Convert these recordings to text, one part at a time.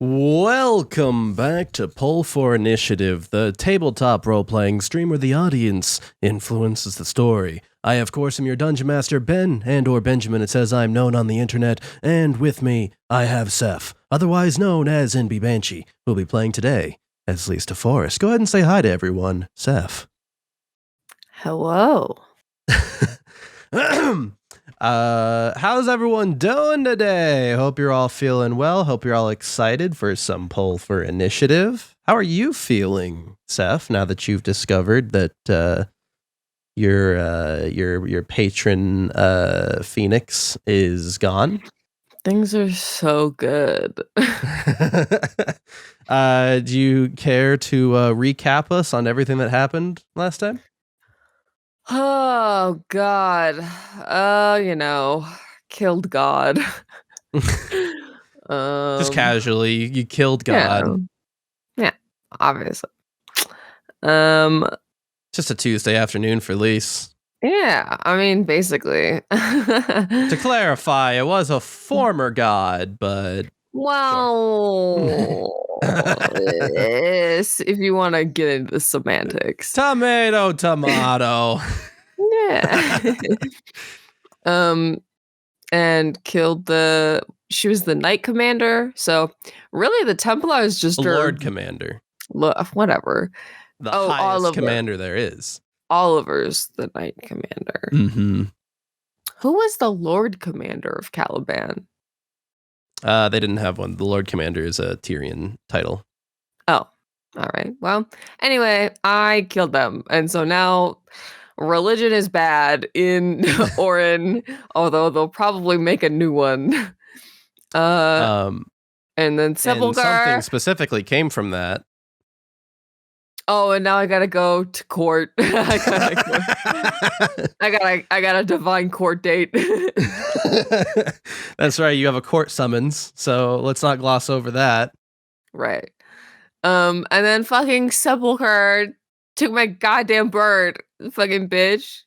Welcome back to Poll for Initiative, the tabletop role-playing stream where the audience influences the story. I, of course, am your Dungeon Master, Ben, or Benjamin, it says I'm known on the internet, and with me, I have Seth, otherwise known as NB Banshee, who'll be playing today as Lisa Forrest. Go ahead and say hi to everyone, Seth. Hello. How's everyone doing today? Hope you're all feeling well. Hope you're all excited for some Poll for Initiative. How are you feeling, Seth, now that you've discovered that your patron Phoenix is gone? Things are so good. Do you care to recap us on everything that happened last time? Oh, God. Killed God. Just casually, you killed God. Yeah, obviously. Just a Tuesday afternoon for Lise. Yeah, I mean, basically. To clarify, it was a former god, but... Well, yes, if you want to get into the semantics. Tomato. Yeah. And killed she was the Knight Commander. So really the Templars just the Lord Commander. Whatever. The highest Oliver. Commander there is. Oliver's the Knight Commander. Mm-hmm. Who was the Lord Commander of Caliban? They didn't have one. The Lord Commander is a Tyrion title. Oh, all right. Well, anyway, I killed them. And so now religion is bad in Orin, although they'll probably make a new one. And then Sepulchre. And something specifically came from that. Oh, and now I gotta go to court. I got a divine court date. That's right. You have a court summons, so let's not gloss over that. Right. And then fucking Sepulchre took my goddamn bird, fucking bitch.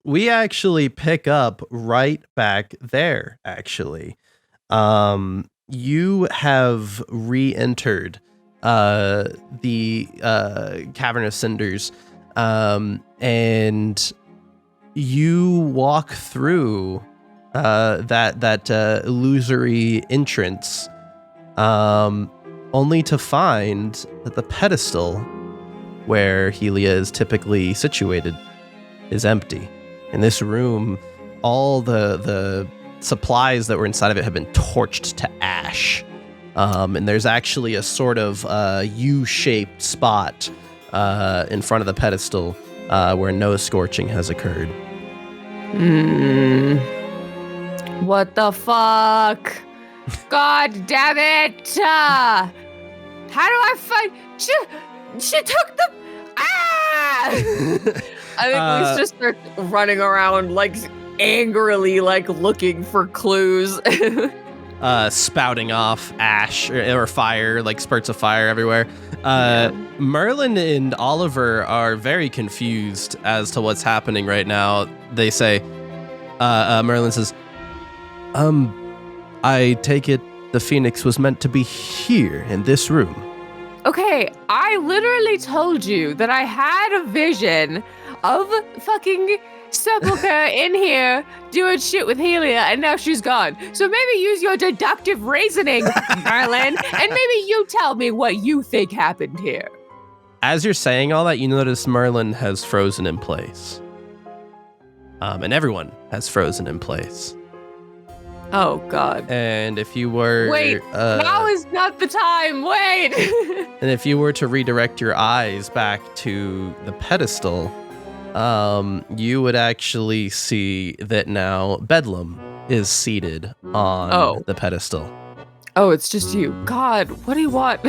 We actually pick up right back there, actually. You have re-entered the Cavern of Cinders, and you walk through that illusory entrance, only to find that the pedestal where Helia is typically situated is empty. In this room, all the supplies that were inside of it have been torched to ash. And there's actually a sort of U-shaped spot in front of the pedestal where no scorching has occurred. What the fuck? God damn it! How do I find... She took the... Ah! I think we just start running around, like, angrily, like, looking for clues. Spouting off ash or fire, like spurts of fire everywhere. Merlin and Oliver are very confused as to what's happening right now. They say, Merlin says, I take it the Phoenix was meant to be here in this room. Okay, I literally told you that I had a vision of fucking Sepulchre in here doing shit with Helia, and now she's gone. So maybe use your deductive reasoning, Merlin, and maybe you tell me what you think happened here. As you're saying all that, you notice Merlin has frozen in place. And everyone has frozen in place. Oh, God. And if you were... Wait, now is not the time, wait! And if you were to redirect your eyes back to the pedestal, you would actually see that now Bedlam is seated on the pedestal. Oh, it's just you. God, what do you want?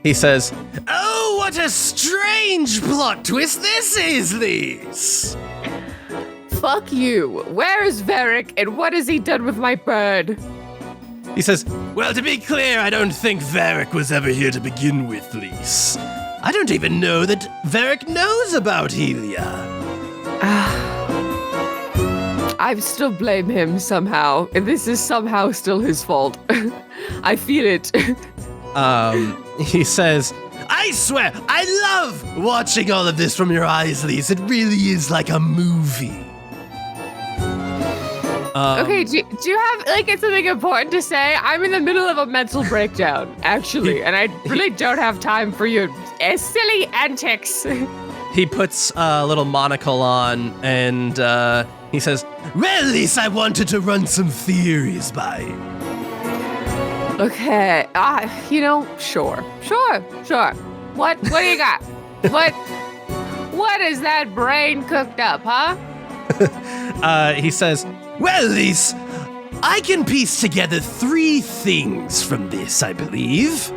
He says, "Oh, what a strange plot twist this is, Lise!" Fuck you. Where is Varric, and what has he done with my bird? He says, "Well, to be clear, I don't think Varric was ever here to begin with, Lise. I don't even know that Varric knows about Helia." I still blame him somehow. And this is somehow still his fault. I feel it. He says, I swear, I love watching all of this from your eyes, Lise. It really is like a movie. Okay, do you have something important to say? I'm in the middle of a mental breakdown, actually, and I really don't have time for your silly antics. He puts a little monocle on and he says, well, Lise, I wanted to run some theories by you. Okay, sure. What do you got? What is that brain cooked up, huh? He says, well, Lise, I can piece together 3 things from this, I believe.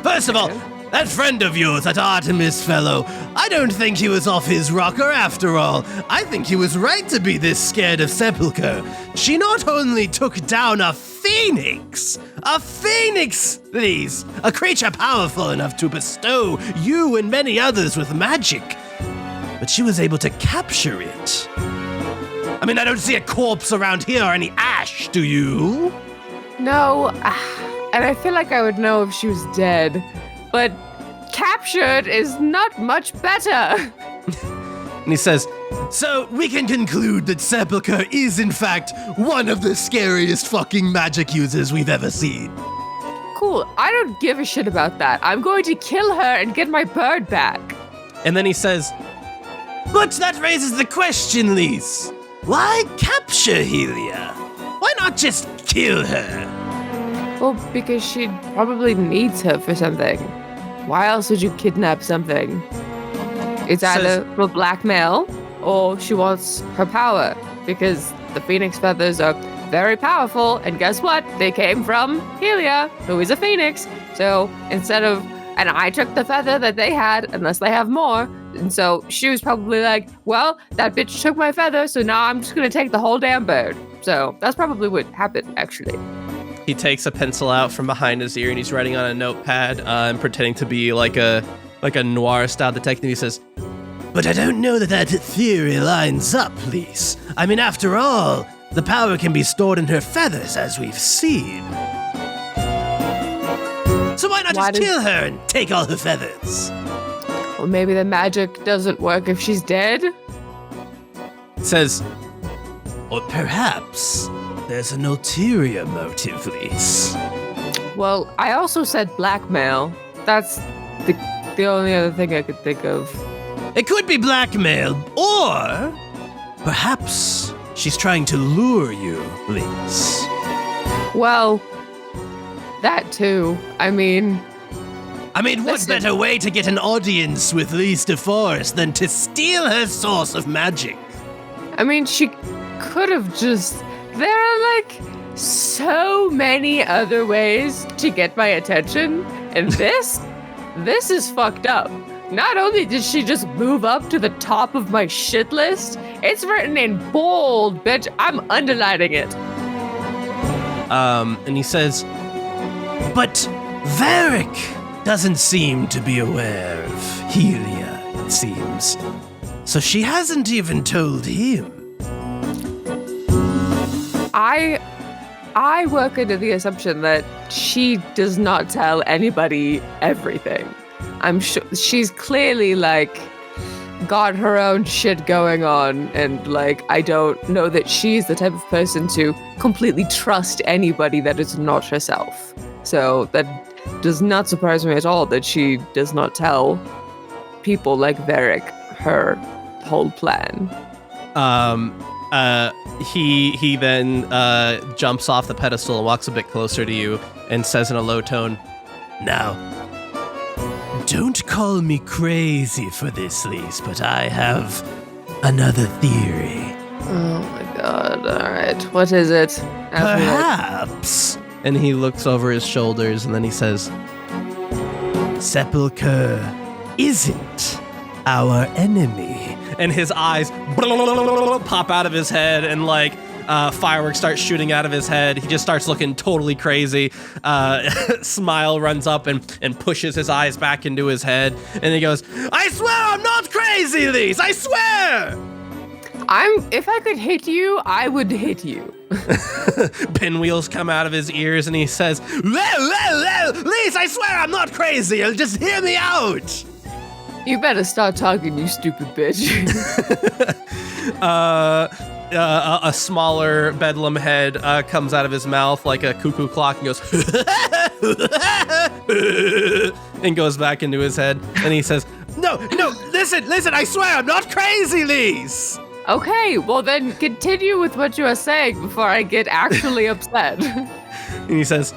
First of all, that friend of yours, that Artemis fellow, I don't think he was off his rocker after all. I think he was right to be this scared of Sepulchre. She not only took down a phoenix, Lise, a creature powerful enough to bestow you and many others with magic, but she was able to capture it. I mean, I don't see a corpse around here or any ash, do you? No, and I feel like I would know if she was dead, but captured is not much better. And he says, so we can conclude that Sepulchre is, in fact, one of the scariest fucking magic users we've ever seen. Cool, I don't give a shit about that. I'm going to kill her and get my bird back. And then he says, but that raises the question, Lise. Why capture Helia? Why not just kill her? Well, because she probably needs her for something. Why else would you kidnap something? It's either for blackmail or she wants her power, because the phoenix feathers are very powerful, and guess what? They came from Helia, who is a phoenix. So and I took the feather that they had, unless they have more. And so she was probably like, well, that bitch took my feather, so now I'm just going to take the whole damn bird. So that's probably what happened, actually. He takes a pencil out from behind his ear and he's writing on a notepad and pretending to be like a noir-style detective. He says, but I don't know that theory lines up, Lise. I mean, after all, the power can be stored in her feathers, as we've seen. So why not just kill her and take all her feathers? Well, maybe the magic doesn't work if she's dead? It says, or perhaps there's an ulterior motive, Lise. Well, I also said blackmail. That's the only other thing I could think of. It could be blackmail, or perhaps she's trying to lure you, Lise. Well, that too. I mean, what better way to get an audience with Lise DeForest than to steal her source of magic? I mean, she could have just... There are, so many other ways to get my attention, and this is fucked up. Not only did she just move up to the top of my shit list, it's written in bold, bitch. I'm underlining it. And he says, but Varric doesn't seem to be aware of Helia, it seems. So she hasn't even told him. I work under the assumption that she does not tell anybody everything. I'm sure she's clearly got her own shit going on, and I don't know that she's the type of person to completely trust anybody that is not herself. So that does not surprise me at all that she does not tell people like Varric her whole plan. He then jumps off the pedestal and walks a bit closer to you and says in a low tone, now, don't call me crazy for this, Lise, but I have another theory. Oh my god, alright. What is it? Perhaps. And he looks over his shoulders and then he says, Sepulchre isn't our enemy. And his eyes pop out of his head and fireworks start shooting out of his head. He just starts looking totally crazy. Smile runs up and pushes his eyes back into his head. And he goes, I swear I'm not crazy, Lise, I swear! If I could hit you, I would hit you. Pinwheels come out of his ears and he says, Lise, I swear I'm not crazy. Just hear me out. You better start talking, you stupid bitch. A smaller bedlam head comes out of his mouth like a cuckoo clock and goes, and goes back into his head. And he says, no, listen, I swear I'm not crazy, Lise. Okay, well then continue with what you are saying before I get actually upset. And he says,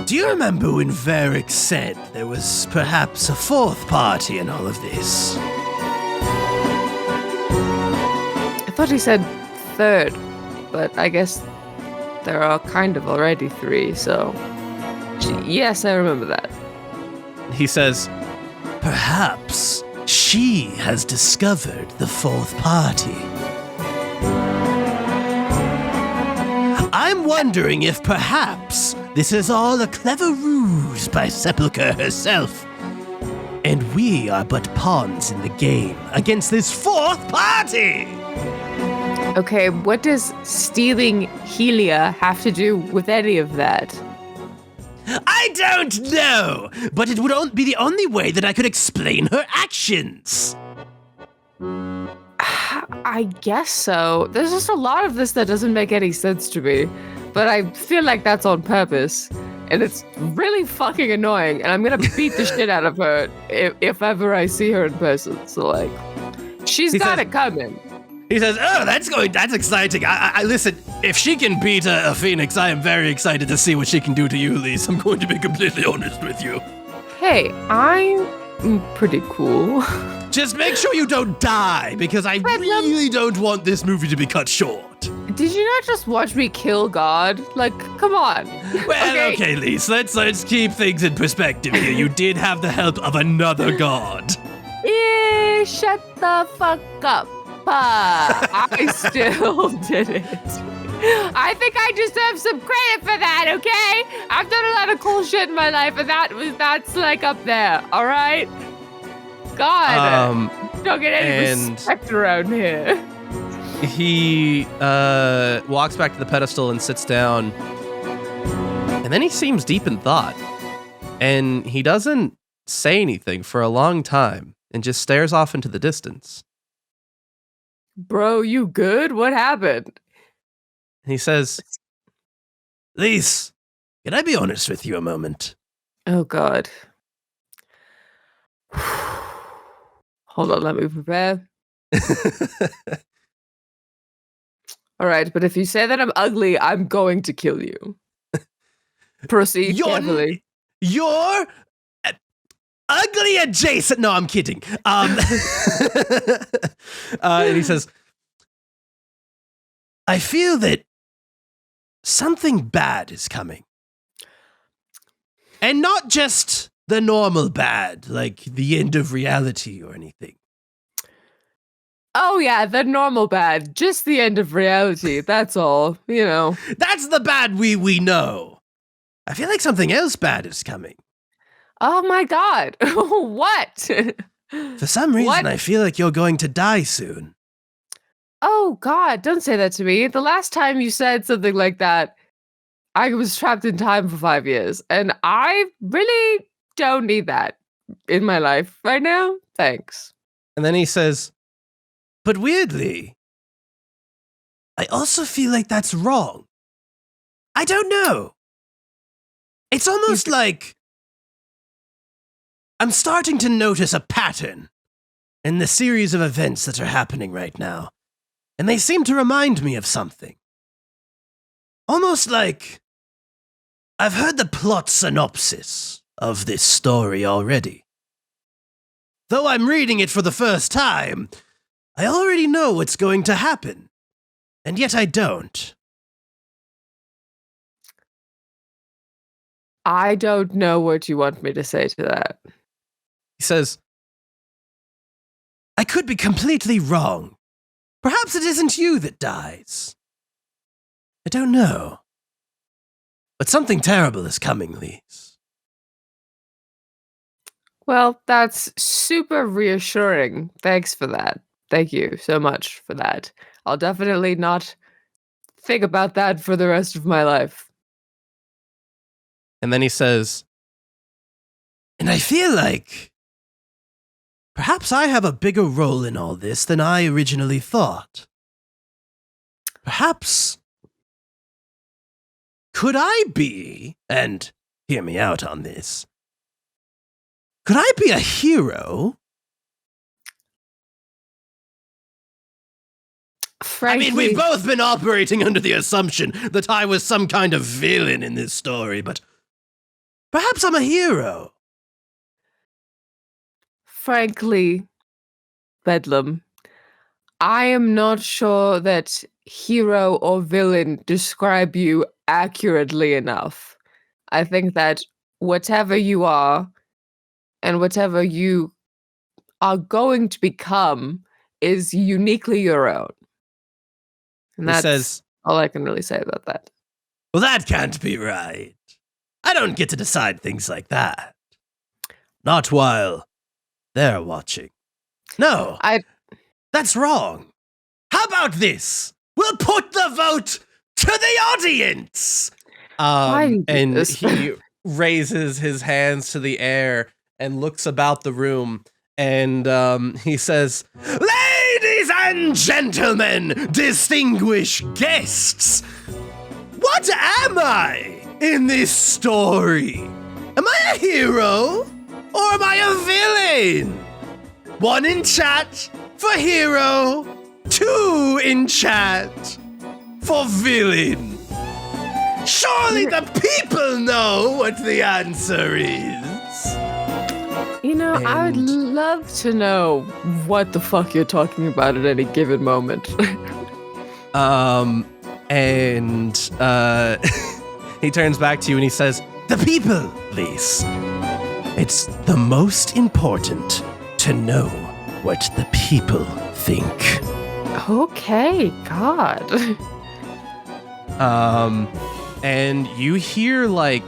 do you remember when Varric said there was perhaps a fourth party in all of this? I thought he said third, but I guess there are kind of already three, so... Yes, I remember that. He says, perhaps she has discovered the fourth party. I'm wondering if perhaps this is all a clever ruse by Sepulchre herself, and we are but pawns in the game against this fourth party! Okay, what does stealing Helia have to do with any of that? I don't know, but it would be the only way that I could explain her actions. I guess so. There's just a lot of this that doesn't make any sense to me, but I feel like that's on purpose, and it's really fucking annoying, and I'm gonna beat the shit out of her if ever I see her in person. So, like, she's got it coming. He says, oh, that's exciting. I listen, if she can beat a phoenix, I am very excited to see what she can do to you, Lise. I'm going to be completely honest with you. Hey, I'm pretty cool. Just make sure you don't die, because I really don't want this movie to be cut short. Did you not just watch me kill God? Like, come on. Well, okay, Lise, let's keep things in perspective here. You did have the help of another god. Shut the fuck up. I still did it. I think I deserve some credit for that, okay? I've done a lot of cool shit in my life, and that's like up there, all right? God, don't get any respect around here. He walks back to the pedestal and sits down, and then he seems deep in thought, and he doesn't say anything for a long time and just stares off into the distance. Bro, you good? What happened? He says, Lise, can I be honest with you a moment? Oh, God. Hold on, let me prepare. All right, but if you say that I'm ugly, I'm going to kill you. Proceed carefully. You're ugly adjacent. No, I'm kidding. And he says, I feel that something bad is coming. And not just the normal bad, like the end of reality or anything. Oh, yeah, the normal bad. Just the end of reality. That's all, you know. That's the bad we know. I feel like something else bad is coming. Oh, my God. What? For some reason, I feel like you're going to die soon. Oh, God, don't say that to me. The last time you said something like that, I was trapped in time for 5 years, and I really don't need that in my life right now. Thanks. And then he says, but weirdly, I also feel like that's wrong. I don't know. It's almost like I'm starting to notice a pattern in the series of events that are happening right now, and they seem to remind me of something. Almost like I've heard the plot synopsis of this story already. Though I'm reading it for the first time, I already know what's going to happen, and yet I don't. I don't know what you want me to say to that. He says, I could be completely wrong. Perhaps it isn't you that dies. I don't know. But something terrible is coming, Lise. Well, that's super reassuring. Thanks for that. Thank you so much for that. I'll definitely not think about that for the rest of my life. And then he says, and I feel like perhaps I have a bigger role in all this than I originally thought. Perhaps, could I be, and hear me out on this, could I be a hero? Frankly, I mean, we've both been operating under the assumption that I was some kind of villain in this story, but perhaps I'm a hero. frankly, Bedlam, I am not sure that hero or villain describe you accurately enough. I think that whatever you are and whatever you are going to become is uniquely your own. And He that's says, all I can really say about that. well, that can't be right. I don't get to decide things like that. Not while they're watching. No, that's wrong. How about this? We'll put the vote to the audience. Why do you do And this? he raises his hands to the air and looks about the room, and he says, ladies and gentlemen, distinguished guests, what am I in this story? Am I a hero or am I a villain? 1 in chat for hero, 2 in chat for villain. Surely the people know what the answer is. You know, I would And- love to know what the fuck you're talking about at any given moment. And he turns back to you and he says, the people, Lise. It's the most important to know what the people think. Okay, God. And you hear like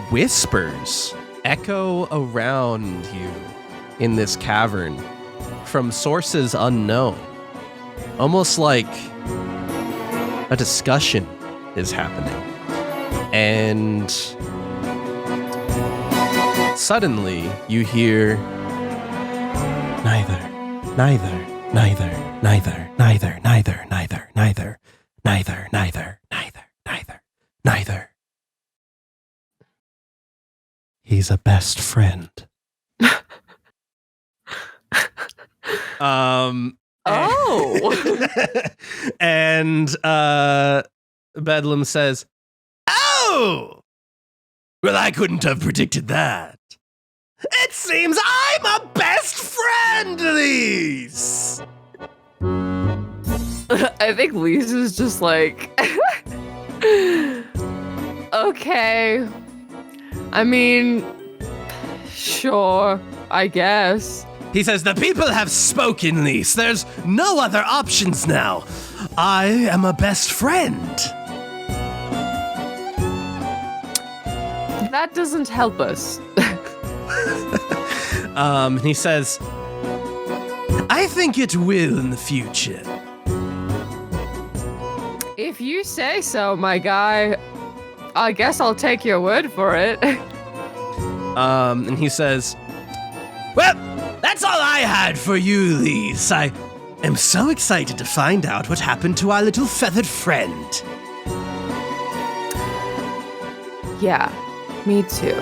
whispers echo around you in this cavern from sources unknown. Almost like a discussion is happening. And suddenly you hear neither, neither, neither, neither, neither, neither, neither, neither, neither, neither, neither, neither, neither. He's a best friend. Oh. And Bedlam says, oh! Well, I couldn't have predicted that. It seems I'm a best friend, Lise! I think Lisa's just like, okay. I mean, sure, I guess. He says, the people have spoken, Lise. There's no other options now. I am a best friend. That doesn't help us. He says, I think it will in the future. If you say so, my guy, I guess I'll take your word for it. And he says, well, that's all I had for you, Lise. I am so excited to find out what happened to our little feathered friend. Yeah, me too.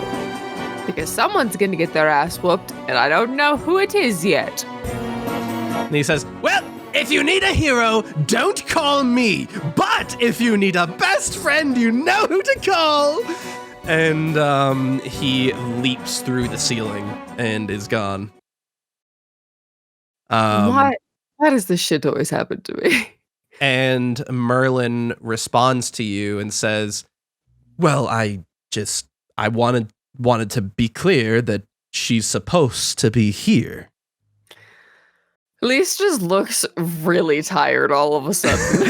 Because someone's gonna get their ass whooped, and I don't know who it is yet. And he says, well, if you need a hero, don't call me. But if you need a best friend, you know who to call. And he leaps through the ceiling and is gone. Why does this shit always happen to me? And Merlin responds to you and says, well, I wanted to be clear that she's supposed to be here. Lise just looks really tired all of a sudden.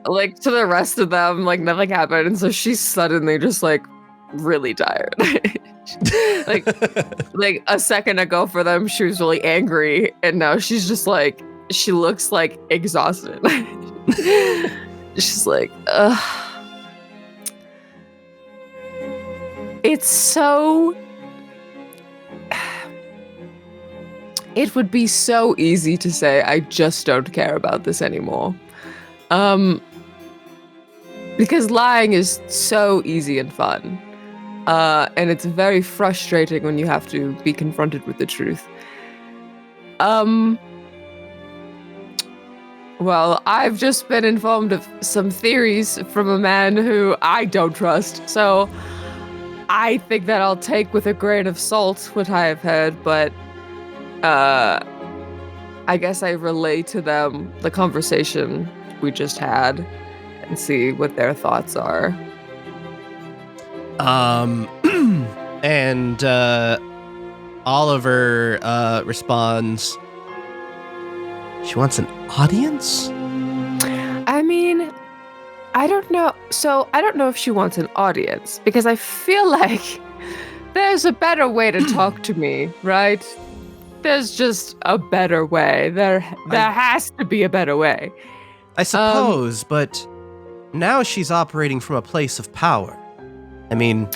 Like, to the rest of them, like, nothing happened. And so she's suddenly just, like, really tired. like a second ago for them, she was really angry. And now she's just like, she looks like exhausted. She's like, ugh. It's so... It would be so easy to say, I just don't care about this anymore. Because lying is so easy and fun. And it's very frustrating when you have to be confronted with the truth. Well, I've just been informed of some theories from a man who I don't trust, so I think that I'll take with a grain of salt what I have heard, but I guess I relay to them the conversation we just had and see what their thoughts are. And Oliver responds, she wants an audience? I mean, I don't know. So I don't know if she wants an audience because I feel like there's a better way to talk to me, right? There's just a better way. There has to be a better way. I suppose, but now she's operating from a place of power. I mean,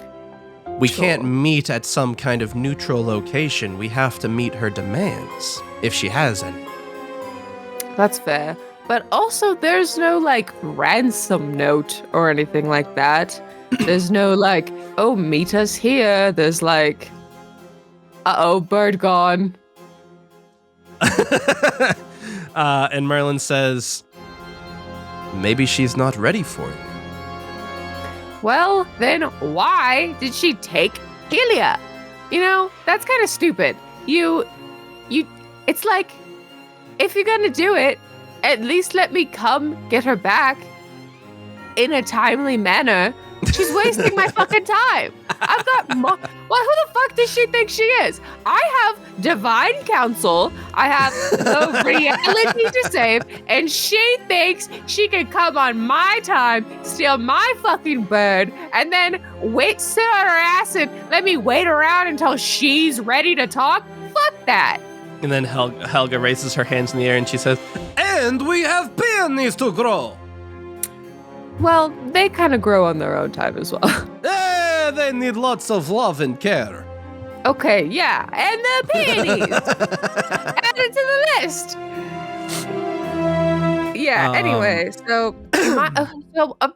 we can't meet at some kind of neutral location. We have to meet her demands, if she has any. That's fair. But also, there's no, like, ransom note or anything like that. There's no, like, oh, meet us here. There's, like, uh-oh, bird gone. And Merlin says, maybe she's not ready for it. Well, then why did she take Helia? You know, that's kind of stupid. It's like, if you're gonna do it, at least let me come get her back in a timely manner. She's wasting my fucking time. I've got well, who the fuck does she think she is? I have divine counsel. I have the reality to save, and she thinks she can come on my time, steal my fucking bird, and then sit on her ass and let me wait around until she's ready to talk? Fuck that. And then Helga raises her hands in the air and she says, and we have peonies to grow. Well, they kind of grow on their own time as well. They need lots of love and care. Okay, yeah, and the peonies. Add it to the list. Yeah, anyway, but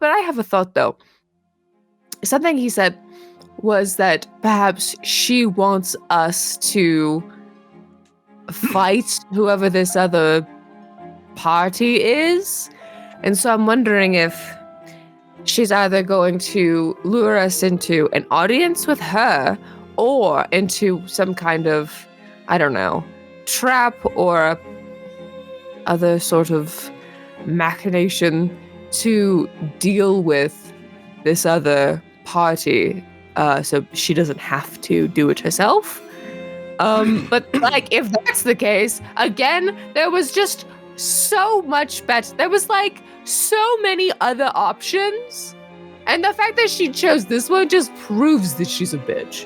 I have a thought, though. Something he said was that perhaps she wants us to fight whoever this other party is. And so I'm wondering if she's either going to lure us into an audience with her or into some kind of, I don't know, trap or other sort of machination to deal with this other party, so she doesn't have to do it herself. But like, if that's the case, again, there was just so much better. There was like so many other options, and the fact that she chose this one just proves that she's a bitch.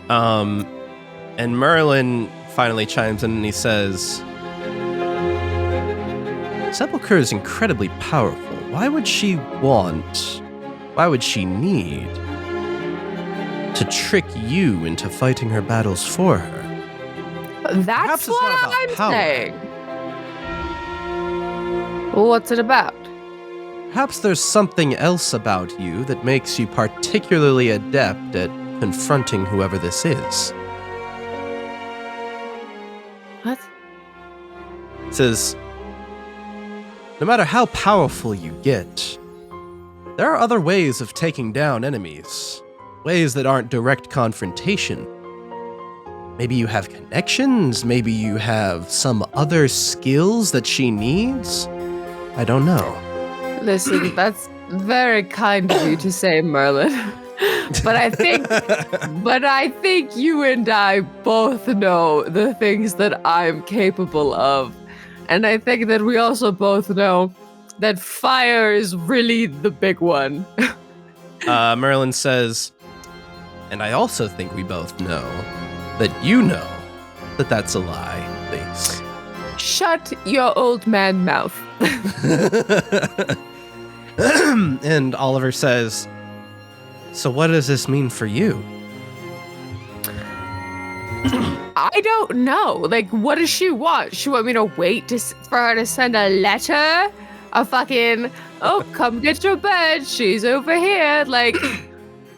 And Merlin finally chimes in and he says, Sepulchre is incredibly powerful. Why would she need to trick you into fighting her battles for her? That's what I'm saying. What's it about? Perhaps there's something else about you that makes you particularly adept at confronting whoever this is. What? It says, no matter how powerful you get, there are other ways of taking down enemies. Ways that aren't direct confrontation. Maybe you have connections, maybe you have some other skills that she needs. I don't know. Listen, that's very kind of you to say, Merlin. But I think you and I both know the things that I'm capable of. And I think that we also both know that fire is really the big one. Merlin says, and I also think we both know that you know that that's a lie, please. shut your old man mouth. And Oliver says, so what does this mean for you? I don't know. Like, what does she want? She want me to wait for her to send a letter? A fucking, oh, come get your bed. She's over here. Like,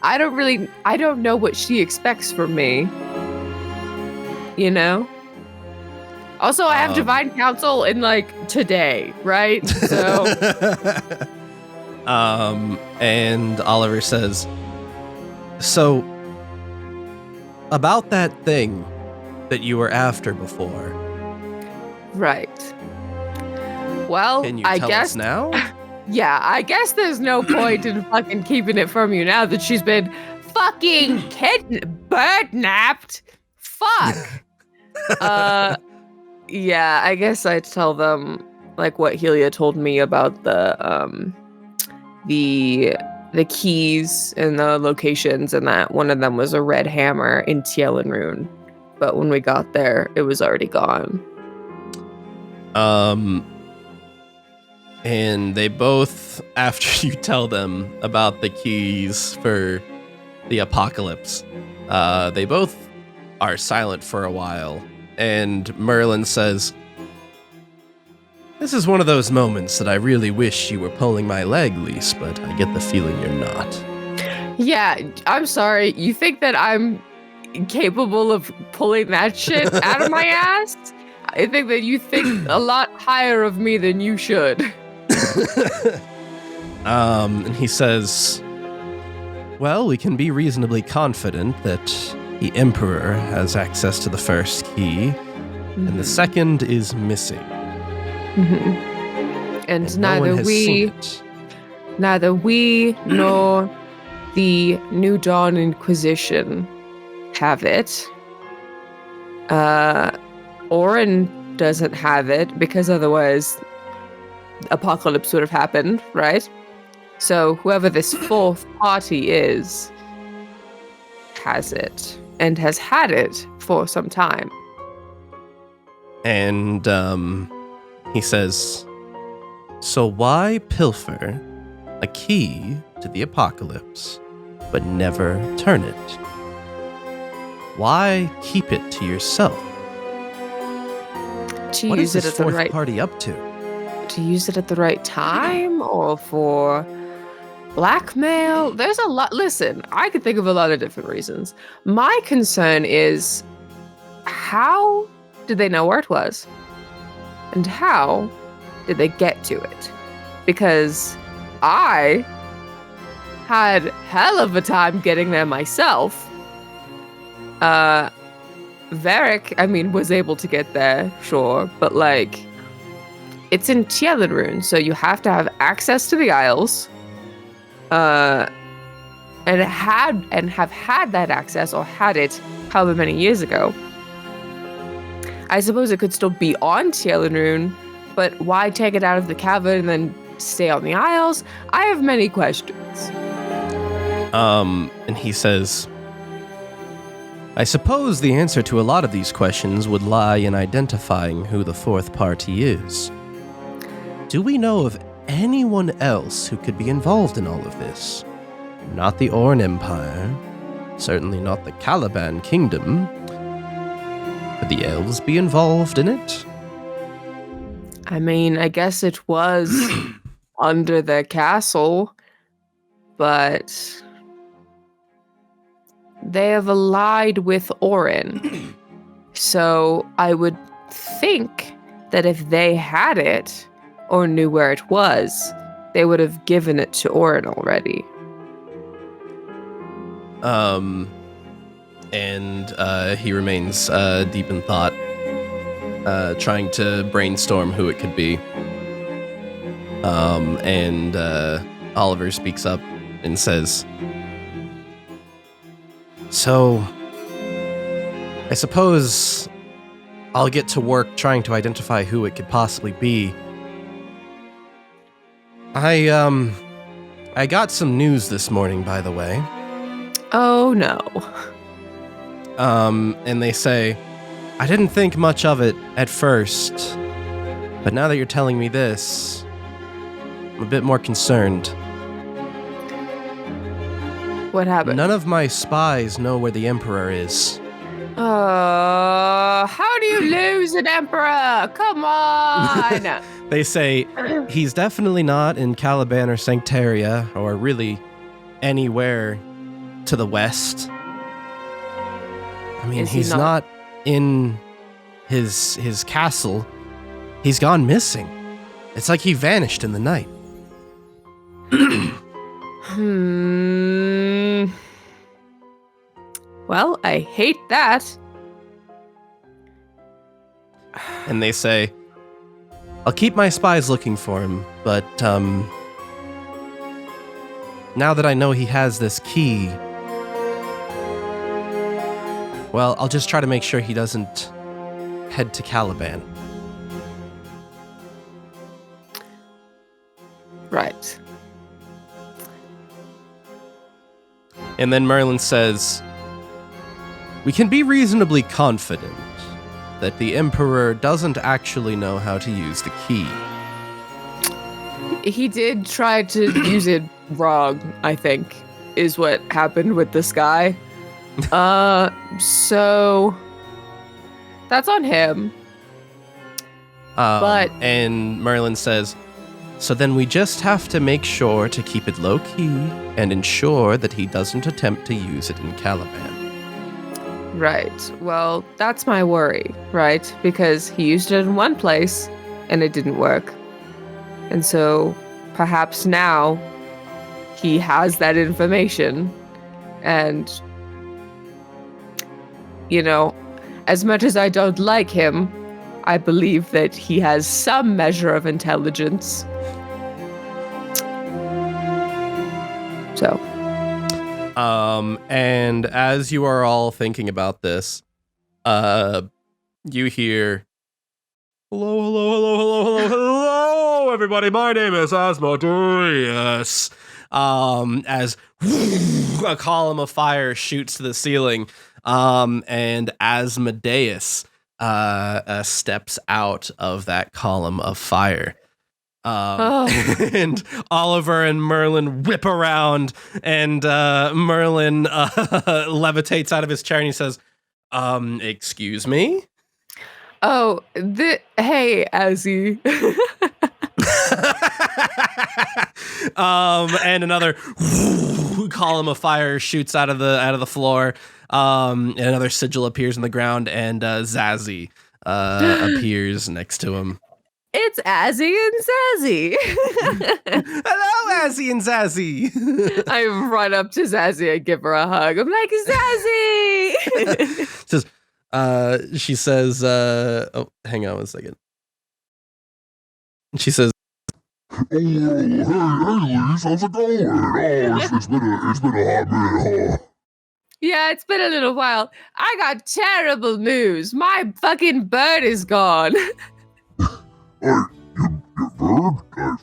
I don't know what she expects from me. You know? Also, I have divine counsel in, like, today, right? So. And Oliver says, so, about that thing that you were after before. Right. Well, Can you I tell guess us now? Yeah, I guess there's no point in fucking keeping it from you now that she's been fucking bird-napped. Fuck. Yeah, I guess I'd tell them like what Helia told me about the keys and the locations, and that one of them was a red hammer in Tielenrune. But when we got there, it was already gone. And they both, after you tell them about the keys for the apocalypse, they both are silent for a while. And Merlin says, this is one of those moments that I really wish you were pulling my leg, Lise, but I get the feeling you're not. Yeah, I'm sorry. You think that I'm capable of pulling that shit out of my ass? I think that you think a lot higher of me than you should. And he says, well, we can be reasonably confident that the Emperor has access to the first key, and the second is missing. And no one has seen it. Neither we nor the New Dawn Inquisition have it. Orin doesn't have it because otherwise apocalypse would have happened, right? So whoever this fourth party is has it and has had it for some time. And he says, so why pilfer a key to the apocalypse but never turn it? Why keep it to yourself? To What use is it this at the fourth right party up to? to use it at the right time or for blackmail. There's a lot. Listen, I could think of a lot of different reasons. My concern is, how did they know where it was? And how did they get to it? Because I had hell of a time getting there myself. Varric, I mean, was able to get there, sure, but like, it's in Tielenrune, so you have to have access to the Isles, and have had that access, or had it however many years ago. I suppose it could still be on Tielenrune, but why take it out of the cavern and then stay on the Isles? I have many questions. And he says, I suppose the answer to a lot of these questions would lie in identifying who the fourth party is. Do we know of anyone else who could be involved in all of this? Not the Orn Empire, certainly not the Caliban Kingdom. Could the elves be involved in it? I mean, I guess it was under their castle, but they have allied with Orin. So I would think that if they had it, or knew where it was, they would have given it to Orin already. And he remains deep in thought, trying to brainstorm who it could be. And Oliver speaks up and says, so, I suppose I'll get to work trying to identify who it could possibly be. I got some news this morning, by the way. Oh no. And they say, I didn't think much of it at first, But now that you're telling me this, I'm a bit more concerned. What happened? None of my spies know where the Emperor is. How do you lose an emperor? Come on! They say he's definitely not in Caliban or Sanctaria, or really anywhere to the west. I mean, he's not in his castle. He's gone missing. It's like he vanished in the night. Well, I hate that. And they say, I'll keep my spies looking for him, but now that I know he has this key, well, I'll just try to make sure he doesn't head to Caliban. Right. And then Merlin says, we can be reasonably confident that the Emperor doesn't actually know how to use the key. He did try to use it wrong, I think, is what happened with this guy. So that's on him. But and Merlin says, so then we just have to make sure to keep it low-key and ensure that he doesn't attempt to use it in Caliban. Right. Well, that's my worry, right? Because he used it in one place and it didn't work. And so perhaps now he has that information and, you know, as much as I don't like him, I believe that he has some measure of intelligence. So. And as you are all thinking about this, you hear, hello, everybody, my name is Asmodeus. As a column of fire shoots to the ceiling, and Asmodeus steps out of that column of fire. And Oliver and Merlin whip around, and Merlin levitates out of his chair and he says, excuse me? Oh, hey, Azzy. And another column of fire shoots out of the floor, and another sigil appears in the ground, and Zazzy appears next to him. It's Azzy and Zazzy. Hello, Azzy and Zazzy. I run up to Zazzy and give her a hug. I'm like, Zazzy. She says, oh, hang on one second. She says, hey, Lise, how's it going? Oh, it's been a hot minute, huh? Yeah, it's been a little while. I got terrible news. My fucking bird is gone. Hey, your bird? Well,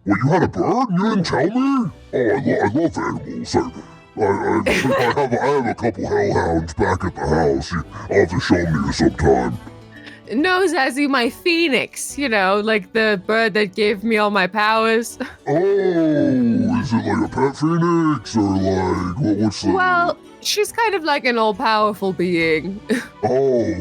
you had a bird? You didn't tell me? Oh, I love animals. I have a couple hellhounds back at the house. I'll have to show me sometime. No, Zazzy, my phoenix. You know, like the bird that gave me all my powers. Oh, is it like a pet phoenix? Or like, what's the... Well, she's kind of like an all-powerful being. Oh.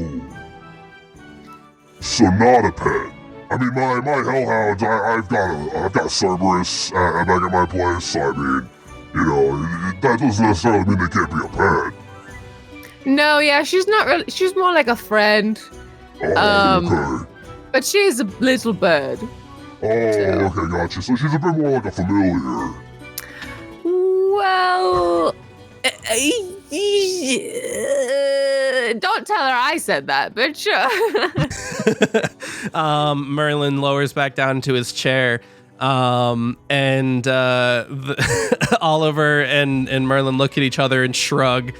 So not a pet. I mean, my hellhounds, I've got Cerberus back at my place. I mean, you know, that doesn't necessarily mean they can't be a pet. No, yeah, she's not really. She's more like a friend. Oh, okay. But she's a little bird. Oh, okay, gotcha. So she's a bit more like a familiar. Well, don't tell her I said that, but sure. Merlin lowers back down into his chair, and Oliver and Merlin look at each other and shrug,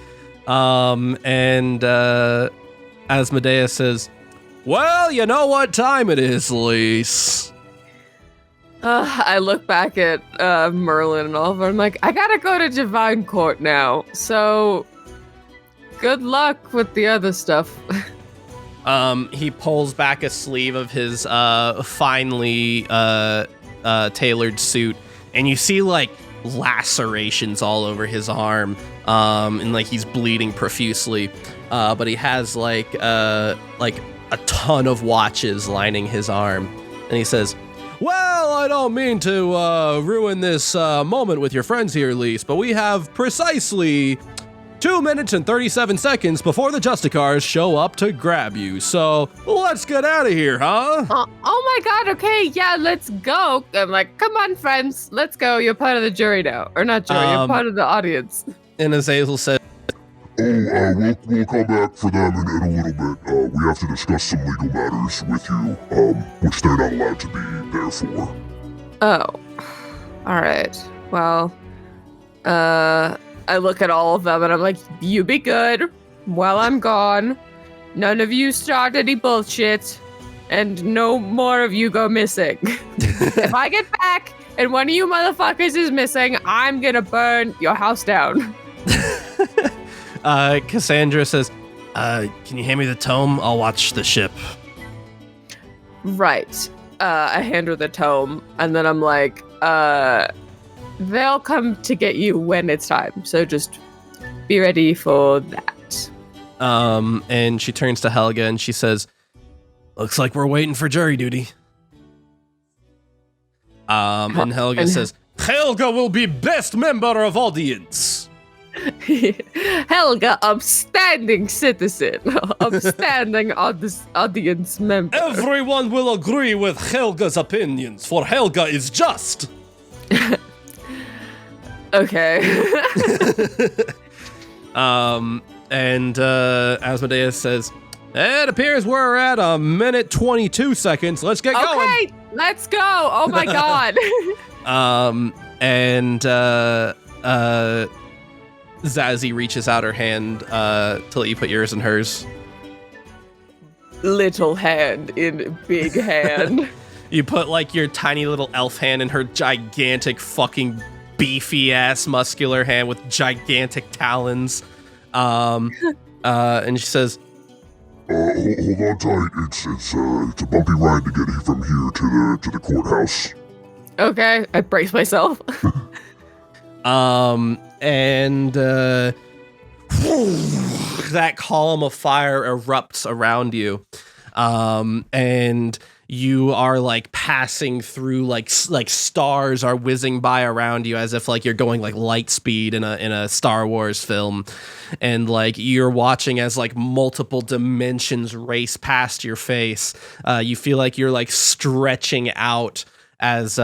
and Asmodeus says, well, you know what time it is, Lise. I look back at Merlin and Oliver. I'm like, I gotta go to Divine Court now. So, good luck with the other stuff. He pulls back a sleeve of his finely tailored suit, and you see like lacerations all over his arm, and like he's bleeding profusely. But he has like a ton of watches lining his arm, and he says, "Well, I don't mean to ruin this moment with your friends here, Lise, but we have precisely 2 minutes and 37 seconds before the Justicars show up to grab you. So let's get out of here, huh?" Oh my god, okay, yeah, let's go. I'm like, come on, friends, let's go. You're part of the jury now. Or not jury, you're part of the audience. And Azazel says, we'll come back for them in a little bit. We have to discuss some legal matters with you, which they're not allowed to be there for. Oh, all right. Well, I look at all of them and I'm like, you be good while I'm gone. None of you start any bullshit, and no more of you go missing. If I get back and one of you motherfuckers is missing, I'm gonna burn your house down. Cassandra says, can you hand me the tome? I'll watch the ship. Right. I hand her the tome, and then I'm like, they'll come to get you when it's time, so just be ready for that. And she turns to Helga and she says, looks like we're waiting for jury duty. And Helga says, Helga will be best member of audience. Helga, upstanding citizen, upstanding audience member. Everyone will agree with Helga's opinions, for Helga is just. Okay. And Asmodeus says, it appears we're at 1:22. Let's get going. Okay, let's go. Oh my god. And Zazie reaches out her hand to let you put yours in hers. Little hand in big hand. You put like your tiny little elf hand in her gigantic fucking beefy ass muscular hand with gigantic talons. And she says, hold on tight. It's a bumpy ride to get from here to the courthouse. Okay, I brace myself. And that column of fire erupts around you. And you are like passing through like stars are whizzing by around you as if like you're going like light speed in a Star Wars film, and like you're watching as like multiple dimensions race past your face. You feel like you're like stretching out as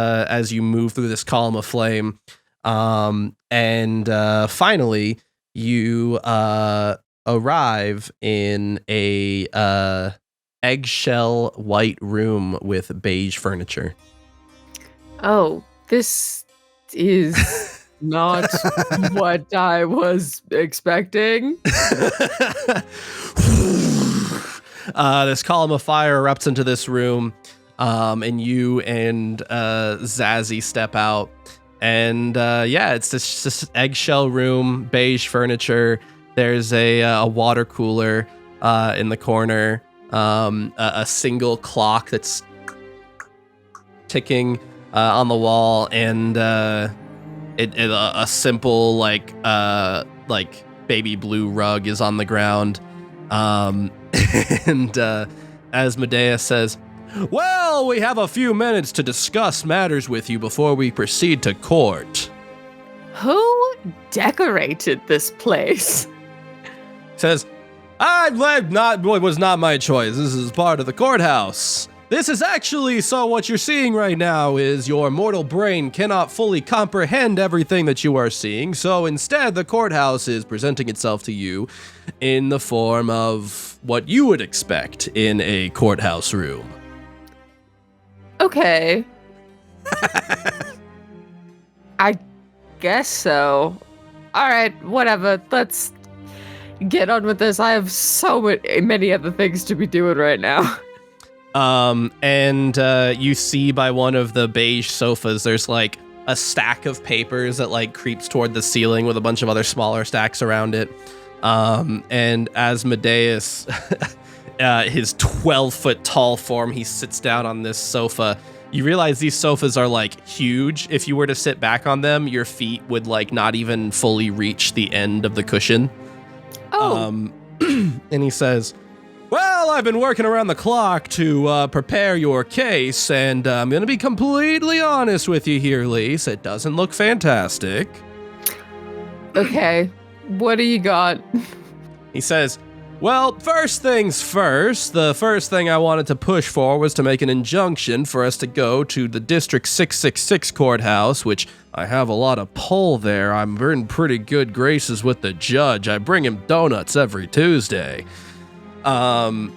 you move through this column of flame. And finally you arrive in a eggshell white room with beige furniture. Oh, this is not what I was expecting. This column of fire erupts into this room, and you and Zazie step out. And it's this eggshell room, beige furniture. There's a water cooler in the corner. A single clock that's ticking on the wall, and a simple like baby blue rug is on the ground. And Asmodeus says, well, we have a few minutes to discuss matters with you before we proceed to court. Who decorated this place? Says, it was not my choice. This is part of the courthouse. This is actually, so what you're seeing right now is your mortal brain cannot fully comprehend everything that you are seeing, so instead the courthouse is presenting itself to you in the form of what you would expect in a courthouse room. Okay. I guess so. All right, whatever. Let's get on with this. I have so many other things to be doing right now. And you see by one of the beige sofas, there's like a stack of papers that like creeps toward the ceiling with a bunch of other smaller stacks around it. And Asmodeus his 12-foot tall form. He sits down on this sofa. You realize these sofas are like huge. If you were to sit back on them, your feet would like not even fully reach the end of the cushion. Oh. And he says, well, I've been working around the clock to prepare your case, and I'm going to be completely honest with you here, Lise. It doesn't look fantastic. Okay. What do you got? He says, well, first things first, the first thing I wanted to push for was to make an injunction for us to go to the District 666 courthouse, which I have a lot of pull there. I'm in pretty good graces with the judge. I bring him donuts every Tuesday. And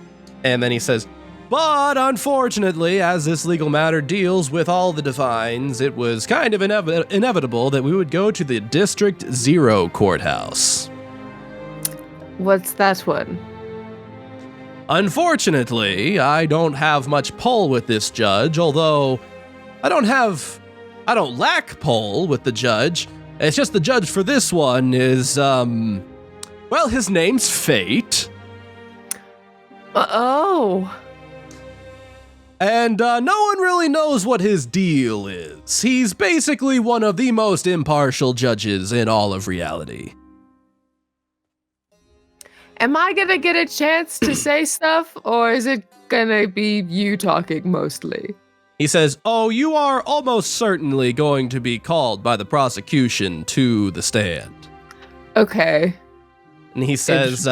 then he says, but unfortunately, as this legal matter deals with all the divines, it was kind of inevitable that we would go to the District 0 courthouse. What's that one? Unfortunately, I don't have much pull with this judge, although I don't lack pull with the judge. It's just the judge for this one is, well, his name's Fate. Oh. And no one really knows what his deal is. He's basically one of the most impartial judges in all of reality. Am I gonna get a chance to say stuff, or is it gonna be you talking mostly? He says, oh, you are almost certainly going to be called by the prosecution to the stand. Okay. And he says,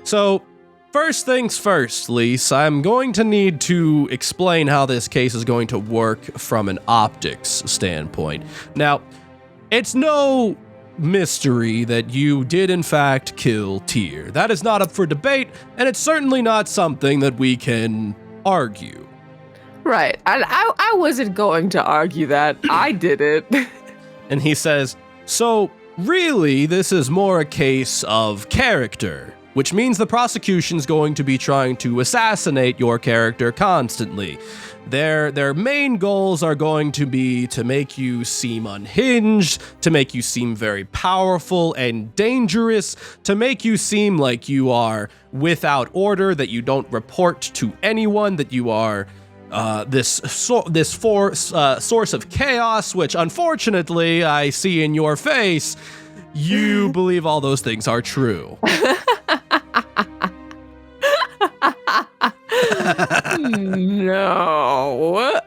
so first things first, Lise, I'm going to need to explain how this case is going to work from an optics standpoint. Now, it's no mystery that you did in fact kill Tyr. That is not up for debate, and it's certainly not something that we can argue. Right. I wasn't going to argue that. I did it. And he says, so really, this is more a case of character, which means the prosecution's going to be trying to assassinate your character constantly. Their main goals are going to be to make you seem unhinged, to make you seem very powerful and dangerous, to make you seem like you are without order, that you don't report to anyone, that you are this source of chaos, which unfortunately I see in your face. You believe all those things are true. No.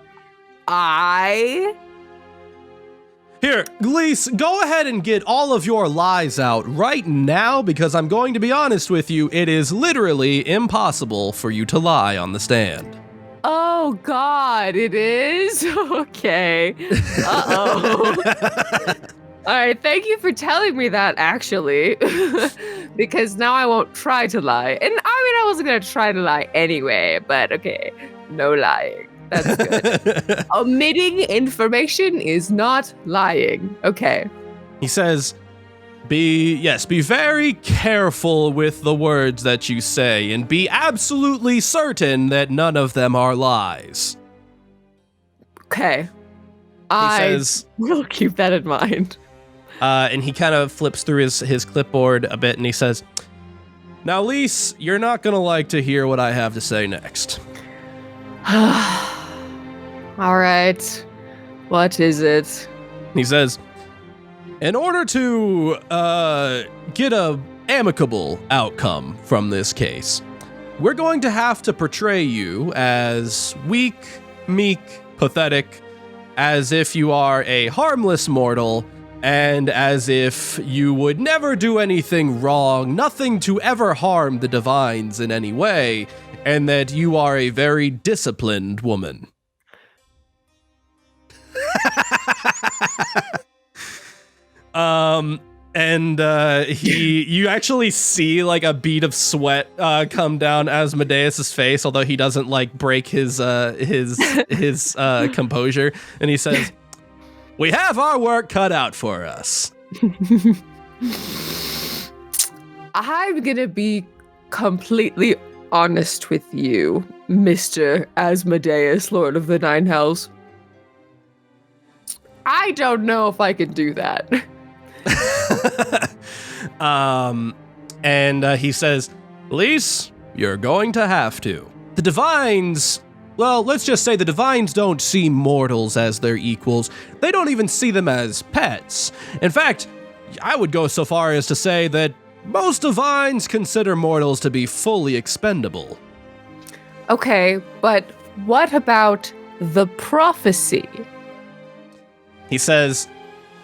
Here, Lise, go ahead and get all of your lies out right now, because I'm going to be honest with you, it is literally impossible for you to lie on the stand. Oh, God, it is? Okay. Uh-oh. All right, thank you for telling me that, actually, because now I won't try to lie. And I mean, I wasn't going to try to lie anyway, but okay, no lying. That's good. Omitting information is not lying. Okay. He says, be very careful with the words that you say, and be absolutely certain that none of them are lies. Okay. I will keep that in mind. And he kind of flips through his clipboard a bit, and he says, now, Lise, you're not going to like to hear what I have to say next. All right. What is it? He says, in order to get a amicable outcome from this case, we're going to have to portray you as weak, meek, pathetic, as if you are a harmless mortal, and as if you would never do anything wrong, nothing to ever harm the divines in any way, and that you are a very disciplined woman. You actually see like a bead of sweat come down Asmodeus's face, although he doesn't like break his composure, and he says, we have our work cut out for us. I'm gonna be completely honest with you, Mr. Asmodeus, Lord of the Nine Hells. I don't know if I can do that. And he says, Lise, you're going to have to. The Divines, well, let's just say the Divines don't see mortals as their equals. They don't even see them as pets. In fact, I would go so far as to say that most Divines consider mortals to be fully expendable. Okay, but what about the prophecy? He says,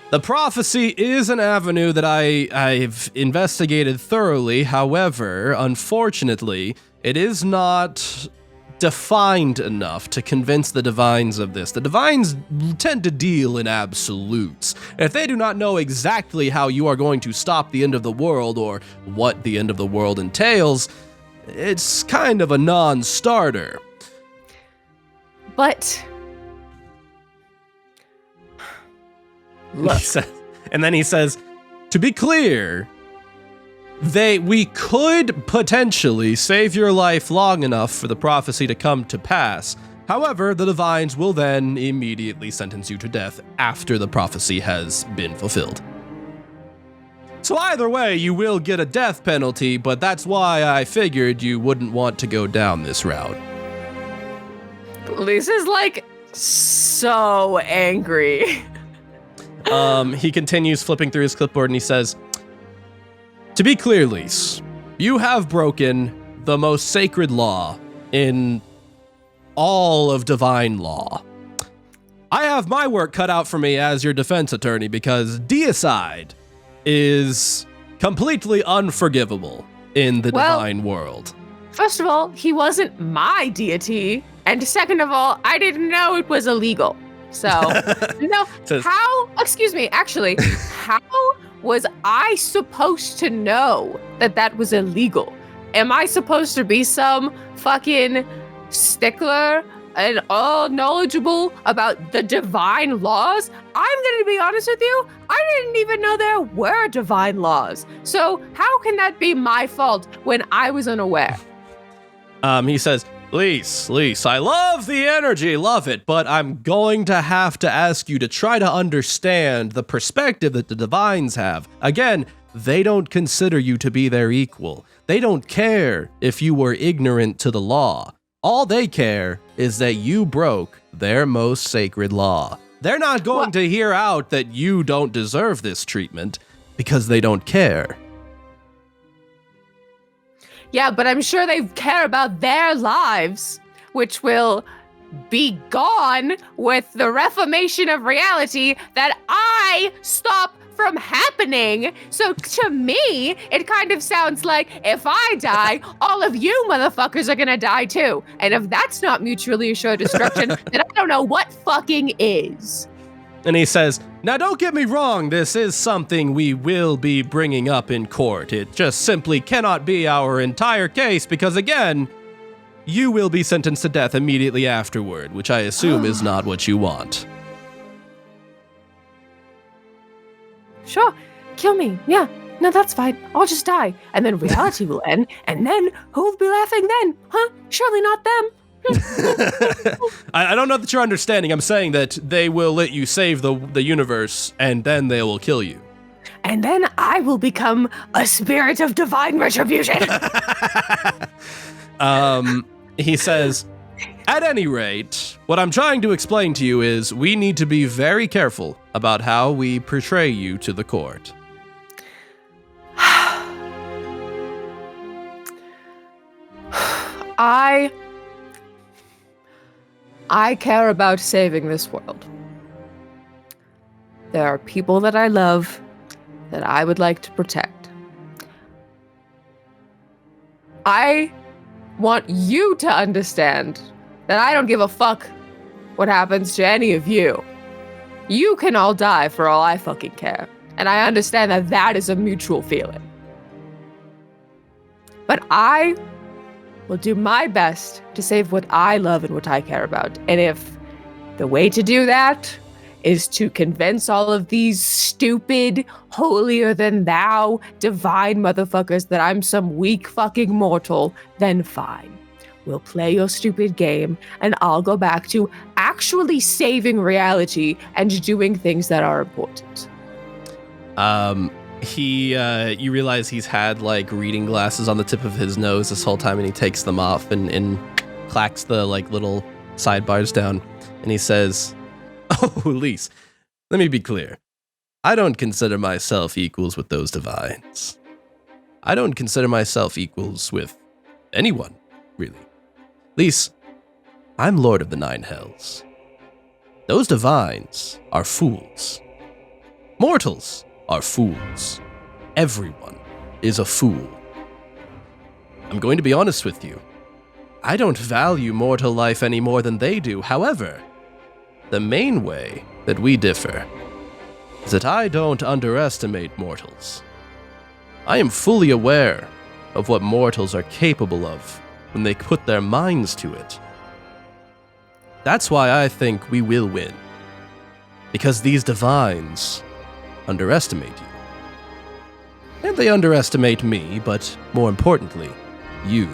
the prophecy is an avenue that I've investigated thoroughly. However, unfortunately, it is not defined enough to convince the Divines of this. The Divines tend to deal in absolutes. If they do not know exactly how you are going to stop the end of the world or what the end of the world entails, it's kind of a non-starter. But look. And then he says, to be clear, we could potentially save your life long enough for the prophecy to come to pass. However, the Divines will then immediately sentence you to death after the prophecy has been fulfilled. So either way, you will get a death penalty, but that's why I figured you wouldn't want to go down this route. Lisa's like so angry. He continues flipping through his clipboard and he says, to be clear, Lise, you have broken the most sacred law in all of divine law. I have my work cut out for me as your defense attorney because deicide is completely unforgivable in the divine world. First of all, he wasn't my deity. And second of all, I didn't know it was illegal. So, no, how was I supposed to know that that was illegal? Am I supposed to be some fucking stickler and all knowledgeable about the divine laws? I'm gonna be honest with you, I didn't even know there were divine laws. So how can that be my fault when I was unaware? He says, Lise, I love the energy, love it, but I'm going to have to ask you to try to understand the perspective that the Divines have. Again, they don't consider you to be their equal. They don't care if you were ignorant to the law. All they care is that you broke their most sacred law. They're not going to hear out that you don't deserve this treatment because they don't care. Yeah, but I'm sure they care about their lives, which will be gone with the reformation of reality that I stop from happening. So to me, it kind of sounds like if I die, all of you motherfuckers are gonna die too. And if that's not mutually assured destruction, then I don't know what fucking is. And he says, now don't get me wrong, this is something we will be bringing up in court. It just simply cannot be our entire case because, again, you will be sentenced to death immediately afterward, which I assume is not what you want. Sure, kill me. Yeah, no, that's fine. I'll just die. And then reality will end. And then who'll be laughing then? Huh? Surely not them. I don't know that you're understanding. I'm saying that they will let you save the universe, and then they will kill you. And then I will become a spirit of divine retribution. He says, at any rate, what I'm trying to explain to you is we need to be very careful about how we portray you to the court. I care about saving this world. There are people that I love that I would like to protect. I want you to understand that I don't give a fuck what happens to any of you. You can all die for all I fucking care. And I understand that that is a mutual feeling. But I will do my best to save what I love and what I care about. And if the way to do that is to convince all of these stupid, holier-than-thou, divine motherfuckers that I'm some weak fucking mortal, then fine. We'll play your stupid game, and I'll go back to actually saving reality and doing things that are important. you realize he's had like reading glasses on the tip of his nose this whole time, and he takes them off and clacks the like little sidebars down, and he says, "Oh, Elise, let me be clear. I don't consider myself equals with those divines. I don't consider myself equals with anyone, really. Elise, I'm Lord of the Nine Hells. Those divines are fools. Mortals are fools. Everyone is a fool. I'm going to be honest with you. I don't value mortal life any more than they do. However, the main way that we differ is that I don't underestimate mortals. I am fully aware of what mortals are capable of when they put their minds to it. That's why I think we will win. Because these divines underestimate you. And they underestimate me, but more importantly, you.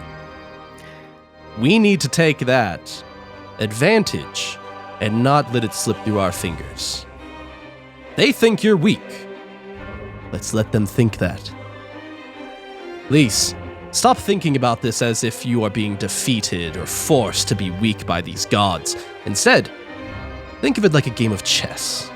We need to take that advantage and not let it slip through our fingers. They think you're weak. Let's let them think that. Lise, stop thinking about this as if you are being defeated or forced to be weak by these gods. Instead, think of it like a game of chess.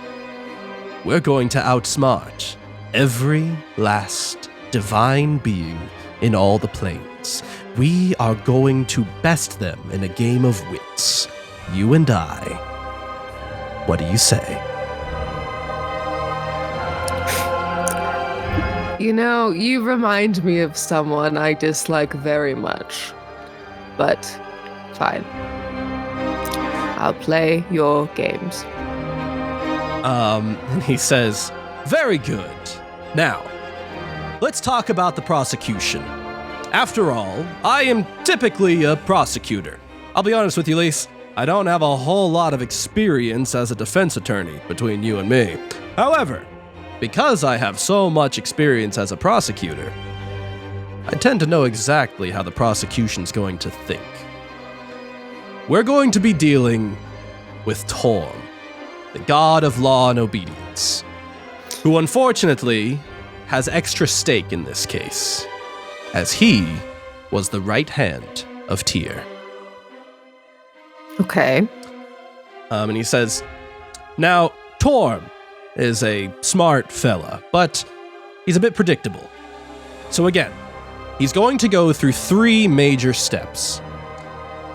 We're going to outsmart every last divine being in all the planes. We are going to best them in a game of wits. You and I. What do you say? You know, you remind me of someone I dislike very much. But, fine. I'll play your games. And he says, very good. Now, let's talk about the prosecution. After all, I am typically a prosecutor. I'll be honest with you, Lise, I don't have a whole lot of experience as a defense attorney between you and me. However, because I have so much experience as a prosecutor, I tend to know exactly how the prosecution's going to think. We're going to be dealing with Torm, the god of law and obedience, who unfortunately has extra stake in this case, as he was the right hand of Tyr. Okay. And he says, now, Torm is a smart fella, but he's a bit predictable. So again, he's going to go through 3 major steps.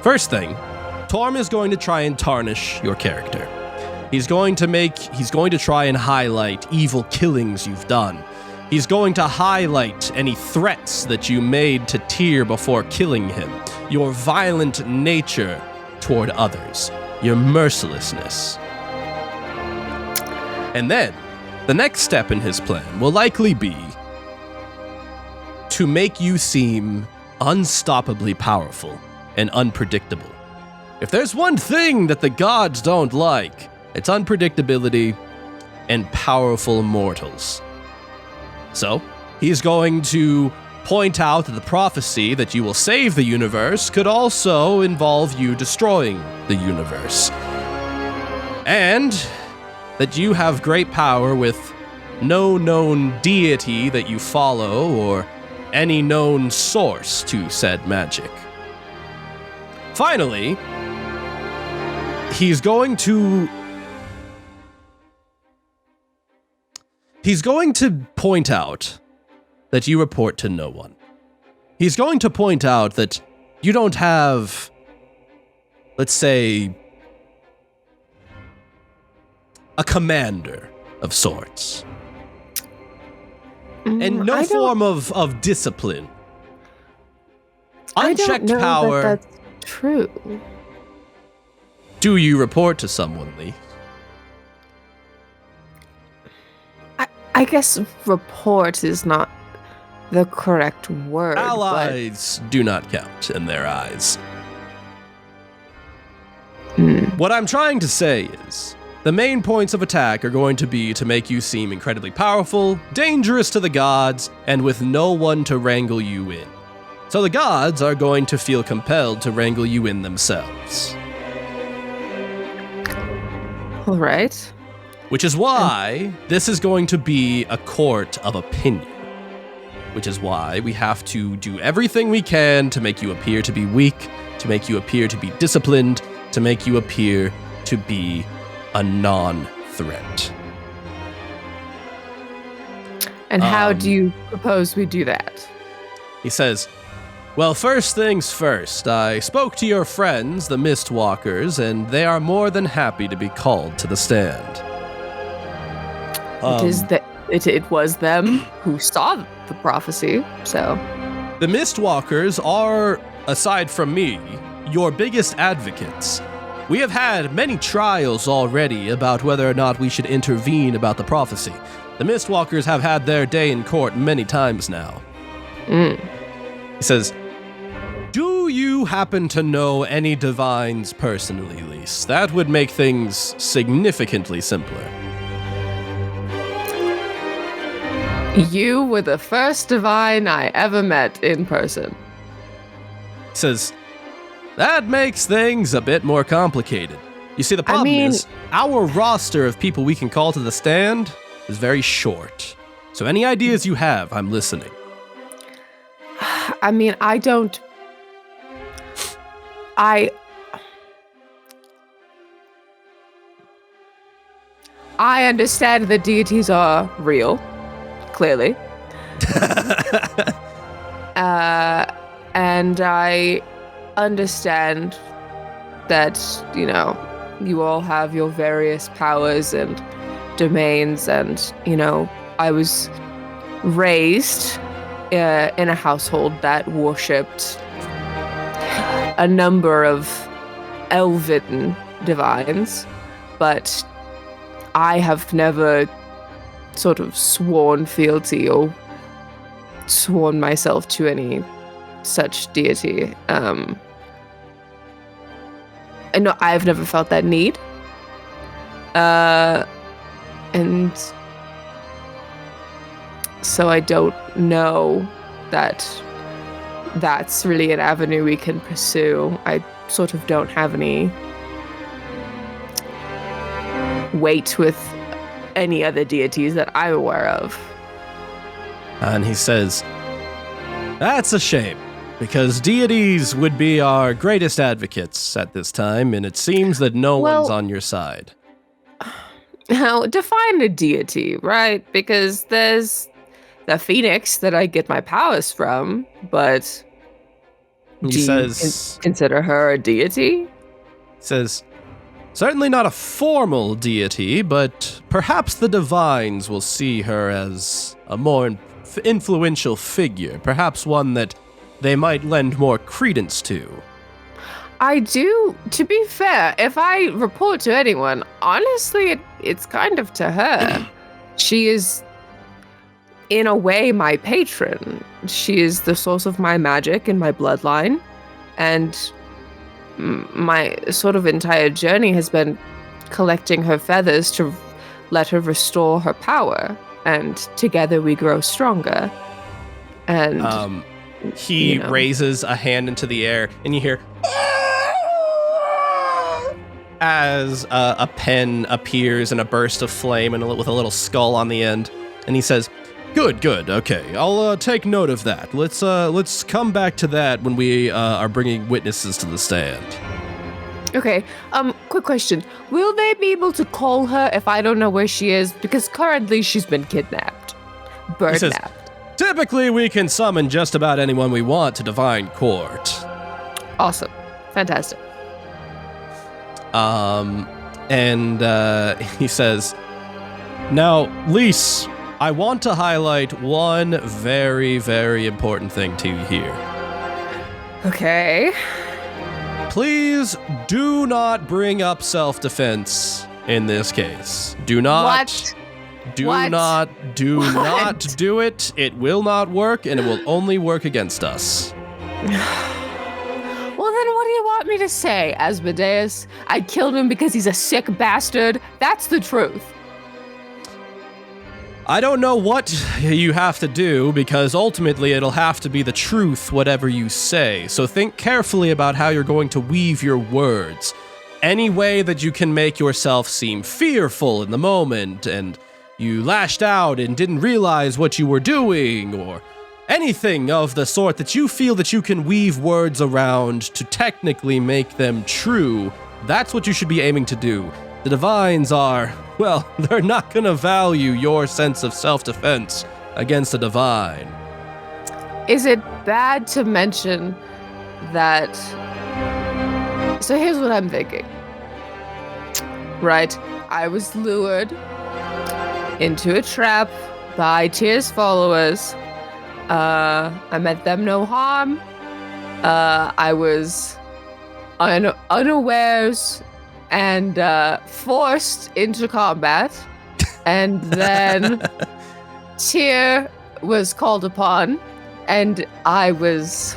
First thing, Torm is going to try and tarnish your character. He's going to try and highlight evil killings you've done. He's going to highlight any threats that you made to Tyr before killing him, your violent nature toward others, your mercilessness. And then, the next step in his plan will likely be to make you seem unstoppably powerful and unpredictable. If there's one thing that the gods don't like, it's unpredictability and powerful mortals. So, he's going to point out that the prophecy that you will save the universe could also involve you destroying the universe. And that you have great power with no known deity that you follow or any known source to said magic. Finally, he's going to point out that you report to no one. He's going to point out that you don't have, let's say, a commander of sorts. And no form of discipline. Unchecked I don't know power. That's true. Do you report to someone, Lee? I guess report is not the correct word. Allies do not count in their eyes. But, What I'm trying to say is, the main points of attack are going to be to make you seem incredibly powerful, dangerous to the gods, and with no one to wrangle you in. So the gods are going to feel compelled to wrangle you in themselves. all right. Which is why this is going to be a court of opinion. Which is why we have to do everything we can to make you appear to be weak, to make you appear to be disciplined, to make you appear to be a non-threat. And how do you propose we do that? He says, well, first things first, I spoke to your friends, the Mistwalkers, and they are more than happy to be called to the stand. It was them who saw the prophecy, so... The Mistwalkers are, aside from me, your biggest advocates. We have had many trials already about whether or not we should intervene about the prophecy. The Mistwalkers have had their day in court many times now. He says, do you happen to know any divines personally, Lise? That would make things significantly simpler. You were the first divine I ever met in person. He says, that makes things a bit more complicated. You see, the problem is, our roster of people we can call to the stand is very short. So any ideas you have, I'm listening. I mean, I understand that deities are real, clearly. And I understand that, you all have your various powers and domains, and, I was raised in a household that worshipped a number of elven divines, but I have never sort of sworn fealty or sworn myself to any such deity. And no, I've never felt that need. And so I don't know that that's really an avenue we can pursue. I sort of don't have any weight with any other deities that I'm aware of. And he says, that's a shame, because deities would be our greatest advocates at this time, and it seems that no one's on your side. Now, define a deity, right? Because there's the phoenix that I get my powers from, but he says, consider her a deity? Says, certainly not a formal deity, but perhaps the divines will see her as a more influential figure, perhaps one that they might lend more credence to. I do, to be fair, if I report to anyone, honestly, it's kind of to her. She is, in a way, my patron. She is the source of my magic and my bloodline, and my sort of entire journey has been collecting her feathers to let her restore her power, and together we grow stronger. And he raises a hand into the air, and you hear as a pen appears in a burst of flame and with a little skull on the end, and he says, Good, okay, I'll take note of that. Let's come back to that when we are bringing witnesses to the stand. Okay, quick question. Will they be able to call her if I don't know where she is? Because currently she's been kidnapped. Birdnapped. Typically we can summon just about anyone we want to Divine Court. Awesome. Fantastic. And he says, now, Lise, I want to highlight one very, very important thing to you here. Okay. Please do not bring up self-defense in this case. Do not. What? Do not do it. It will not work, and it will only work against us. Well, then what do you want me to say, Asmodeus? I killed him because he's a sick bastard. That's the truth. I don't know what you have to do, because ultimately it'll have to be the truth, whatever you say. So think carefully about how you're going to weave your words. any way that you can make yourself seem fearful in the moment, and you lashed out and didn't realize what you were doing, or anything of the sort that you feel that you can weave words around to technically make them true, that's what you should be aiming to do. The divines are, well, they're not gonna value your sense of self-defense against a divine. Is it bad to mention that... So here's what I'm thinking. Right, I was lured into a trap by Tyr's followers. I meant them no harm. I was unawares and forced into combat. And then Tyr was called upon, and I was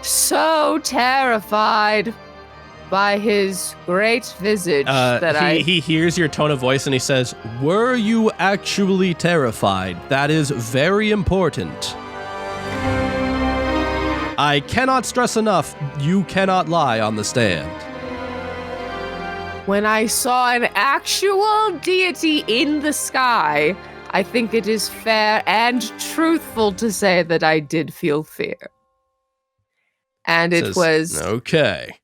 so terrified by his great visage he hears your tone of voice and he says, "Were you actually terrified? That is very important. I cannot stress enough, you cannot lie on the stand." When I saw an actual deity in the sky, I think it is fair and truthful to say that I did feel fear. And it was okay.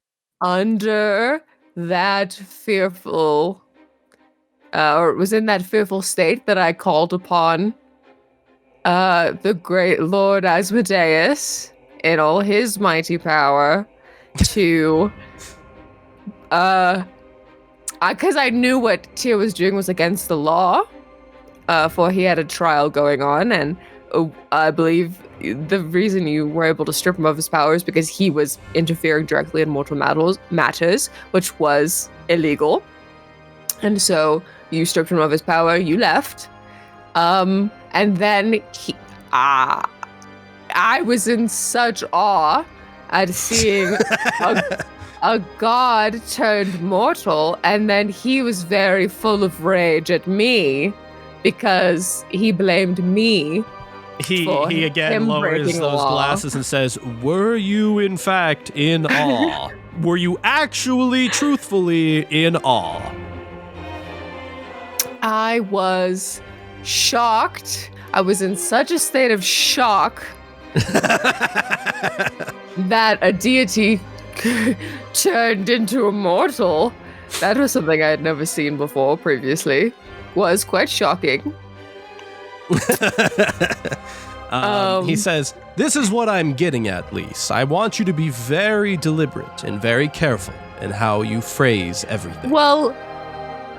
Under that fearful, or it was in that fearful state that I called upon the great Lord Asmodeus in all his mighty power to, because I knew what Tyr was doing was against the law, for he had a trial going on, and I believe the reason you were able to strip him of his powers because he was interfering directly in mortal matters, which was illegal. And so you stripped him of his power, you left. And then I was in such awe at seeing a god turned mortal, and then he was very full of rage at me because he blamed me. He again lowers those glasses and says, "Were you in fact in awe? Were you actually, truthfully in awe?" I was shocked. I was in such a state of shock that a deity turned into a mortal. That was something I had never seen before previously. Was quite shocking. He says, "This is what I'm getting at, Lise. I want you to be very deliberate and very careful in how you phrase everything." Well,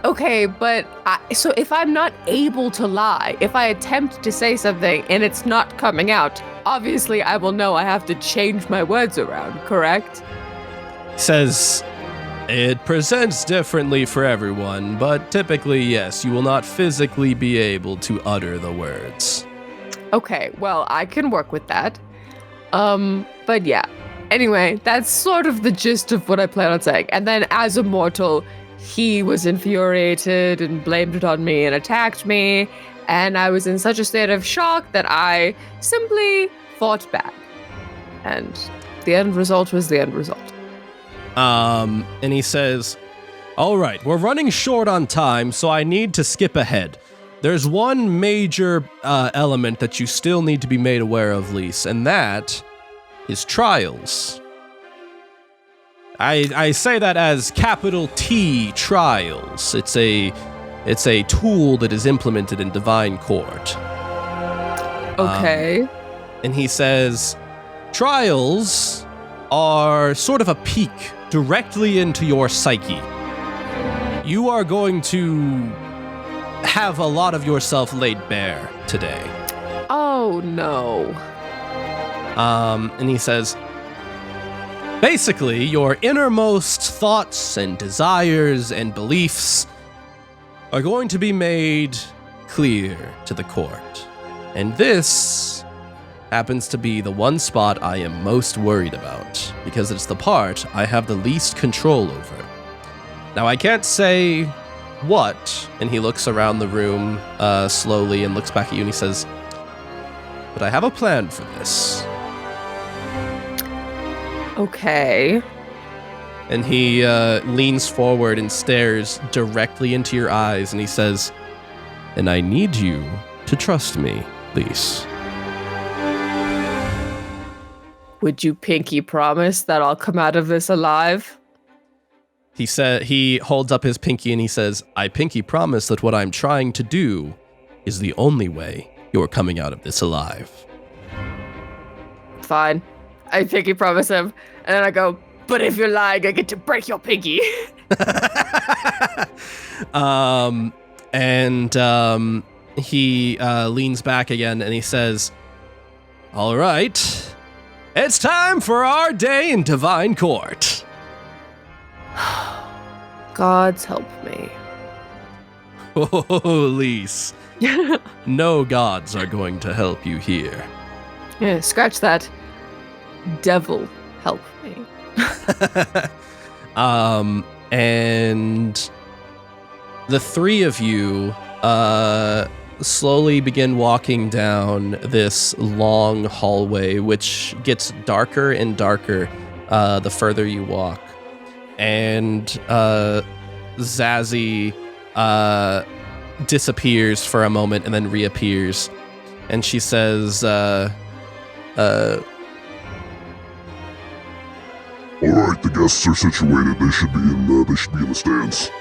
okay, but so if I'm not able to lie, if I attempt to say something and it's not coming out, obviously I will know I have to change my words around, correct? He says, "It presents differently for everyone, but typically, yes, you will not physically be able to utter the words." Okay, well, I can work with that. But yeah. Anyway, that's sort of the gist of what I plan on saying. And then as a mortal, he was infuriated and blamed it on me and attacked me. And I was in such a state of shock that I simply fought back. And the end result was the end result. And he says, "All right, we're running short on time, so I need to skip ahead. There's one major element that you still need to be made aware of, Lise, and that is trials. I say that as capital T, trials. It's a tool that is implemented in Divine Court." Okay. And he says, "Trials are sort of a peek directly into your psyche. You are going to have a lot of yourself laid bare today." Oh, no. And he says, "Basically, your innermost thoughts and desires and beliefs are going to be made clear to the court. And this happens to be the one spot I am most worried about, because it's the part I have the least control over. Now, I can't say what," and he looks around the room slowly and looks back at you and he says, "but I have a plan for this." Okay. And he leans forward and stares directly into your eyes, and he says, "And I need you to trust me, Lise." Would you pinky promise that I'll come out of this alive? He holds up his pinky and he says, "I pinky promise that what I'm trying to do is the only way you're coming out of this alive." Fine. I pinky promise him, and then I go, "But if you're lying, I get to break your pinky." He leans back again and he says, "All right, it's time for our day in Divine Court." Gods help me. Oh, Lise. No gods are going to help you here. Yeah, scratch that. Devil help me. And the three of you slowly begin walking down this long hallway, which gets darker and darker the further you walk. And Zazie disappears for a moment and then reappears. And she says, All right, the guests are situated. They should be in the stands.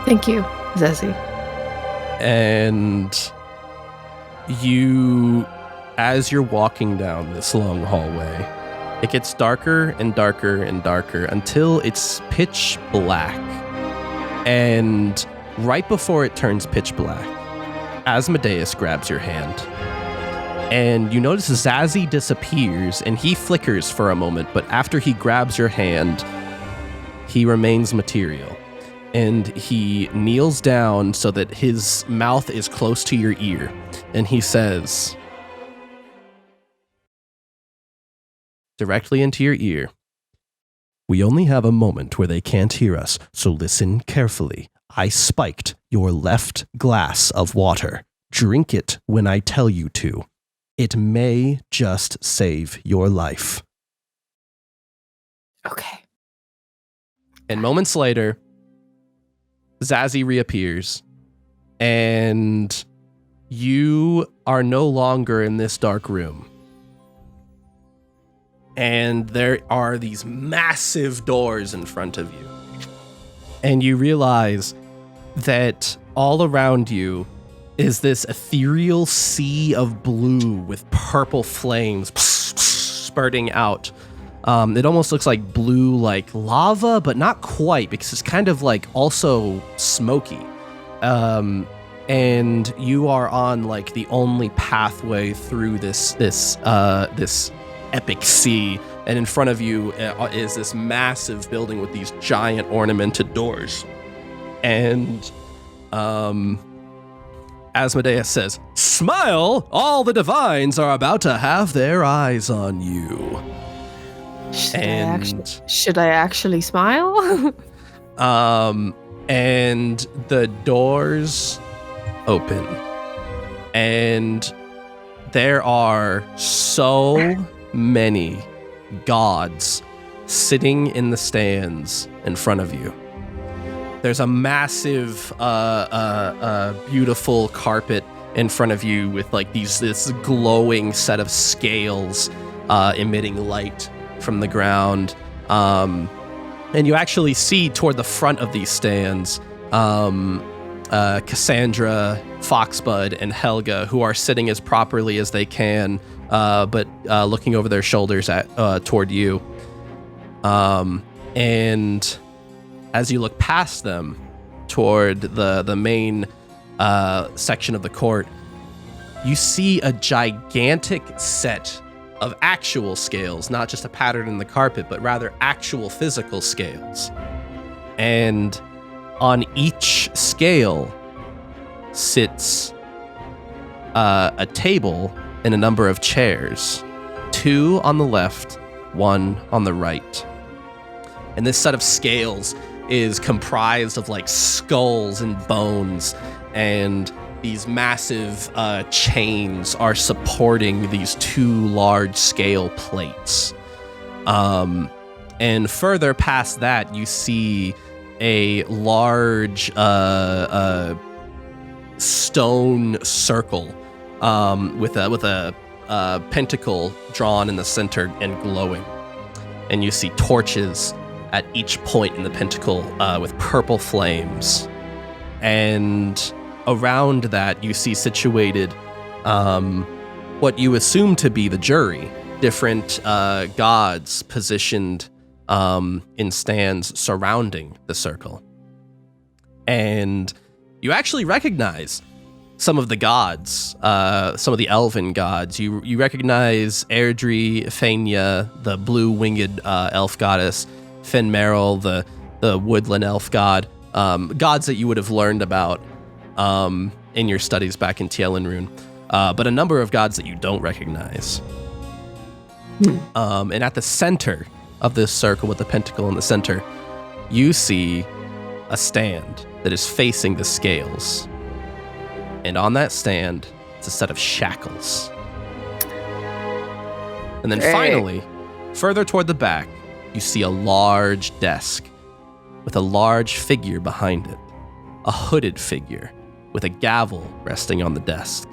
Thank you, Zazie. and you, as you're walking down this long hallway, it gets darker and darker and darker until it's pitch black. And right before it turns pitch black, Asmodeus grabs your hand. And you notice Zazie disappears and he flickers for a moment, but after he grabs your hand, he remains material. And he kneels down so that his mouth is close to your ear. And he says, directly into your ear, "We only have a moment where they can't hear us, so listen carefully. I spiked your left glass of water. Drink it when I tell you to. It may just save your life." Okay. And moments later, Zazie reappears, and you are no longer in this dark room. And there are these massive doors in front of you. And you realize that all around you is this ethereal sea of blue with purple flames spurting out. It almost looks like blue, like lava, but not quite, because it's kind of like also smoky. And you are on like the only pathway through this epic sea, and in front of you is this massive building with these giant ornamented doors. And Asmodeus says, "Smile! All the divines are about to have their eyes on you." Should I actually smile? And the doors open, and there are so many gods sitting in the stands in front of you. There's a massive, beautiful carpet in front of you with like this glowing set of scales emitting light from the ground. And you actually see toward the front of these stands Cassandra, Foxbud, and Helga, who are sitting as properly as they can, but looking over their shoulders toward you. And as you look past them toward the main section of the court, you see a gigantic set of actual scales, not just a pattern in the carpet, but rather actual physical scales. And on each scale sits a table and a number of chairs, 2 on the left, 1 on the right. And this set of scales is comprised of like skulls and bones, and these massive chains are supporting these 2 large scale plates. And further past that, you see a large stone circle with a pentacle drawn in the center and glowing. And you see torches at each point in the pentacle with purple flames. And around that, you see situated what you assume to be the jury, different gods positioned in stands surrounding the circle. And you actually recognize some of the gods, some of the elven gods. You recognize Airdrie, Fania, the blue-winged elf goddess, Finmeril, the woodland elf god, gods that you would have learned about in your studies back in Tielenrune, but a number of gods that you don't recognize. And at the center of this circle with the pentacle in the center, you see a stand that is facing the scales. And on that stand, it's a set of shackles. And then finally, further toward the back, you see a large desk with a large figure behind it, a hooded figure with a gavel resting on the desk.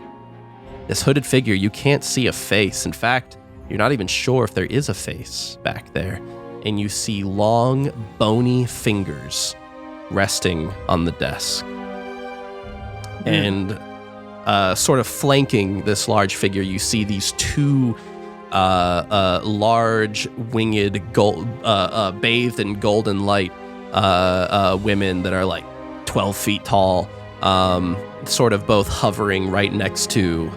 This hooded figure, you can't see a face. In fact, you're not even sure if there is a face back there. And you see long, bony fingers resting on the desk. And sort of flanking this large figure, you see these two large, winged, bathed in golden light women that are like 12 feet tall, sort of both hovering right next to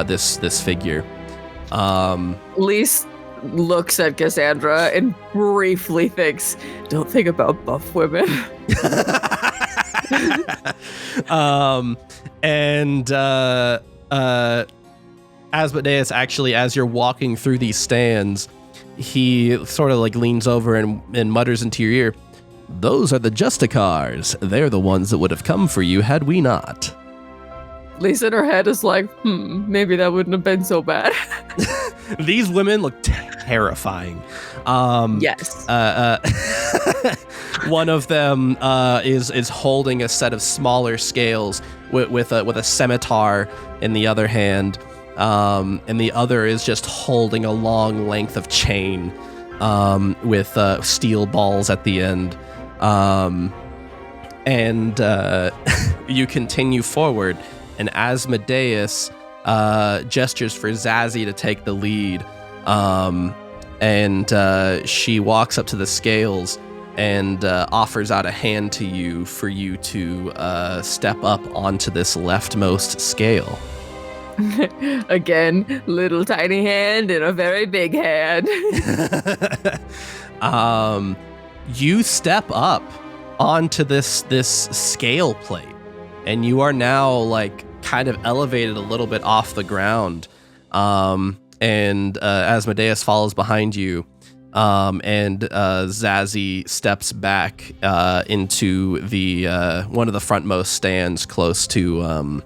this figure. Lise looks at Cassandra and briefly thinks, don't think about buff women. Asmodeus, actually, as you're walking through these stands, he sort of like leans over and mutters into your ear, "Those are the Justicars. They're the ones that would have come for you had we not." Lisa in her head is like, maybe that wouldn't have been so bad. These women look terrifying. Yes. One of them is holding a set of smaller scales with a scimitar in the other hand, and the other is just holding a long length of chain with steel balls at the end. And you continue forward, and Asmodeus gestures for Zazie to take the lead, and she walks up to the scales and offers out a hand to you for you to step up onto this leftmost scale. Again, little tiny hand and a very big hand. You step up onto this scale plate, and you are now like kind of elevated a little bit off the ground. And Asmodeus follows behind you. And Zazie steps back into the one of the frontmost stands close to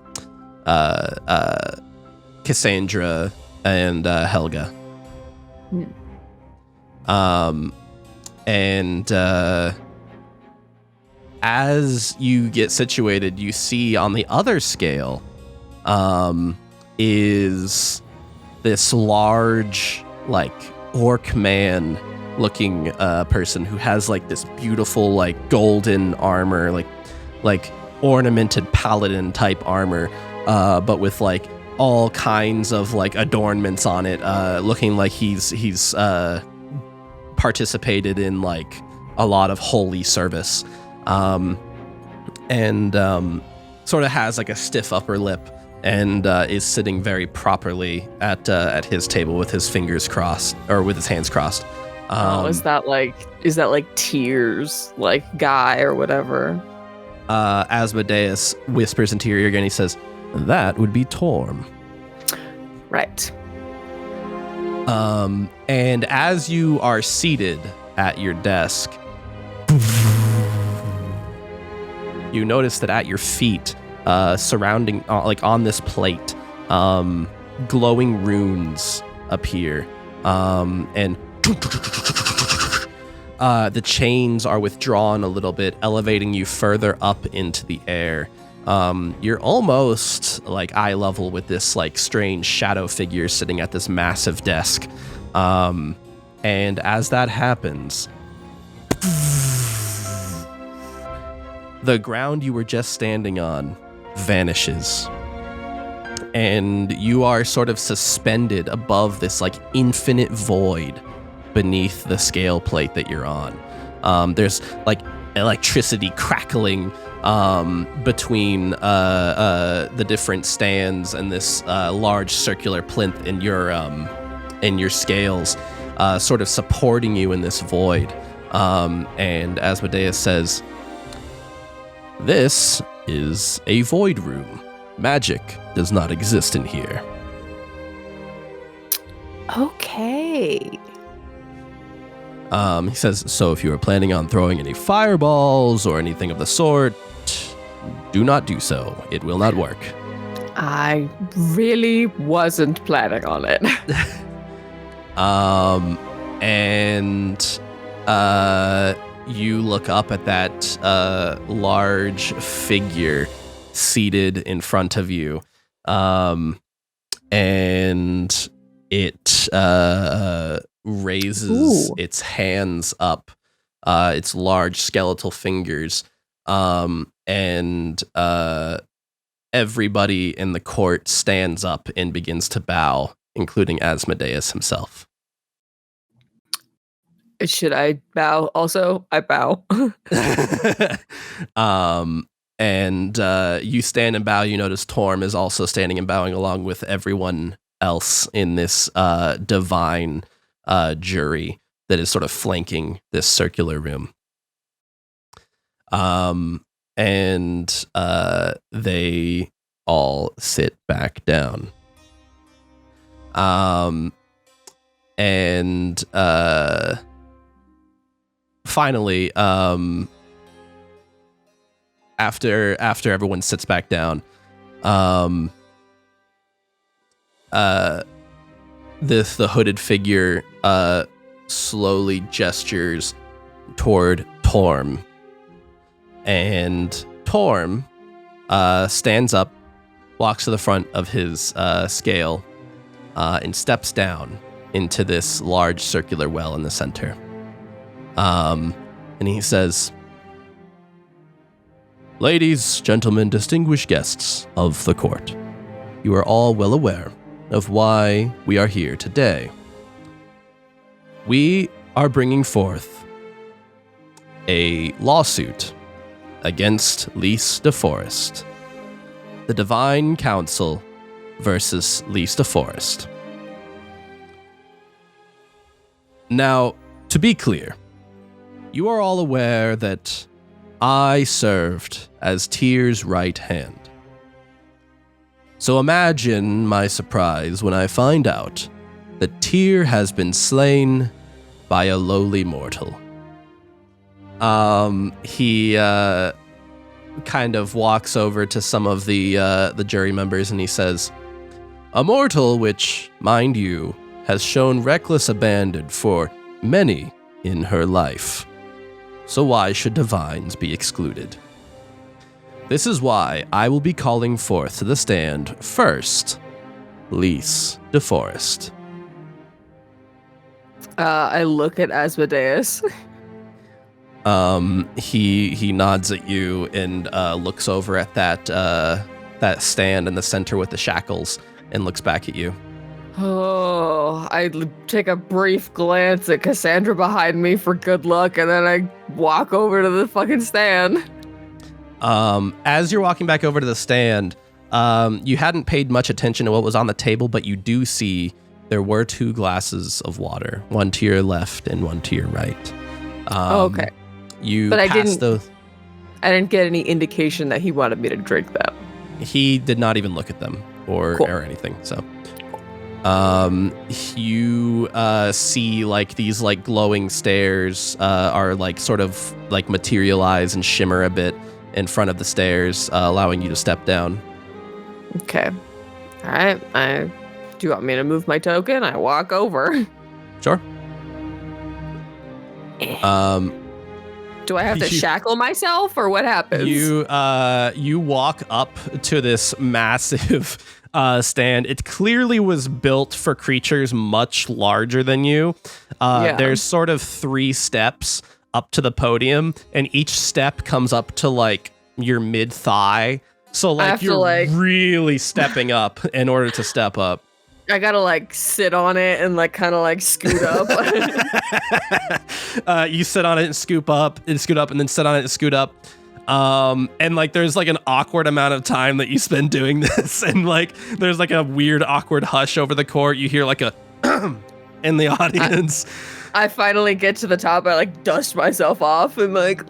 Cassandra and Helga. And as you get situated, you see on the other scale is this large, like, orc man looking person who has like this beautiful like golden armor, like ornamented paladin type armor, but with like all kinds of like adornments on it, looking like he's participated in like a lot of holy service, and sort of has like a stiff upper lip, and is sitting very properly at his table with his fingers crossed, or with his hands crossed. Is that like Tears, like Guy or whatever? Asmodeus whispers into your ear again. He says, "That would be Torm." Right. And as you are seated at your desk, you notice that at your feet, surrounding, like on this plate, glowing runes appear, and the chains are withdrawn a little bit, elevating you further up into the air. You're almost like eye level with this like strange shadow figure sitting at this massive desk. And as that happens, the ground you were just standing on vanishes. And you are sort of suspended above this like infinite void beneath the scale plate that you're on. There's like electricity crackling between the different stands and this large circular plinth in your scales, sort of supporting you in this void. And Asmodeus says, "This is a void room. Magic does not exist in here." Okay. He says, "So if you are planning on throwing any fireballs or anything of the sort, do not do so. It will not work." I really wasn't planning on it. You look up at that large figure seated in front of you, and it raises its hands up, its large skeletal fingers, and everybody in the court stands up and begins to bow, including Asmodeus himself. Should I bow also? I bow. And you stand and bow. You notice Torm is also standing and bowing along with everyone else in this divine jury that is sort of flanking this circular room. And they all sit back down. And finally, after everyone sits back down, the hooded figure slowly gestures toward Torm, and Torm stands up, walks to the front of his scale, and steps down into this large circular well in the center. And he says, "Ladies, gentlemen, distinguished guests of the court, you are all well aware of why we are here today. We are bringing forth a lawsuit against Lys de Forest. The Divine Council versus Lys de Forest. Now, to be clear, you are all aware that I served as Tyr's right hand. So imagine my surprise when I find out that Tyr has been slain by a lowly mortal." He kind of walks over to some of the jury members and he says, "A mortal which, mind you, has shown reckless abandon for many in her life. So why should divines be excluded? This is why I will be calling forth to the stand first, Lys de Forest." I look at Asmodeus. He nods at you and looks over at that stand in the center with the shackles and looks back at you. Oh, I take a brief glance at Cassandra behind me for good luck, and then I walk over to the fucking stand. As you're walking back over to the stand, you hadn't paid much attention to what was on the table, but you do see there were 2 glasses of water, one to your left and one to your right. Okay. But I didn't get any indication that he wanted me to drink them. He did not even look at them or anything. So, you see like these like glowing stairs are like sort of like materialize and shimmer a bit in front of the stairs, allowing you to step down. Okay. All right. Do you want me to move my token? I walk over. Sure. Do I have to shackle myself, or what happens? You walk up to this massive stand. It clearly was built for creatures much larger than you. There's sort of 3 steps up to the podium, and each step comes up to like your mid-thigh. So like you're really stepping up in order to step up. I gotta like sit on it and like kind of like scoot up. You sit on it and scoot up, and then sit on it and scoot up. And like there's like an awkward amount of time that you spend doing this, and like there's like a weird awkward hush over the court. You hear like a in the audience. I finally get to the top. I like dust myself off and like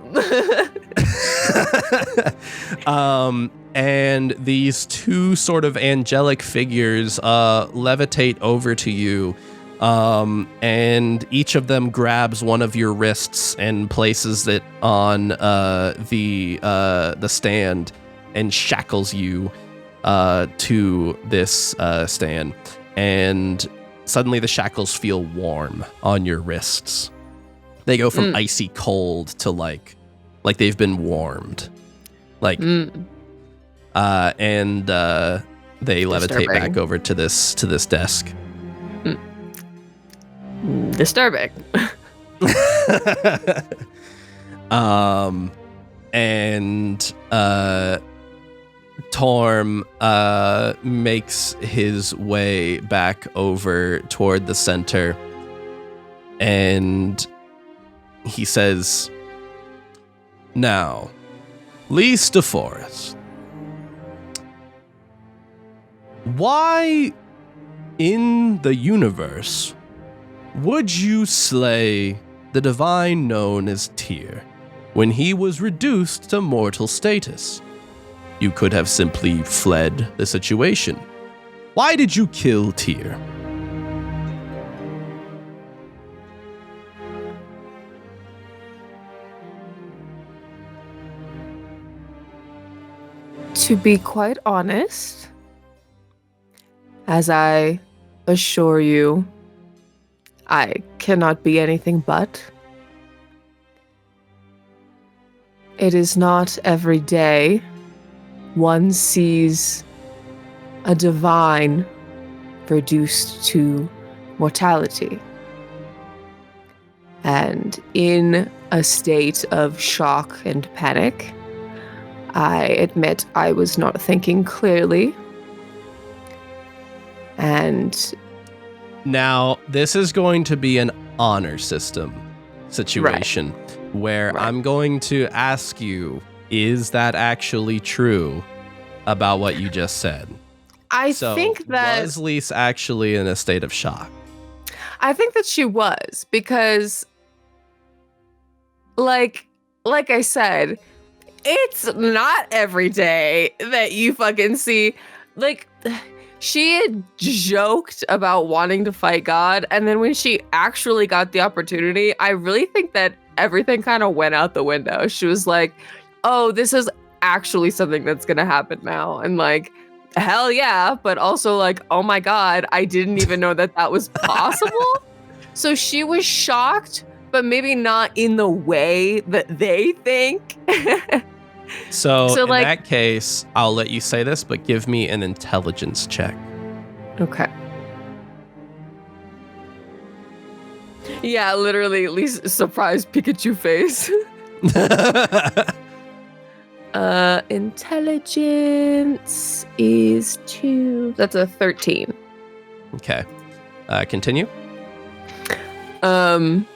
and these 2 sort of angelic figures levitate over to you, and each of them grabs one of your wrists and places it on the stand and shackles you to this stand, and suddenly the shackles feel warm on your wrists. They go from icy cold to like they've been warmed. Like and they levitate back over to this desk. Disturbing. And Torm makes his way back over toward the center, and he says, "Now, Lys DeForest, why in the universe would you slay the divine known as Tyr when he was reduced to mortal status? You could have simply fled the situation. Why did you kill Tyr?" To be quite honest, as I assure you, I cannot be anything but. It is not every day one sees a divine reduced to mortality. And in a state of shock and panic, I admit I was not thinking clearly. And now this is going to be an honor system situation where I'm going to ask you, is that actually true about what you just said? I think that was Lys actually in a state of shock? I think that she was, because like I said, it's not every day that you fucking see, like, she had joked about wanting to fight God, and then when she actually got the opportunity, I really think that everything kind of went out the window. She was like, oh, this is actually something that's gonna happen now. And like, hell yeah, but also like, oh my God, I didn't even know that that was possible. So she was shocked, but maybe not in the way that they think. So in like, that case, I'll let you say this, but give me an intelligence check. Okay. Yeah, literally, at least surprised Pikachu face. Intelligence is 2. That's a 13. Okay. Continue. And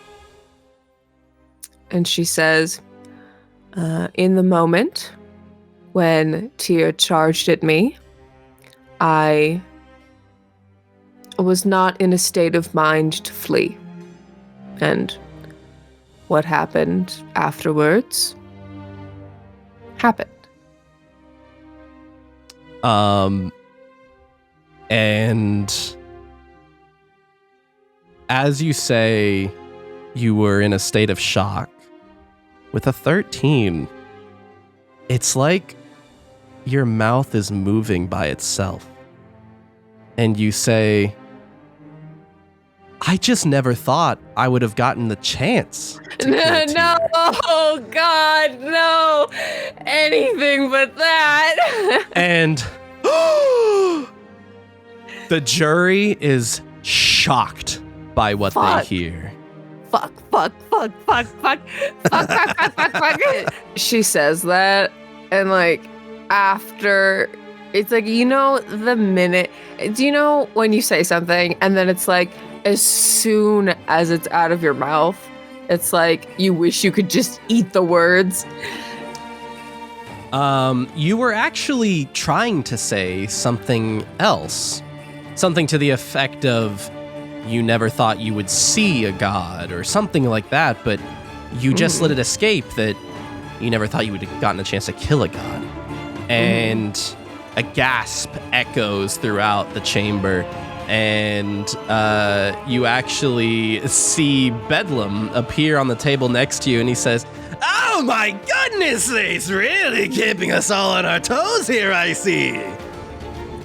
she says, in the moment when Tyr charged at me, I was not in a state of mind to flee. And what happened afterwards happened. And as you say, you were in a state of shock. With a 13, it's like your mouth is moving by itself. And you say, I just never thought I would have gotten the chance to kill Tyr. No, oh God, no. Anything but that. And the jury is shocked by what they hear. Fuck. She says that, and like after, it's like, you know, the minute, do you know when you say something and then it's like, as soon as it's out of your mouth, it's like you wish you could just eat the words? You were actually trying to say something else. Something to the effect of, you never thought you would see a god, or something like that, but you just let it escape that you never thought you would have gotten a chance to kill a god. And a gasp echoes throughout the chamber, and you actually see Bedlam appear on the table next to you, and he says, "Oh my goodness, he's really keeping us all on our toes here, I see."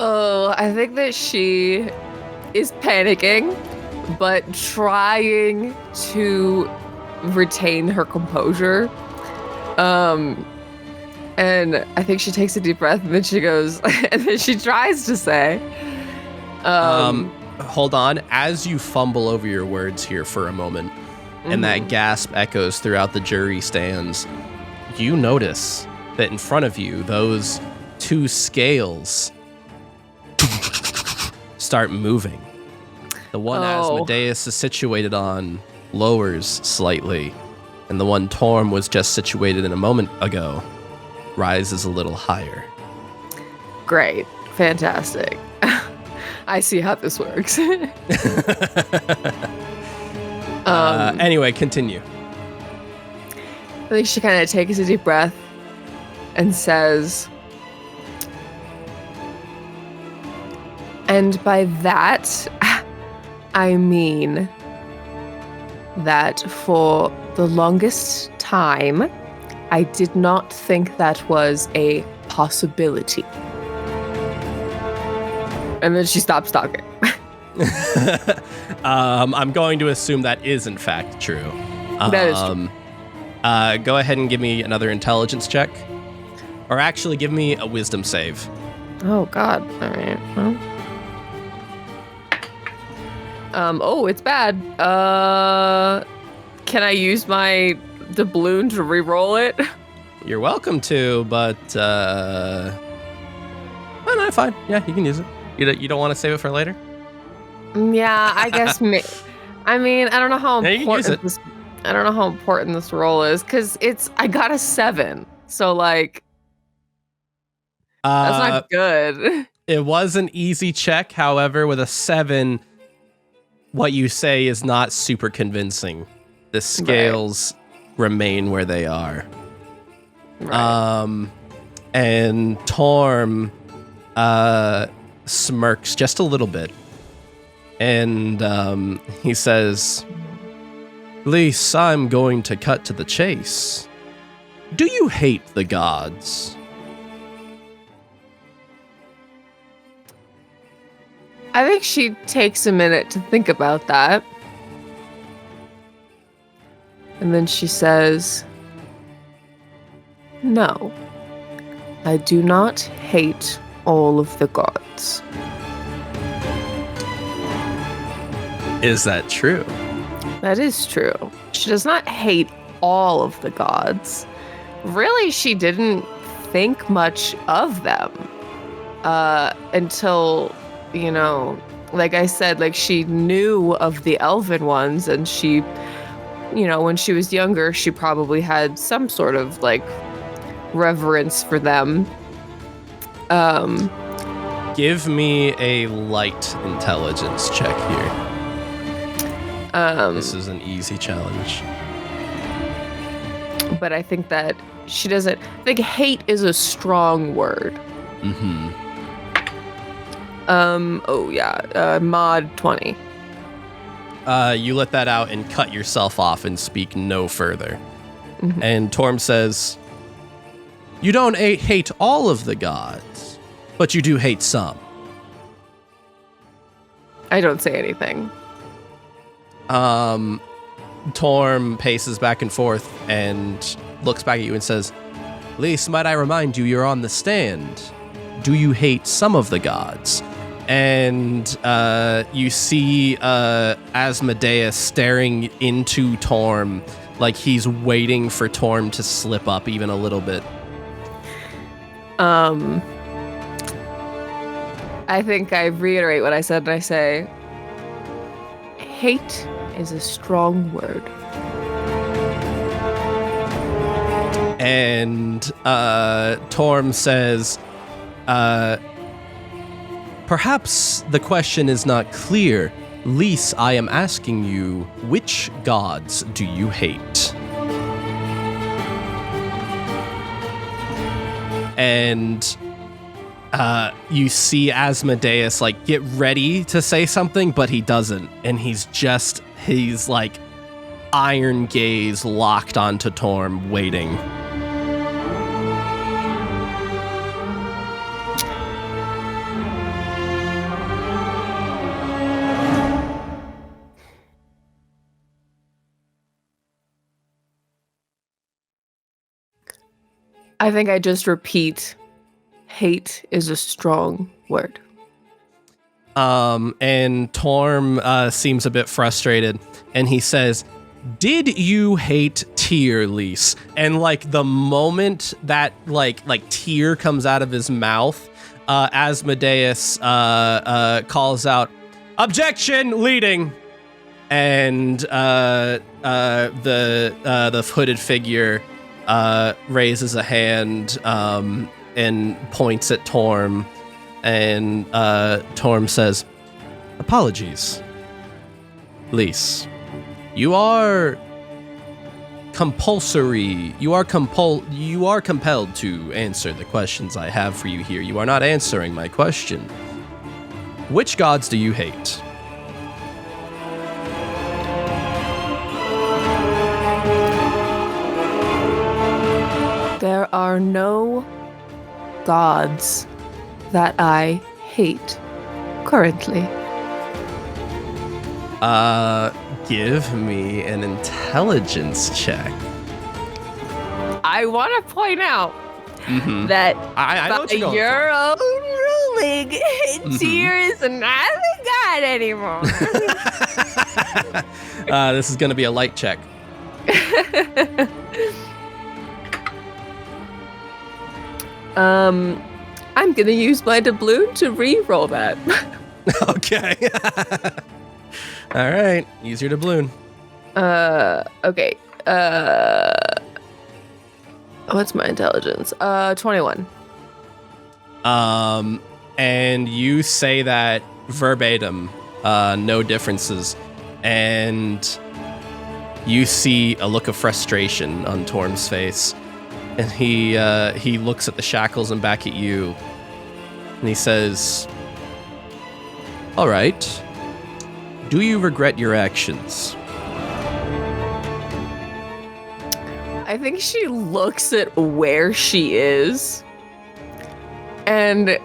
Oh, I think that she is panicking, but trying to retain her composure. And I think she takes a deep breath, and then she goes, and then she tries to say, hold on. As you fumble over your words here for a moment, and that gasp echoes throughout the jury stands, you notice that in front of you, those two scales start moving. The one Asmodeus is situated on lowers slightly, and the one Torm was just situated in a moment ago rises a little higher. Great. Fantastic. I see how this works. Anyway, continue. I think she kind of takes a deep breath and says, and by that, I mean that for the longest time, I did not think that was a possibility. And then she stops talking. I'm going to assume that is in fact true. That is true. Go ahead and give me another intelligence check. Or actually, give me a wisdom save. Oh, God. All right. Well. Oh, it's bad. Can I use my doubloon to re-roll it? You're welcome to, but oh, no, fine. Yeah, you can use it. You don't want to save it for later? Yeah, I guess. I mean, I don't know how Yeah, important this. I don't know how important this roll is, because I got a 7, so like that's not good. It was an easy check. However, with a 7, what you say is not super convincing. The scales remain where they are. Right. And Torm smirks just a little bit. And he says, "Lise, I'm going to cut to the chase. Do you hate the gods?" I think she takes a minute to think about that. And then she says, "No, I do not hate all of the gods." Is that true? That is true. She does not hate all of the gods. Really, she didn't think much of them until, you know, like I said, like she knew of the elven ones, and she, you know, when she was younger, she probably had some sort of like reverence for them. Give me a light intelligence check here. This is an easy challenge. But I think that she doesn't. I think hate is a strong word. Mm-hmm. Oh yeah. Mod 20. You let that out and cut yourself off and speak no further. Mm-hmm. And Torm says, "You don't hate all of the gods, but you do hate some." I don't say anything. Torm paces back and forth and looks back at you and says, Lise, might I remind you, you're on the stand. Do you hate some of the gods? And you see Asmodeus staring into Torm like he's waiting for Torm to slip up even a little bit. I think I reiterate what I said, and I say, hate is a strong word. And Torm says, perhaps the question is not clear. Lise, I am asking you, which gods do you hate? And you see Asmodeus like get ready to say something, but he doesn't. And he's like iron gaze locked onto Torm, waiting. I think I just repeat, hate is a strong word. And Torm seems a bit frustrated, and he says, did you hate Tyr, Lise? And like the moment that like Tyr comes out of his mouth, Asmodeus calls out, objection, leading. And the hooded figure raises a hand and points at Torm, and Torm says, apologies, Lise. You are compelled to answer the questions I have for you here. You are not answering my question. Which gods do you hate? There are no gods that I hate currently. Give me an intelligence check. I want to point out that I know what you're going your own ruling, Tyr is not a god anymore. This is going to be a light check. I'm gonna use my doubloon to re-roll that. Okay. All right. Use your doubloon. Okay. What's my intelligence? 21. And you say that verbatim, no differences. And you see a look of frustration on Torm's face. And he looks at the shackles and back at you. And he says, all right. Do you regret your actions? I think she looks at where she is. And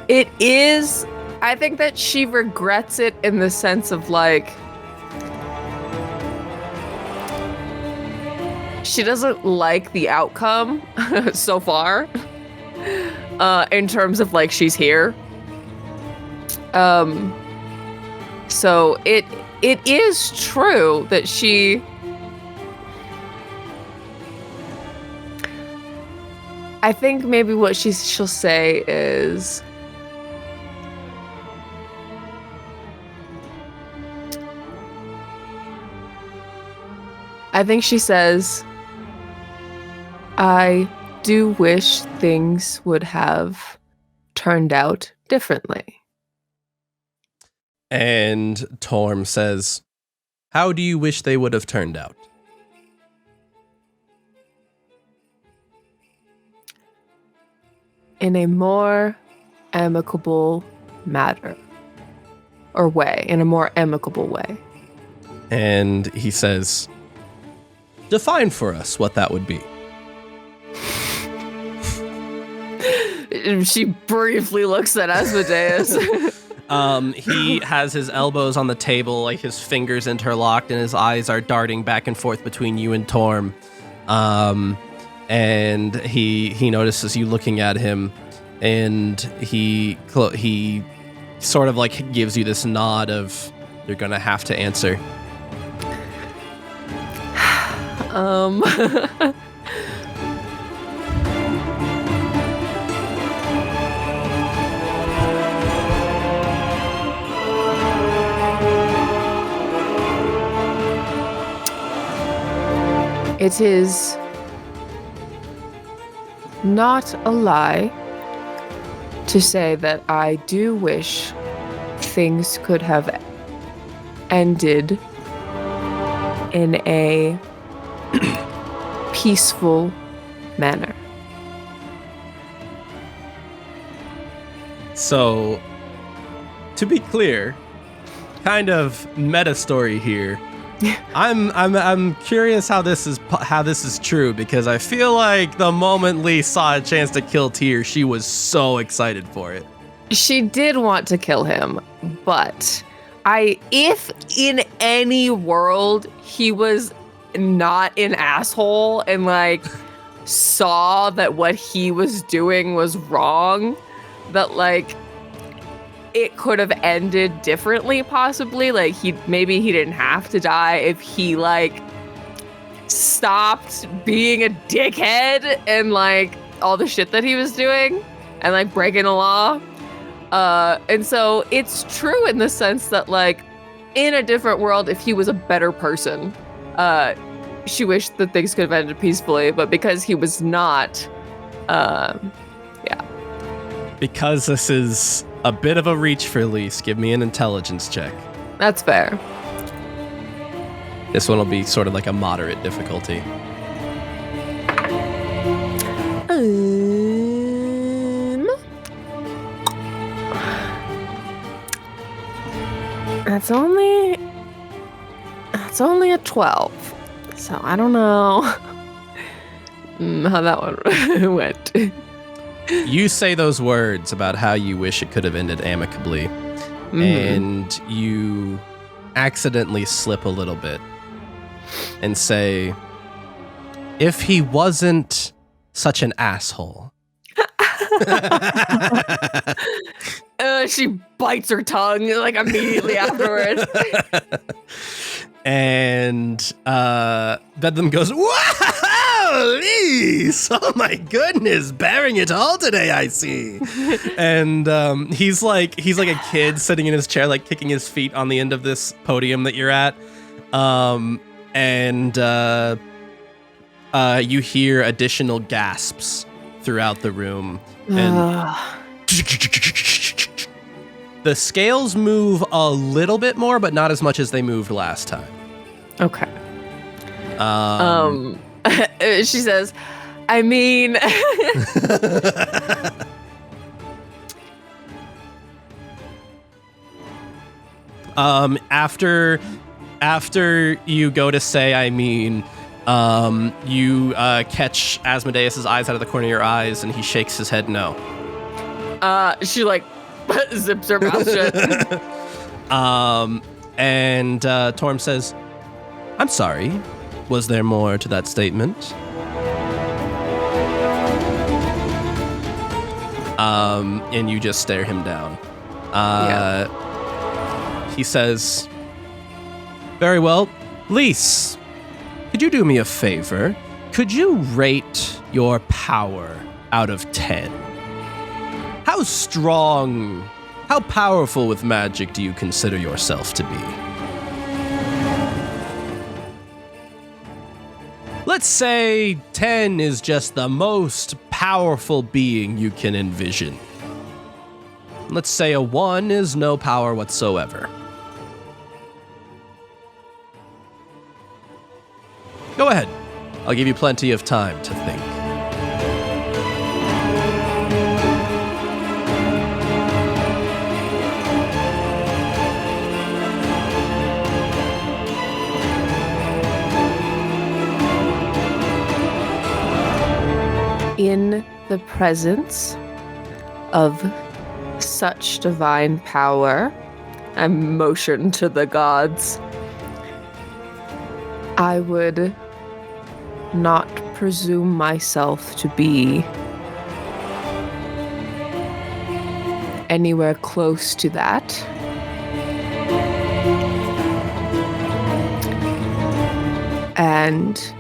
it is, I think that she regrets it in the sense of like, she doesn't like the outcome so far, in terms of like she's here. So it is true that she, I think maybe what she'll say is, I think she says, I do wish things would have turned out differently. And Torm says, how do you wish they would have turned out? In a more amicable manner. Or way, in a more amicable way. And he says, define for us what that would be. She briefly looks at Asmodeus. He has his elbows on the table, like his fingers interlocked, and his eyes are darting back and forth between you and Torm. And he notices you looking at him, and he sort of like gives you this nod of, you're gonna have to answer. It is not a lie to say that I do wish things could have ended in a peaceful manner. So, to be clear, kind of meta story here. I'm curious how this is true, because I feel like the moment Lee saw a chance to kill Tyr, she was so excited for it. She did want to kill him, but if in any world he was not an asshole and like saw that what he was doing was wrong, that like it could have ended differently, possibly. Like maybe he didn't have to die if he like stopped being a dickhead and like all the shit that he was doing and like breaking the law. And so it's true in the sense that like in a different world, if he was a better person, she wished that things could have ended peacefully, but because he was not, yeah. Because this is a bit of a reach for Lise, give me an intelligence check. That's fair. This one will be sort of like a moderate difficulty. That's only a 12. So I don't know how that one went. You say those words about how you wish it could have ended amicably, and you accidentally slip a little bit and say, if he wasn't such an asshole. She bites her tongue like immediately afterwards. And Bedlam goes, "Wow, Lise! Oh my goodness, bearing it all today, I see." And he's like a kid sitting in his chair, like kicking his feet on the end of this podium that you're at. And you hear additional gasps throughout the room, and the scales move a little bit more, but not as much as they moved last time. Okay. She says, I mean... After you go to say, I mean, you catch Asmodeus' eyes out of the corner of your eyes, and he shakes his head no. She like zips her mouth shut. And Torm says, I'm sorry. Was there more to that statement? And you just stare him down. He says, very well. Lise, could you do me a favor? Could you rate your power out of 10? How strong, how powerful with magic do you consider yourself to be? Let's say 10 is just the most powerful being you can envision. Let's say a 1 is no power whatsoever. Go ahead. I'll give you plenty of time to think. In the presence of such divine power and motion to the gods, I would not presume myself to be anywhere close to that. And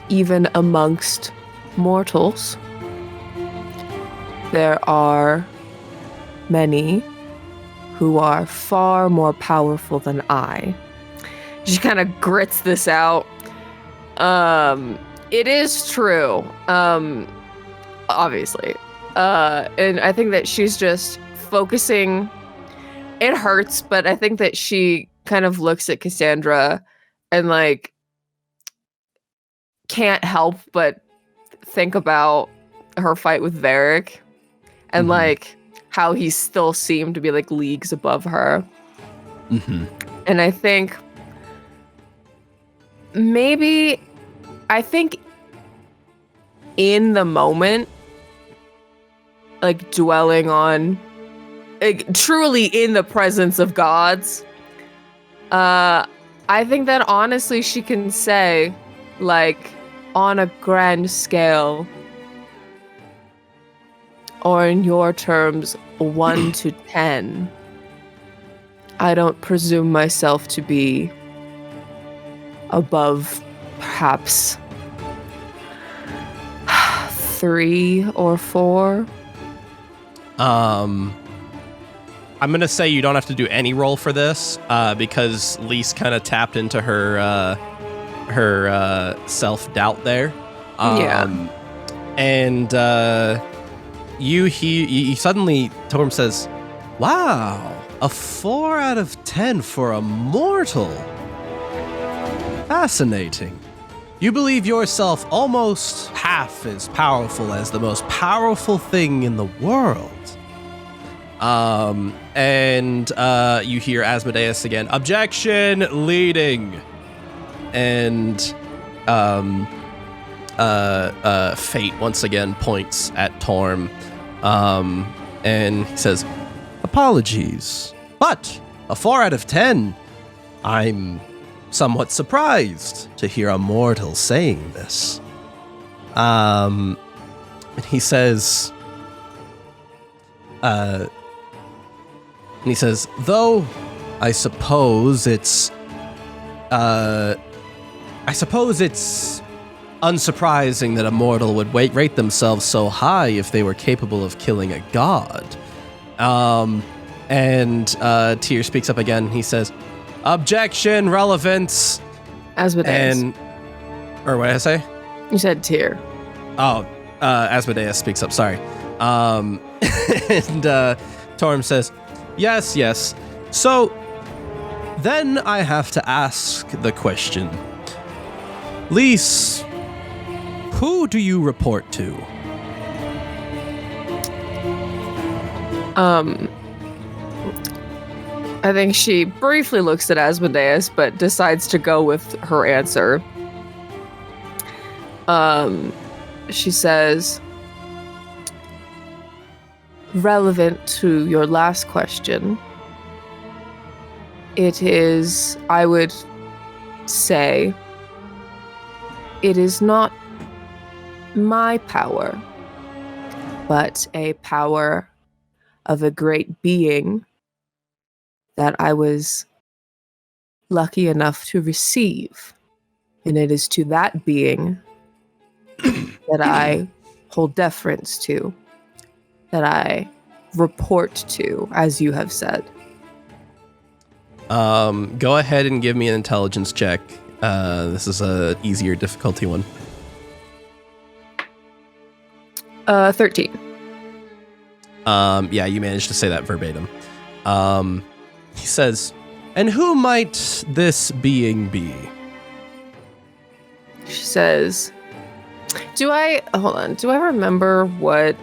even amongst mortals, there are many who are far more powerful than I. She kind of grits this out. It is true, obviously. And I think that she's just focusing. It hurts, but I think that she kind of looks at Cassandra and like can't help but think about her fight with Varric and like how he still seemed to be like leagues above her. And I think in the moment, like dwelling on, like truly in the presence of gods, I think that honestly she can say, like, on a grand scale, or in your terms, 1 to 10, I don't presume myself to be above perhaps 3 or 4. I'm gonna say you don't have to do any roll for this, because Lise kind of tapped into her self-doubt there. And you suddenly, Torm says, "Wow, a 4 out of 10 for a mortal. Fascinating. You believe yourself almost half as powerful as the most powerful thing in the world." And you hear Asmodeus again, "Objection, leading." And Fate once again points at Torm, and he says, "Apologies, but a 4 out of 10. I'm somewhat surprised to hear a mortal saying this." And he says, "Though I suppose it's unsurprising that a mortal would rate themselves so high if they were capable of killing a god." And Tyr speaks up again. He says, "Objection, relevance." Asmodeus. Or what did I say? You said Tyr. Oh, Asmodeus speaks up, sorry. And Torm says, yes. So, then I have to ask the question. Lise, who do you report to? I think she briefly looks at Asmodeus, but decides to go with her answer. She says, relevant to your last question, it is, I would say, it is not my power, but a power of a great being that I was lucky enough to receive. And it is to that being that I hold deference to, that I report to, as you have said. Go ahead and give me an intelligence check. This is a easier difficulty one. 13. Yeah, you managed to say that verbatim. He says, "And who might this being be?" She says, do I remember what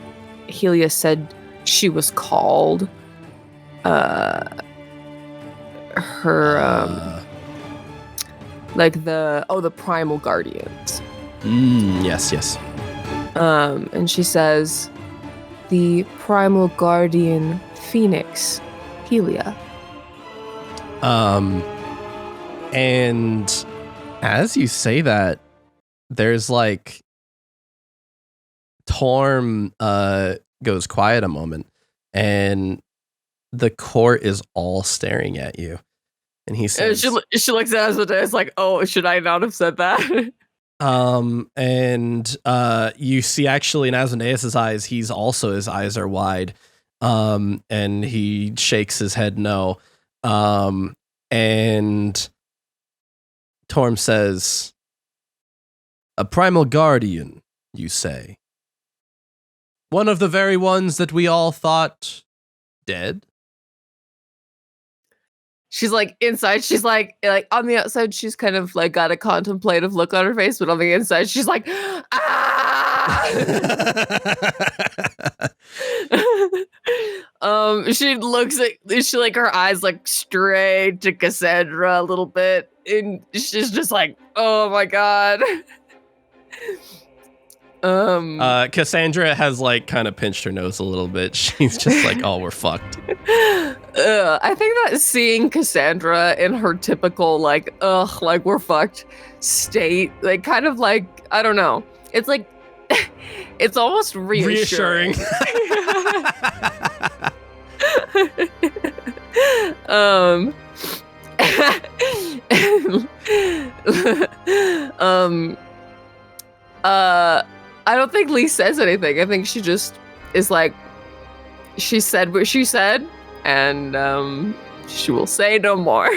Helia said she was called? The Primal Guardians. Yes. And she says, the primal guardian phoenix, Helia. And as you say that, there's like Torm goes quiet a moment, and the court is all staring at you. And he says, she looks at Asmodeus like, oh, should I not have said that? And you see actually in Asmodeus's eyes, his eyes are wide. And he shakes his head no. And Torm says, a primal guardian, you say? One of the very ones that we all thought dead? She's like inside, she's like on the outside, she's kind of like got a contemplative look on her face, but on the inside, she's like, ah! She like her eyes like straight to Cassandra a little bit, and she's just like, oh my god. Cassandra has like kind of pinched her nose a little bit. She's just like, oh, we're fucked. I think that seeing Cassandra in her typical like, like we're fucked state, like kind of like, I don't know. It's like, it's almost reassuring. I don't think Lee says anything. I think she just is like, she said what she said, and she will say no more.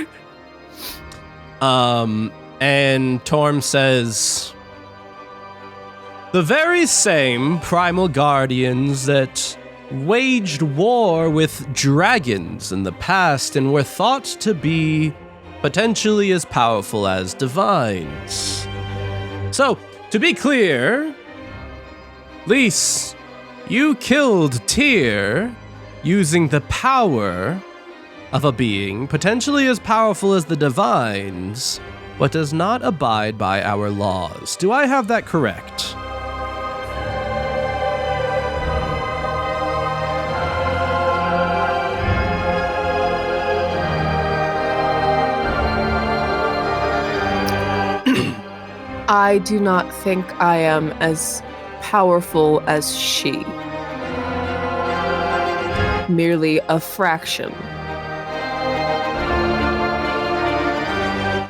And Torm says, the very same primal guardians that waged war with dragons in the past and were thought to be potentially as powerful as divines. So, to be clear, Lys, you killed Tyr using the power of a being potentially as powerful as the divines, but does not abide by our laws. Do I have that correct? I do not think I am as powerful as she. Merely a fraction.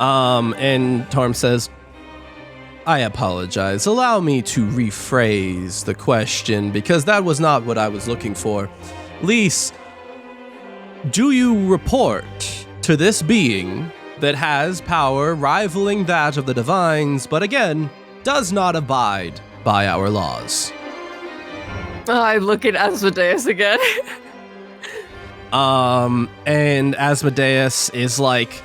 And Torm says, I apologize. Allow me to rephrase the question, because that was not what I was looking for. Lys, do you report to this being that has power rivaling that of the divines, but again, does not abide by our laws? I look at Asmodeus again. And Asmodeus is like,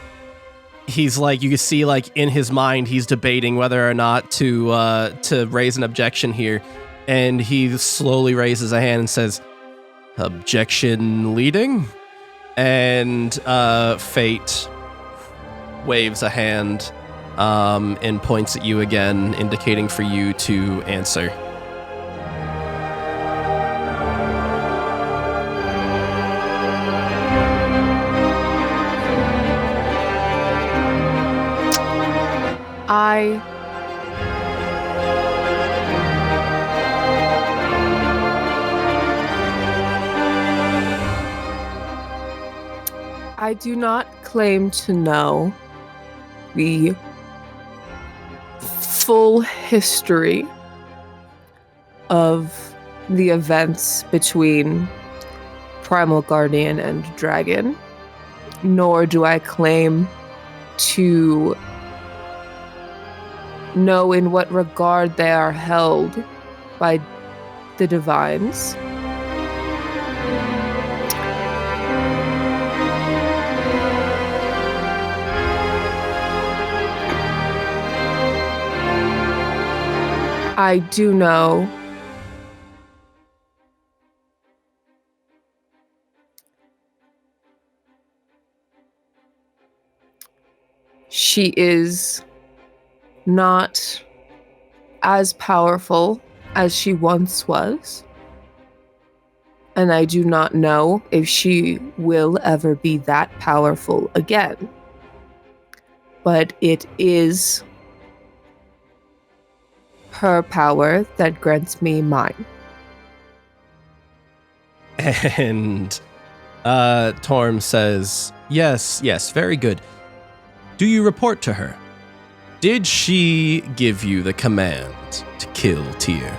he's like, you can see like in his mind, he's debating whether or not to raise an objection here. And he slowly raises a hand and says, objection leading? And Fate waves a hand and points at you again, indicating for you to answer. I do not claim to know the full history of the events between Primal Guardian and Dragon, nor do I claim to know in what regard they are held by the divines. I do know she is not as powerful as she once was. And I do not know if she will ever be that powerful again. But it is her power that grants me mine. And Torm says, yes, very good. Do you report to her? Did she give you the command to kill Tyr?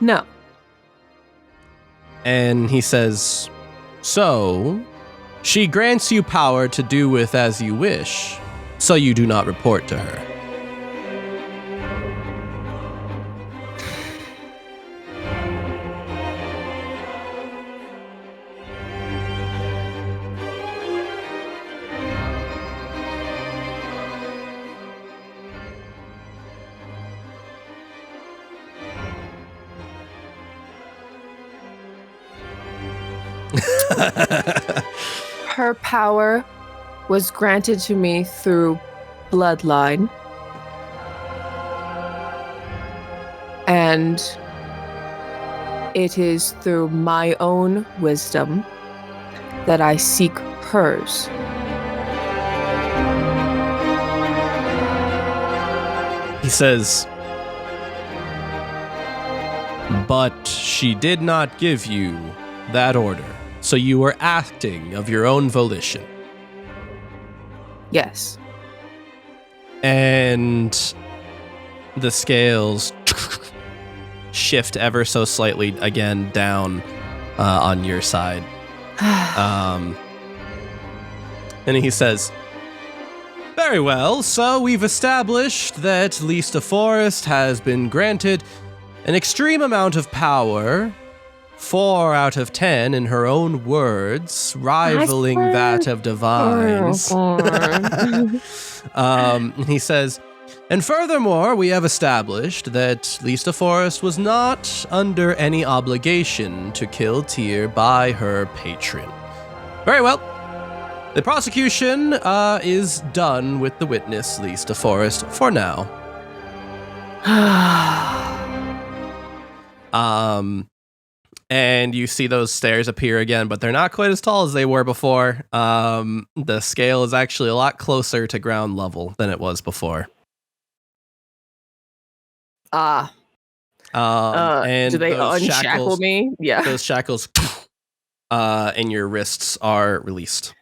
No. And he says, so she grants you power to do with as you wish, so you do not report to her. Her power was granted to me through bloodline. And it is through my own wisdom that I seek hers. He says, but she did not give you that order, so you were acting of your own volition. Yes. And the scales shift ever so slightly again down on your side. And he says, very well, so we've established that Lista Forest has been granted an extreme amount of power, 4 out of 10 in her own words, rivaling that of divines. He says, and furthermore, we have established that Lista Forest was not under any obligation to kill Tyr by her patron. Very well. The prosecution is done with the witness, Lista Forest, for now. And you see those stairs appear again, but they're not quite as tall as they were before. The scale is actually a lot closer to ground level than it was before. And do they unshackle me? Yeah. Those shackles and your wrists are released.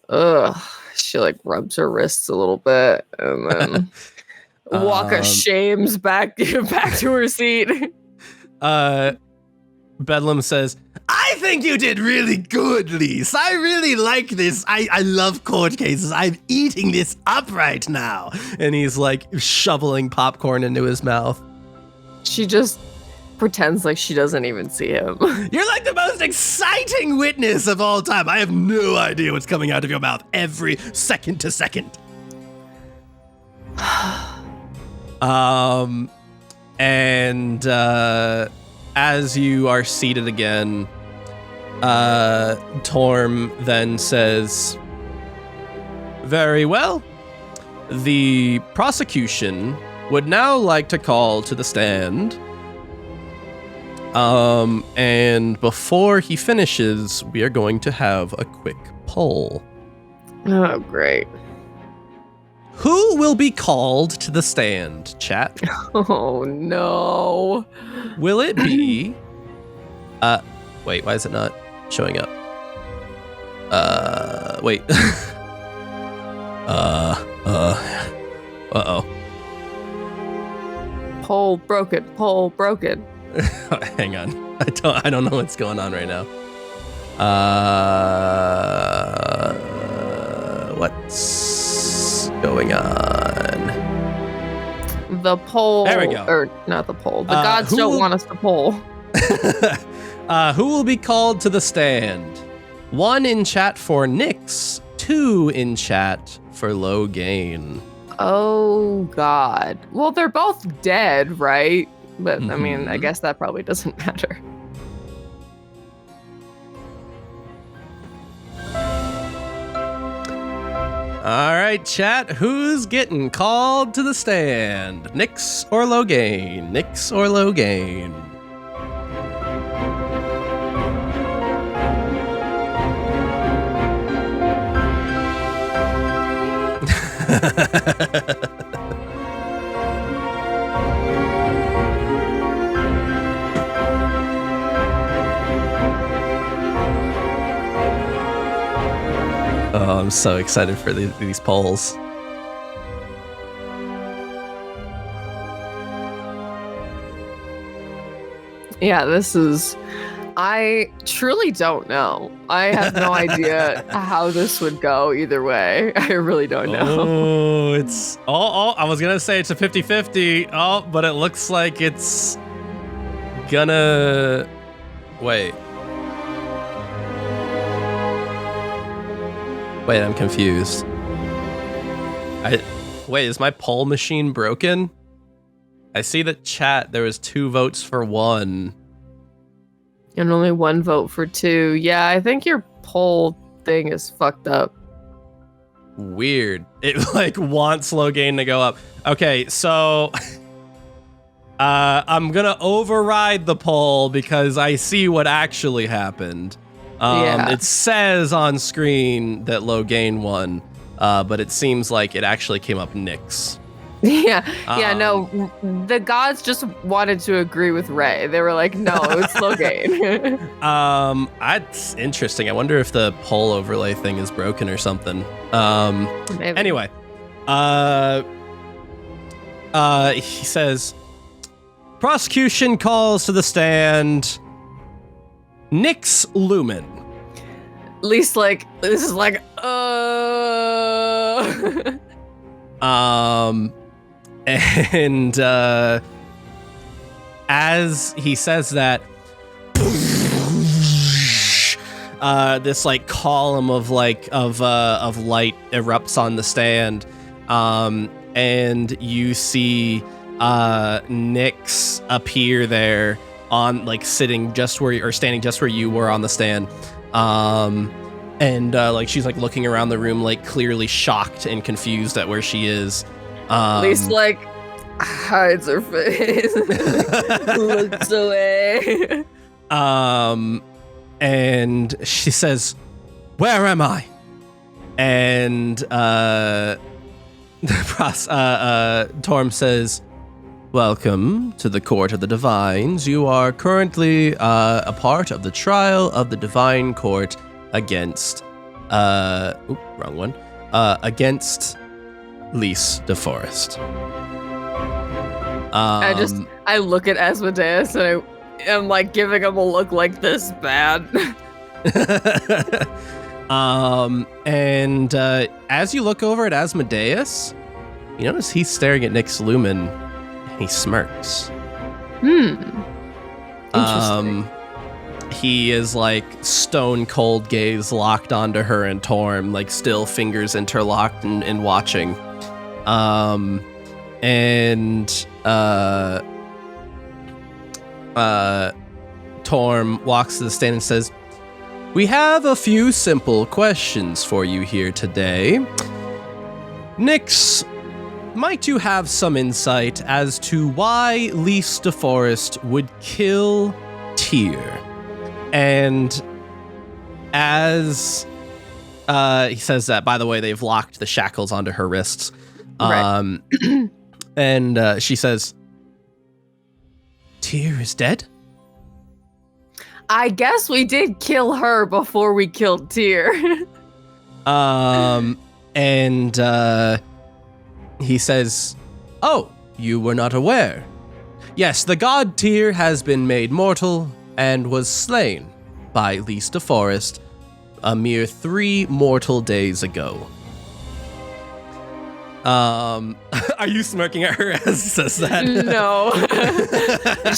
Ugh. She like rubs her wrists a little bit and then walk of shames back to her seat. Bedlam says, I think you did really good, Lise. I really like this. I love court cases. I'm eating this up right now. And he's like shoveling popcorn into his mouth. She just pretends like she doesn't even see him. You're like the most exciting witness of all time. I have no idea what's coming out of your mouth every second to second. As you are seated again, Torm then says, very well. The prosecution would now like to call to the stand. And before he finishes, we are going to have a quick poll. Oh, great. Who will be called to the stand, chat? Oh, no. Will it be... wait, why is it not showing up? Wait. Uh-oh. Poll broken. Hang on. I don't know what's going on right now. What's going on? The poll. There we go. Or not the poll. The gods don't want us to poll. Who will be called to the stand? 1 in chat for Nyx, 2 in chat for Logain. Oh, God. Well, they're both dead, right? But, I mean, I guess that probably doesn't matter. All right, chat. Who's getting called to the stand? Nyx or Logain? Nyx or Logain? Oh, I'm so excited for these polls. Yeah, this is... I truly don't know. I have no idea how this would go either way. I really don't know. Oh, it's... Oh, I was going to say it's a 50-50. Oh, but it looks like it's gonna... Wait, I'm confused. Wait, is my poll machine broken? I see that chat, there was 2 votes for 1. And only 1 vote for 2. Yeah, I think your poll thing is fucked up. Weird. It like wants Logain to go up. Okay, so I'm gonna override the poll because I see what actually happened. It says on screen that Logain won, but it seems like it actually came up Nyx. No, the gods just wanted to agree with Ray. They were like, no, it's Logain. That's interesting. I wonder if the poll overlay thing is broken or something. Maybe. Anyway, he says, prosecution calls to the stand Nyx Lumen. At least, like, this is like, And as he says that, this like column of light erupts on the stand, and you see Nyx appear there on like standing just where you were on the stand, and like she's like looking around the room, like clearly shocked and confused at where she is. At least, like, hides her face, looks away. And she says, "Where am I?" And Torm says, "Welcome to the Court of the Divines. You are currently a part of the trial of the Divine Court against against Lys DeForest." I look at Asmodeus and I'm like giving him a look like this bad. And as you look over at Asmodeus, you notice he's staring at Nyx Lumen and he smirks. Interesting. He is like stone cold gaze locked onto her and Torm, like still fingers interlocked and watching. Torm walks to the stand and says, "We have a few simple questions for you here today. Nyx, might you have some insight as to why Lys DeForest would kill Tyr?" And as he says that, by the way, they've locked the shackles onto her wrists. Right. And she says, "Tyr is dead?" I guess we did kill her before we killed Tyr. And he says, "Oh, you were not aware. Yes, the god Tyr has been made mortal and was slain by Lys DeForest a mere 3 mortal days ago." Are you smirking at her as he says that? No.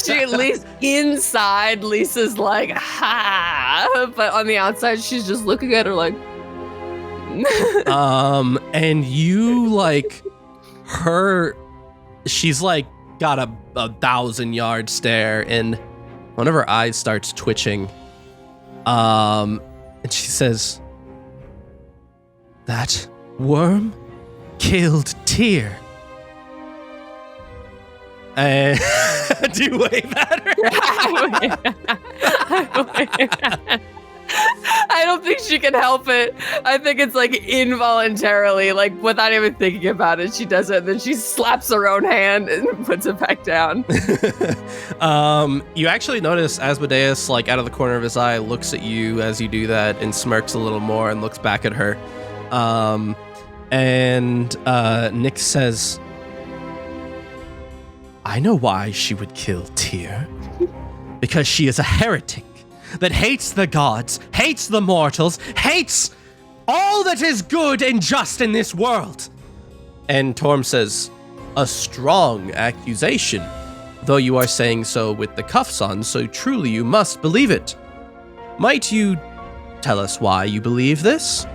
She at least inside, Lisa's like, ha. But on the outside, she's just looking at her like. And you like her, she's like got a 1,000-yard stare, and one of her eyes starts twitching. And she says, "That worm killed Tyr." And do you wave at her? I don't think she can help it. I think it's like involuntarily, like without even thinking about it, she does it. And then she slaps her own hand and puts it back down. You actually notice Asmodeus, like out of the corner of his eye, looks at you as you do that and smirks a little more and looks back at her. And Nick says, I know why she would kill Tyr. Because she is a heretic that hates the gods, hates the mortals, hates all that is good and just in this world. And Torm says, a strong accusation, though you are saying so with the cuffs on, so truly you must believe it. Might you tell us why you believe this?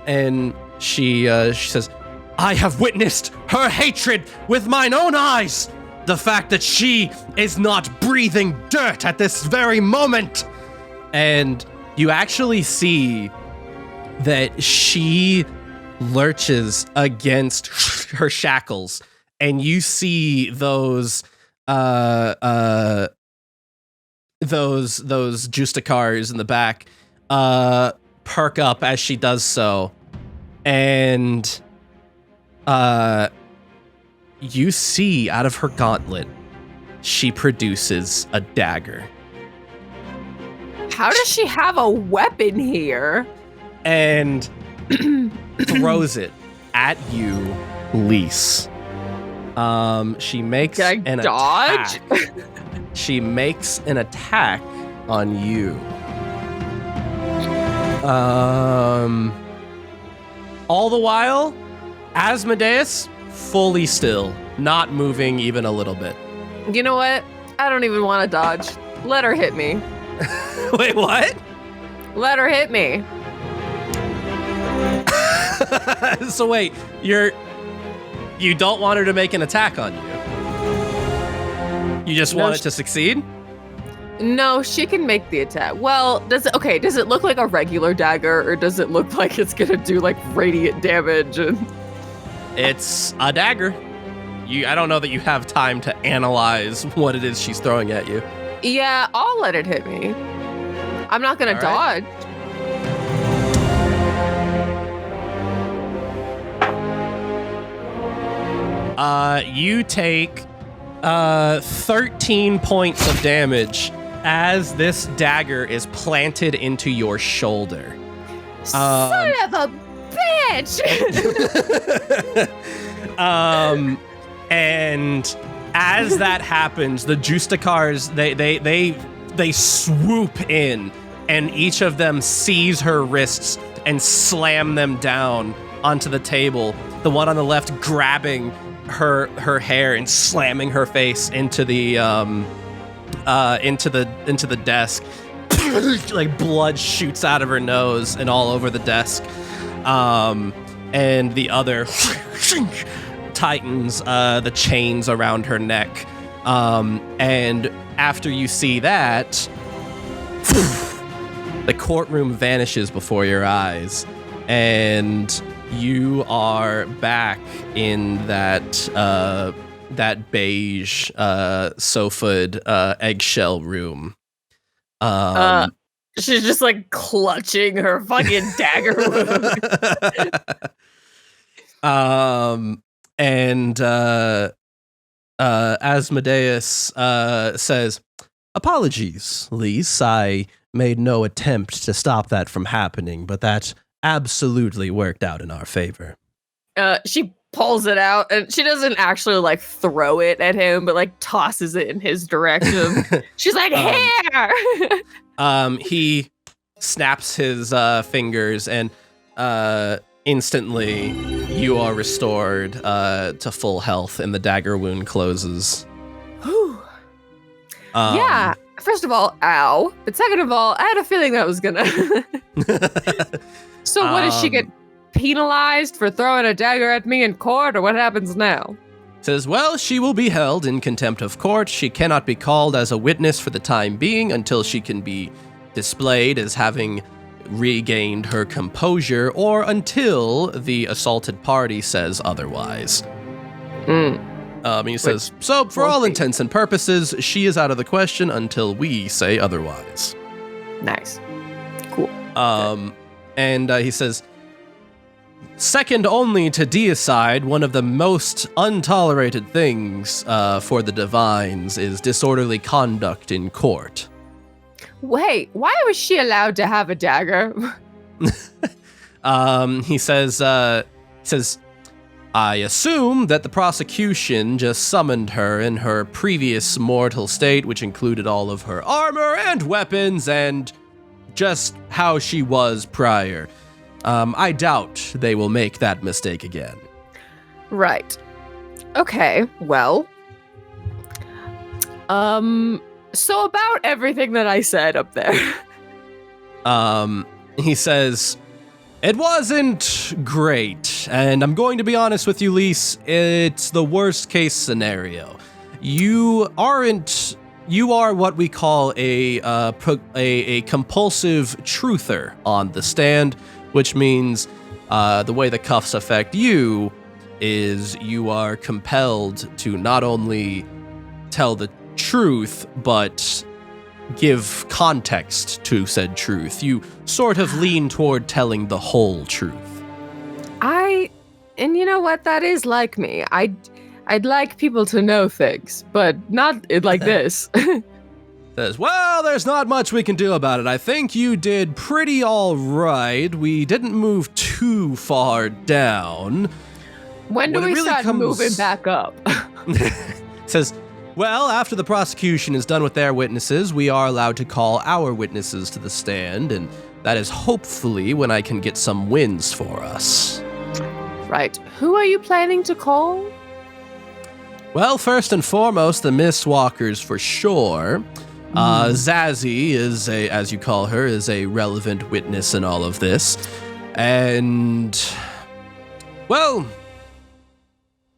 And she says, I have witnessed her hatred with mine own eyes. The fact that she is not breathing dirt at this very moment. And you actually see that she lurches against her shackles, and you see those Justicars in the back perk up as she does so, and you see out of her gauntlet, she produces a dagger. How does she have a weapon here? And throws it at you, Lise. She makes an dodge? attack. She makes an attack on you. All the while, Asmodeus fully still, not moving even a little bit. You know what? I don't even want to dodge. Let her hit me. Wait, what? Let her hit me. So wait, you don't want her to make an attack on you? You just want it to succeed? No, she can make the attack. Well, does it look like a regular dagger, or does it look like it's gonna do like radiant damage? It's a dagger. I don't know that you have time to analyze what it is she's throwing at you. Yeah, I'll let it hit me. I'm not gonna dodge. You take 13 points of damage as this dagger is planted into your shoulder. Son of a bitch! And as that happens, the Justicars, they swoop in, and each of them seize her wrists and slam them down onto the table. The one on the left grabbing her hair and slamming her face into the desk. Like blood shoots out of her nose and all over the desk. And the other tightens the chains around her neck. And after you see that, the courtroom vanishes before your eyes, and you are back in that beige sofaed eggshell room. She's just like clutching her fucking dagger wound. And Asmodeus says, apologies, Lise. I made no attempt to stop that from happening, but that absolutely worked out in our favor. She pulls it out, and she doesn't actually like throw it at him, but like tosses it in his direction. She's like, here! He snaps his fingers, and instantly you are restored to full health, and the dagger wound closes. Yeah. First of all, ow. But second of all, I had a feeling that was gonna. So what, does she get penalized for throwing a dagger at me in court, or what happens now? Says, well, she will be held in contempt of court. She cannot be called as a witness for the time being until she can be displayed as having regained her composure, or until the assaulted party says otherwise. He says, so for all intents and purposes, she is out of the question until we say otherwise. Nice. Cool. And he says, second only to deicide, one of the most untolerated things for the divines is disorderly conduct in court. Wait, why was she allowed to have a dagger? He says, I assume that the prosecution just summoned her in her previous mortal state, which included all of her armor and weapons and just how she was prior. I doubt they will make that mistake again. Right. Okay, well. So about everything that I said up there. He says, it wasn't great, and I'm going to be honest with you, Lise, it's the worst case scenario. You are what we call a compulsive truther on the stand, which means the way the cuffs affect you is you are compelled to not only tell the truth, but give context to said truth. You sort of lean toward telling the whole truth. And you know what? That is like me. I'd like people to know things, but not like this. Says, well, there's not much we can do about it. I think you did pretty all right. We didn't move too far down. When do we start moving back up? Says, well, after the prosecution is done with their witnesses, we are allowed to call our witnesses to the stand, and that is hopefully when I can get some wins for us. Right. Who are you planning to call? Well, first and foremost, the Mistwalkers for sure. Zazie is as you call her, is a relevant witness in all of this. And, well,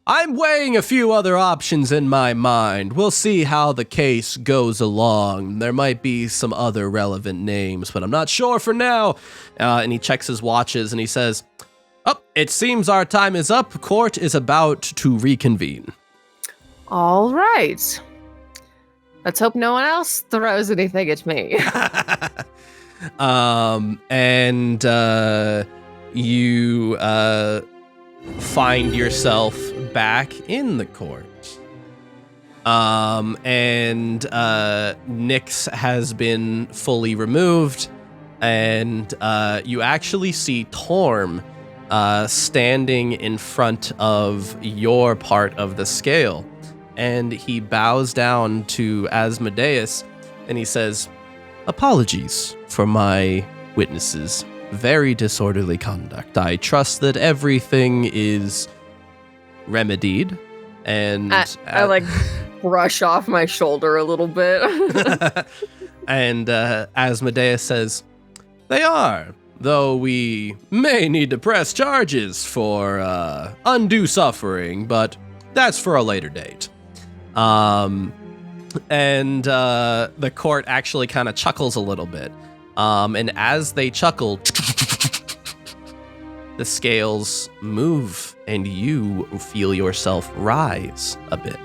I'm weighing a few other options in my mind. We'll see how the case goes along. There might be some other relevant names, but I'm not sure for now. And he checks his watches and he says, oh, it seems our time is up. Court is about to reconvene. All right. Let's hope no one else throws anything at me. You find yourself back in the court. Nyx has been fully removed, and you actually see Torm standing in front of your part of the scale. And he bows down to Asmodeus, and he says, apologies for my witnesses' very disorderly conduct. I trust that everything is remedied, and... I brush off my shoulder a little bit. And Asmodeus says, they are, though we may need to press charges for undue suffering, but that's for a later date. The court actually kind of chuckles a little bit. And as they chuckle, the scales move and you feel yourself rise a bit.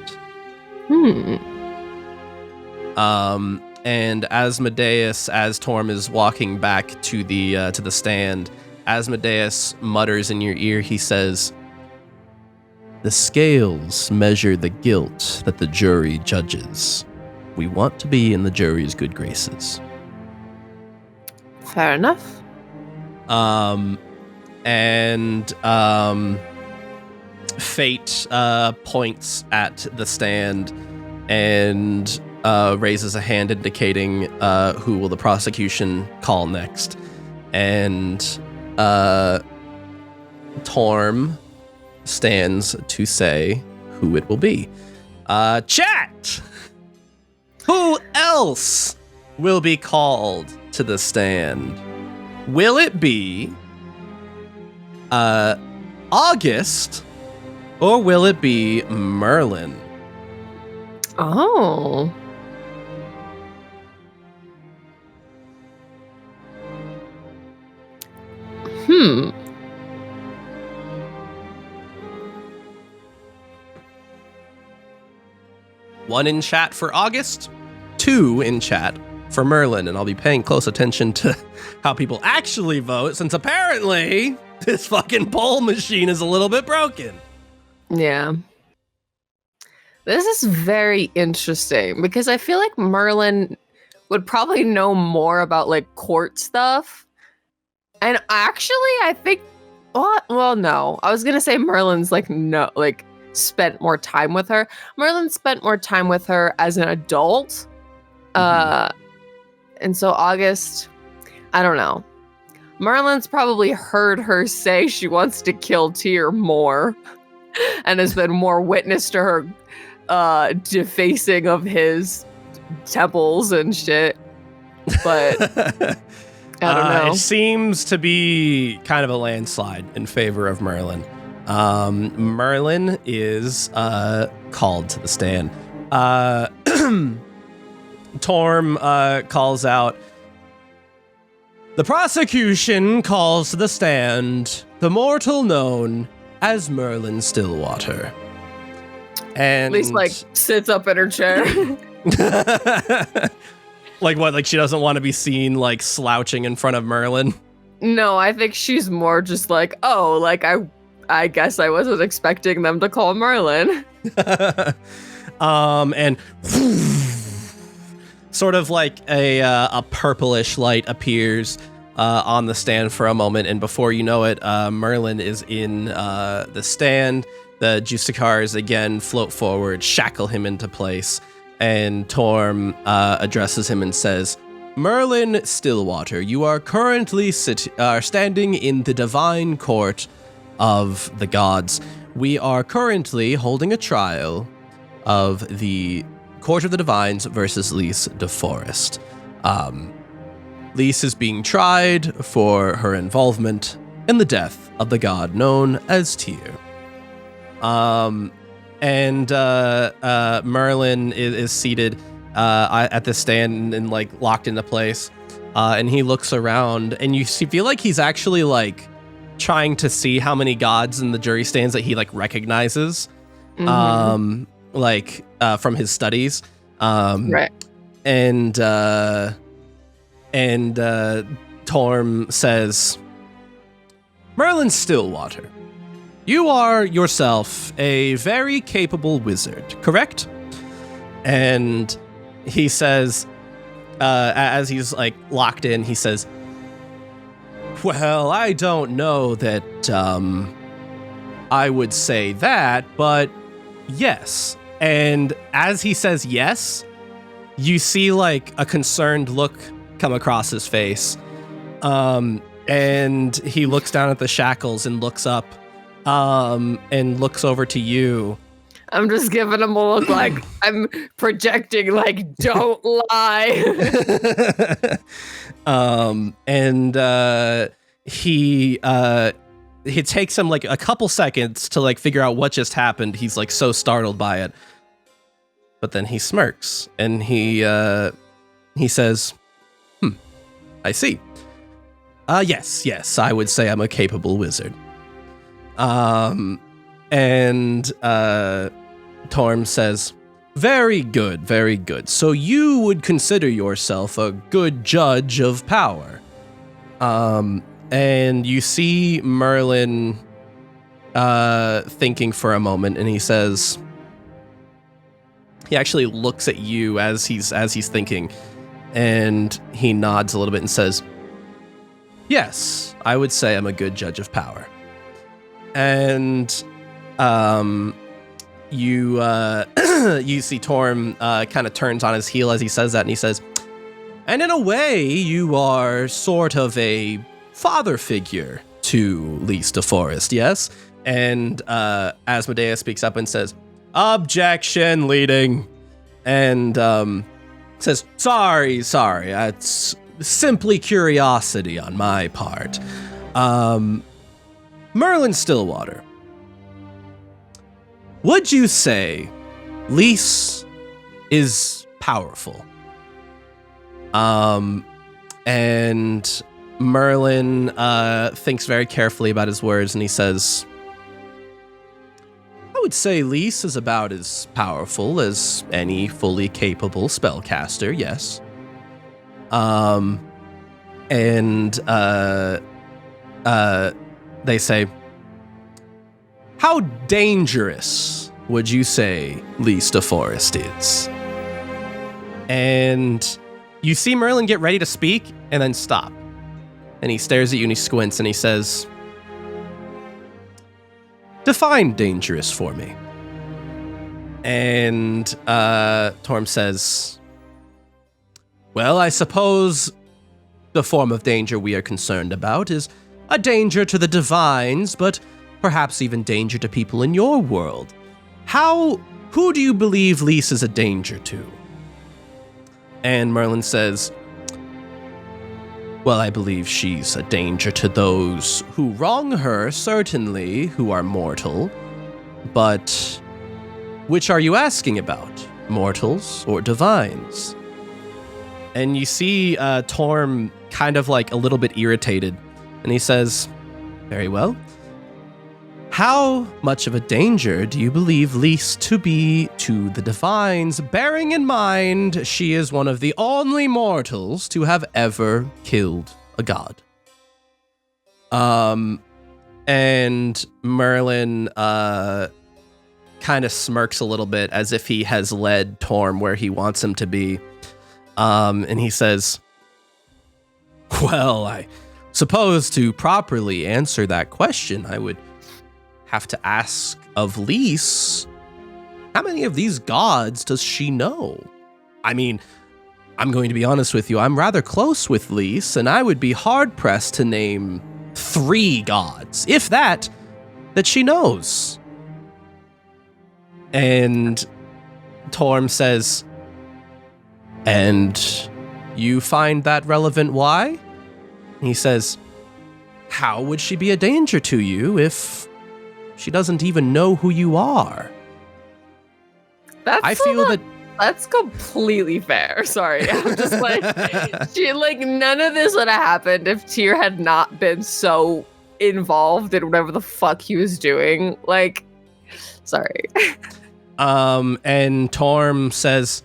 And Asmodeus, as Torm is walking back to the stand, Asmodeus mutters in your ear, he says, the scales measure the guilt that the jury judges. We want to be in the jury's good graces. Fair enough. Fate points at the stand and raises a hand indicating who will the prosecution call next. And Torm stands to say who it will be. Chat! Who else will be called to the stand? Will it be August, or will it be Merlin? Oh. One in chat for August, 2 in chat for Merlin, and I'll be paying close attention to how people actually vote, since apparently this fucking poll machine is a little bit broken. Yeah. This is very interesting because I feel like Merlin would probably know more about like court stuff. And actually, I think, well, no. I was going to say Merlin's spent more time with her. Merlin spent more time with her as an adult. And so August, I don't know. Merlin's probably heard her say she wants to kill Tyr more and has been more witness to her defacing of his temples and shit. But I don't know. It seems to be kind of a landslide in favor of Merlin. Merlin is called to the stand. Torm calls out, "The prosecution calls to the stand the mortal known as Merlin Stillwater." And At least sits up in her chair. Like what? Like she doesn't want to be seen slouching in front of Merlin? No, I think she's more just like, oh, I guess I wasn't expecting them to call Merlin. And sort of like a purplish light appears on the stand for a moment, and before you know it, Merlin is in the stand. The Justicars again float forward, shackle him into place, and Torm addresses him and says, "Merlin Stillwater, you are currently standing in the divine court of the gods. We are currently holding a trial of the Court of the Divines versus Lys DeForest. Lys is being tried for her involvement in the death of the god known as Tyr. Merlin is seated at the stand and locked into place, and he looks around, and you feel like he's actually trying to see how many gods in the jury stands that he recognizes, from his studies. Right. And Torm says, "Merlin Stillwater, you are yourself a very capable wizard, correct?" And he says, as he's locked in, he says, "Well, I don't know that I would say that, but yes." And as he says yes, you see a concerned look come across his face. And he looks down at the shackles and looks up, and looks over to you. I'm just giving him a look I'm projecting don't lie. It takes him a couple seconds to figure out what just happened. He's so startled by it. But then he smirks and he says, "I see. Yes, I would say I'm a capable wizard." Torm says, very good. So you would consider yourself a good judge of power." And you see Merlin thinking for a moment, and he says, he actually looks at you as he's thinking, and he nods a little bit and says, "Yes, I would say I'm a good judge of power." And you see Torm kind of turns on his heel as he says that, and he says, "And in a way, you are sort of a father figure to Lys DeForest, yes?" And Asmodeus speaks up and says, "Objection, leading." And says, Sorry, it's simply curiosity on my part. Merlin Stillwater, would you say Lys is powerful?" And Merlin thinks very carefully about his words, and he says, "I would say Lys is about as powerful as any fully capable spellcaster, yes." They say, how dangerous would you say Lys de Forest is? And you see Merlin get ready to speak and then stop. And he stares at you and he squints and he says, define dangerous for me. And Torm says, well, I suppose the form of danger we are concerned about is a danger to the divines, but perhaps even danger to people in your world. Who do you believe Lys is a danger to? And Merlin says, well, I believe she's a danger to those who wrong her, certainly, who are mortal. But which are you asking about? Mortals or divines? And you see Torm kind of like a little bit irritated. And he says, very well. How much of a danger do you believe Lys to be to the divines, bearing in mind she is one of the only mortals to have ever killed a god? And Merlin kind of smirks a little bit as if he has led Torm where he wants him to be. And he says, well, I suppose to properly answer that question, I would have to ask of Lys, how many of these gods does she know? I mean, I'm going to be honest with you, I'm rather close with Lys, and I would be hard-pressed to name 3 gods, if that she knows. And Torm says, and you find that relevant why? And he says, how would she be a danger to you if she doesn't even know who you are? That's completely fair. Sorry. I'm just like, none of this would have happened if Tyr had not been so involved in whatever the fuck he was doing. Like, sorry. And Torm says,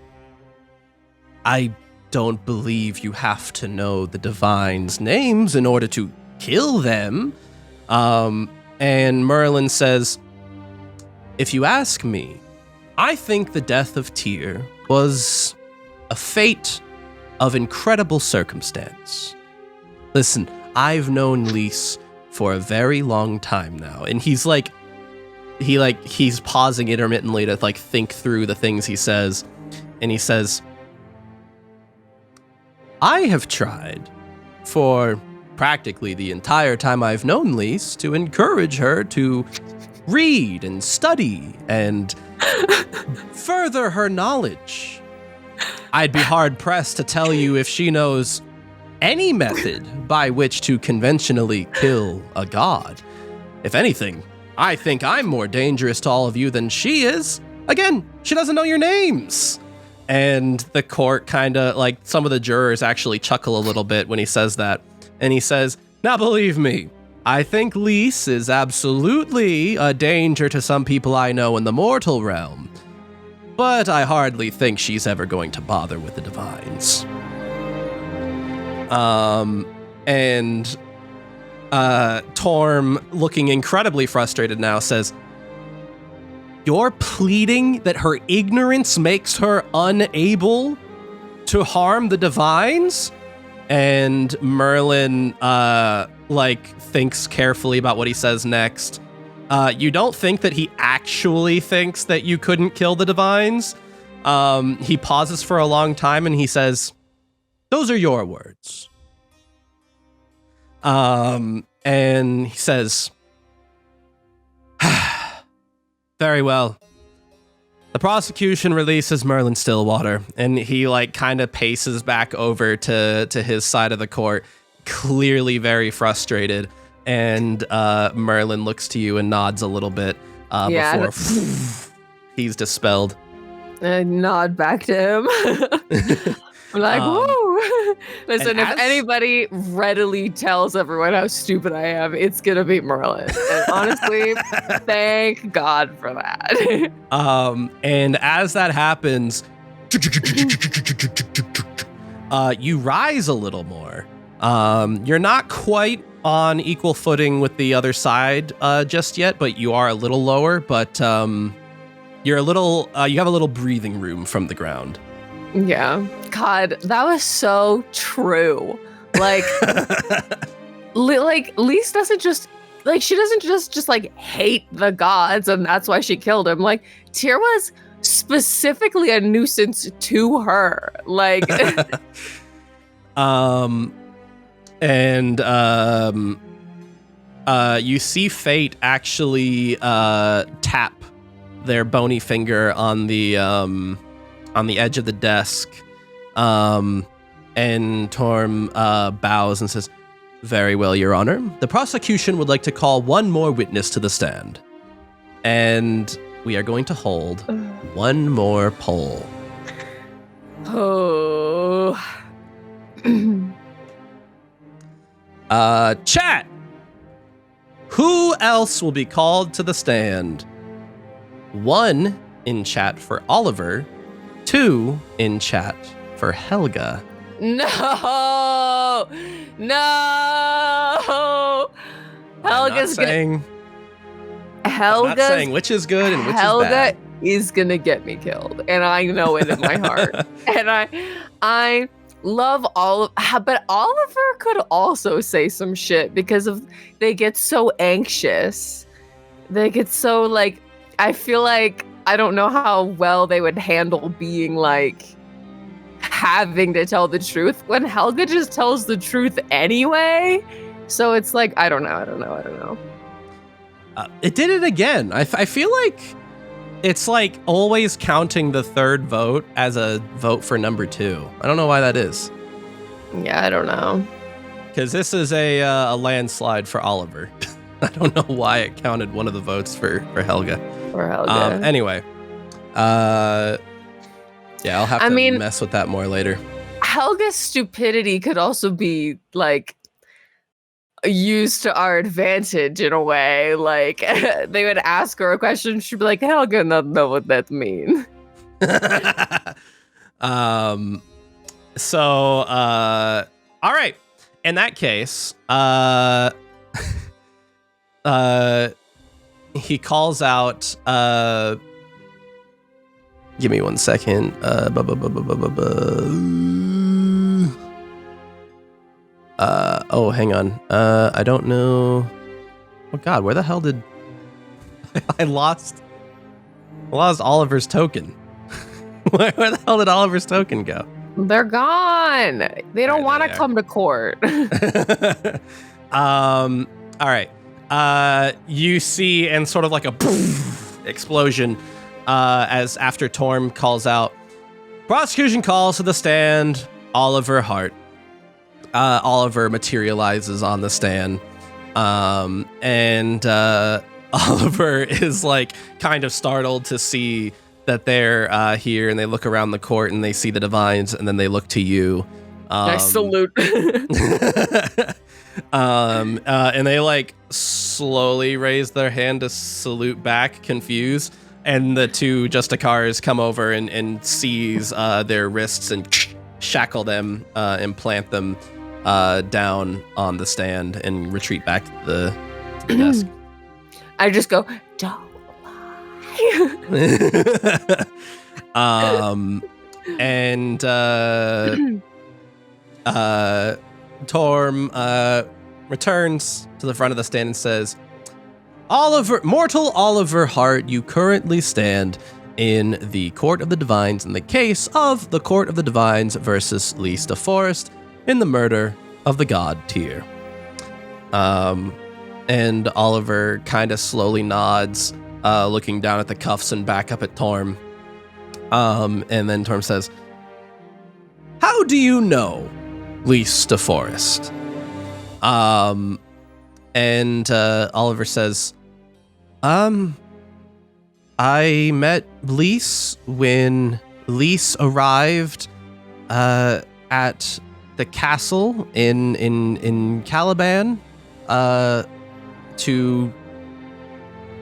I don't believe you have to know the divines' names in order to kill them. And Merlin says, if you ask me, I think the death of Tyr was a fate of incredible circumstance. Listen, I've known Lys for a very long time now, and he's pausing intermittently to think through the things he says, and he says, I have tried for practically the entire time I've known Lys to encourage her to read and study and further her knowledge. I'd be hard-pressed to tell you if she knows any method by which to conventionally kill a god. If anything, I think I'm more dangerous to all of you than she is. Again, she doesn't know your names. And the court kind of, some of the jurors actually chuckle a little bit when he says that. And he says, now believe me, I think Lys is absolutely a danger to some people I know in the mortal realm, but I hardly think she's ever going to bother with the divines. And Torm, looking incredibly frustrated now, says, you're pleading that her ignorance makes her unable to harm the divines? And Merlin, thinks carefully about what he says next. You don't think that he actually thinks that you couldn't kill the divines? He pauses for a long time and he says, those are your words. And he says, very well. The prosecution releases Merlin Stillwater, and he kind of paces back over to his side of the court, clearly very frustrated. And Merlin looks to you and nods a little bit before he's dispelled. I nod back to him. I'm like, woo! Listen, if anybody readily tells everyone how stupid I am, it's gonna be Merlin. And honestly, thank God for that. And as that happens, You rise a little more. You're not quite on equal footing with the other side just yet, but you are a little lower. But you're a little. You have a little breathing room from the ground. Yeah. God, that was so true. Like, Lise doesn't just like she doesn't just like hate the gods, and that's why she killed him. Like, Tyr was specifically a nuisance to her. Like, you see Fate actually tap their bony finger on the edge of the desk, and Torm bows and says, "Very well, Your Honor. The prosecution would like to call one more witness to the stand, and we are going to hold one more poll." oh. Chat! Who else will be called to the stand? 1 in chat for Oliver, 2 in chat for Helga. No! Helga's I'm not Helga's saying which is good and which Helga is bad. is gonna get me killed, and I know it in my heart. And I love but Oliver could also say some shit because they get so anxious. They get so like, I feel like I don't know how well they would handle being like having to tell the truth when Helga just tells the truth anyway. So it's like, I don't know. It did it again. I feel like it's like always counting the third vote as a vote for number 2. I don't know why that is. Yeah, I don't know. Because this is a landslide for Oliver. I don't know why it counted one of the votes for Helga. For Helga. Anyway. Yeah, I'll have to mess with that more later. Helga's stupidity could also be like used to our advantage in a way. Like, they would ask her a question, she'd be like, Helga not know what that mean. So all right, in that case, he calls out, give me 1 second. Oh, hang on. I don't know. Oh God, where the hell did I lost Oliver's token? Where the hell did Oliver's token go? They're gone. They don't want to come to court. All right. You see, and sort of like a poof explosion, as after Torm calls out, prosecution calls to the stand Oliver Hart. Oliver materializes on the stand, and Oliver is like kind of startled to see that they're here, and they look around the court and they see the divines, and then they look to you. I salute. And they like slowly raise their hand to salute back, confused. And the 2 Justicars come over and seize their wrists and shackle them and plant them down on the stand and retreat back to the desk. I just go, don't lie. Torm returns to the front of the stand and says, Mortal Oliver Hart, you currently stand in the Court of the Divines in the case of the Court of the Divines versus Lise de Forest in the murder of the god Tyr. And Oliver kind of slowly nods, looking down at the cuffs and back up at Torm. And then Torm says, how do you know Lise de Forest? And Oliver says, I met Lise when Lise arrived at the castle in Caliban to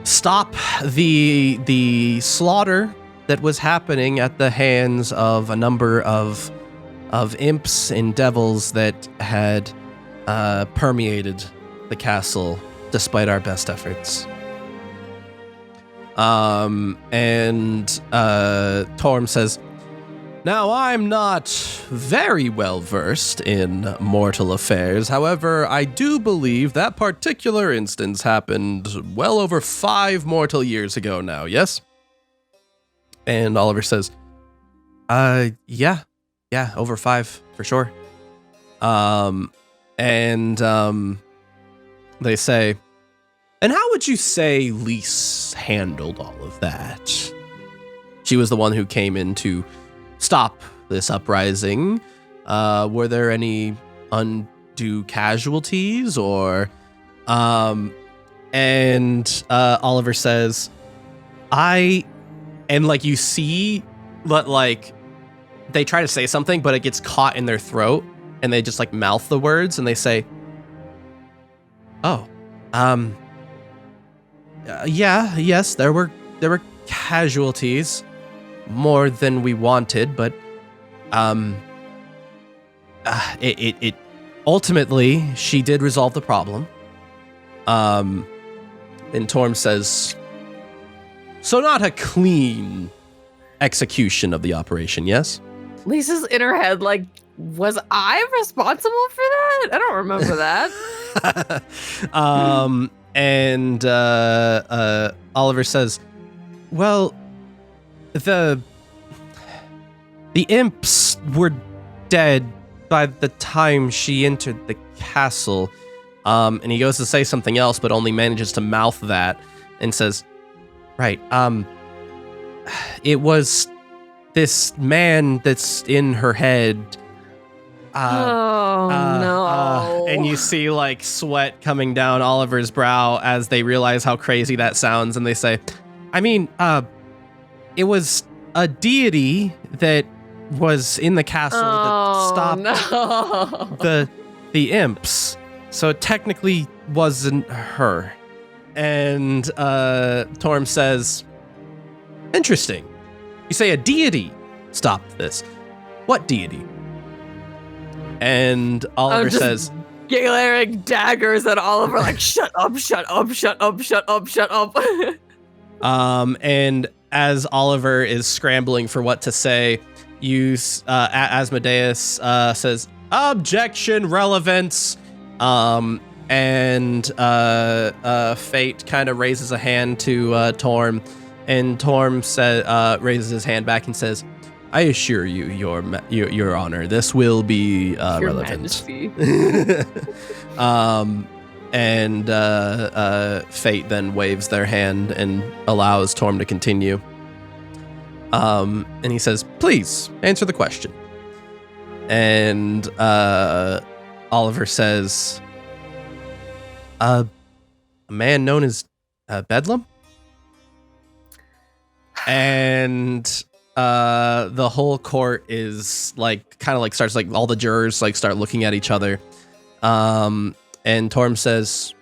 stop the slaughter that was happening at the hands of a number of of imps and devils that had permeated the castle despite our best efforts. And Torm says, "Now, I'm not very well versed in mortal affairs. However, I do believe that particular instance happened well over 5 mortal years ago now, yes?" And Oliver says, yeah, over 5 for sure. They say, "And how would you say Lise handled all of that? She was the one who came in to stop this uprising. Were there any undue casualties or?" Oliver says, you see that they try to say something, but it gets caught in their throat and they just mouth the words and they say, yes, there were casualties, more than we wanted, but it ultimately she did resolve the problem. And Torm says, "So not a clean execution of the operation, yes?" Lisa's in her head was I responsible for that? I don't remember that. Oliver says, "Well, the imps were dead by the time she entered the castle." And he goes to say something else, but only manages to mouth that and says, "Right, it was this man that's in her head." No. And you see sweat coming down Oliver's brow as they realize how crazy that sounds, and they say, it was a deity that was in the castle that stopped the imps, so it technically wasn't her. And Torm says, "Interesting. You say a deity stopped this. What deity?" And Oliver says, glaring daggers at Oliver, shut up, shut up, shut up, shut up, shut up. And as Oliver is scrambling for what to say, Asmodeus says, "Objection, relevance." Fate kind of raises a hand to Torm, and Torm raises his hand back and says, "I assure you, your honor, this will be relevant." Fate then waves their hand and allows Torm to continue. And he says, "Please answer the question." And Oliver says, "A man known as Bedlam?" And the whole court is starts all the jurors start looking at each other. And Torm says,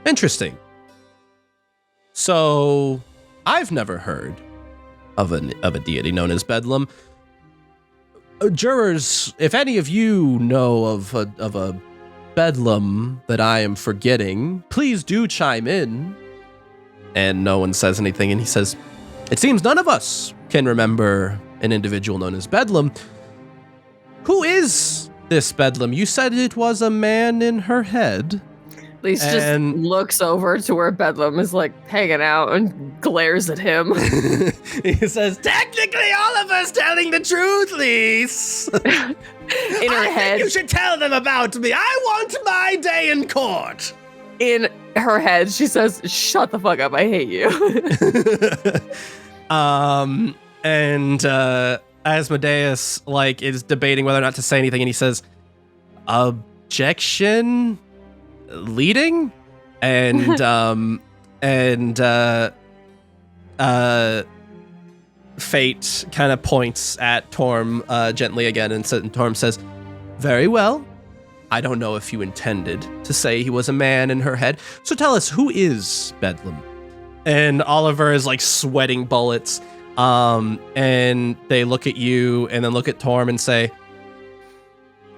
"Interesting. So I've never heard of a deity known as Bedlam. Jurors, if any of you know of a Bedlam that I am forgetting, please do chime in." And no one says anything, and he says, "It seems none of us can remember an individual known as Bedlam. Who is this Bedlam? You said it was a man in her head." Lisa just looks over to where Bedlam is hanging out and glares at him. He says, "Technically, Oliver's telling the truth, Lise." In her head, think you should tell them about me. I want my day in court. In her head, she says, "Shut the fuck up. I hate you." Asmodeus is debating whether or not to say anything, and he says, "Objection, leading?" And Fate kind of points at Torm gently again, and Torm says, "Very well. I don't know if you intended to say he was a man in her head, so tell us, who is Bedlam?" And Oliver is sweating bullets. And they look at you and then look at Torm and say,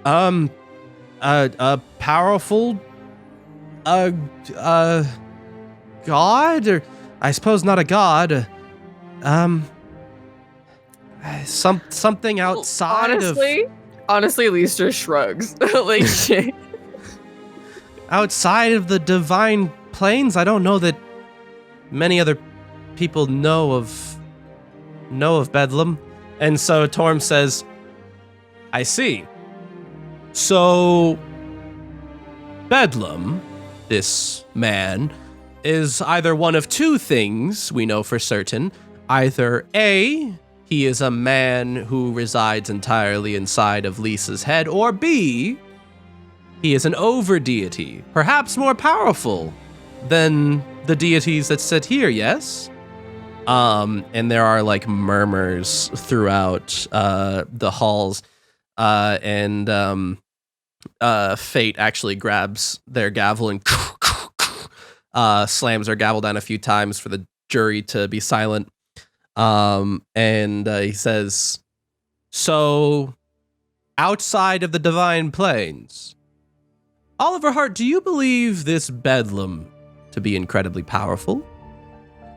A powerful, god, or I suppose not a god. Something outside Honestly, Lisa shrugs. Like shit. outside of the divine planes. I don't know that many other people know of Bedlam. And so Torm says, I see. So Bedlam, this man, is either one of two things we know for certain. Either A, he is a man who resides entirely inside of Lisa's head, or B, he is an over-deity, perhaps more powerful than the deities that sit here, yes? And there are like murmurs throughout the halls, and Fate actually grabs their gavel and slams her gavel down a few times for the jury to be silent. And he says, so outside of the divine planes, Oliver Hart, do you believe this Bedlam to be incredibly powerful?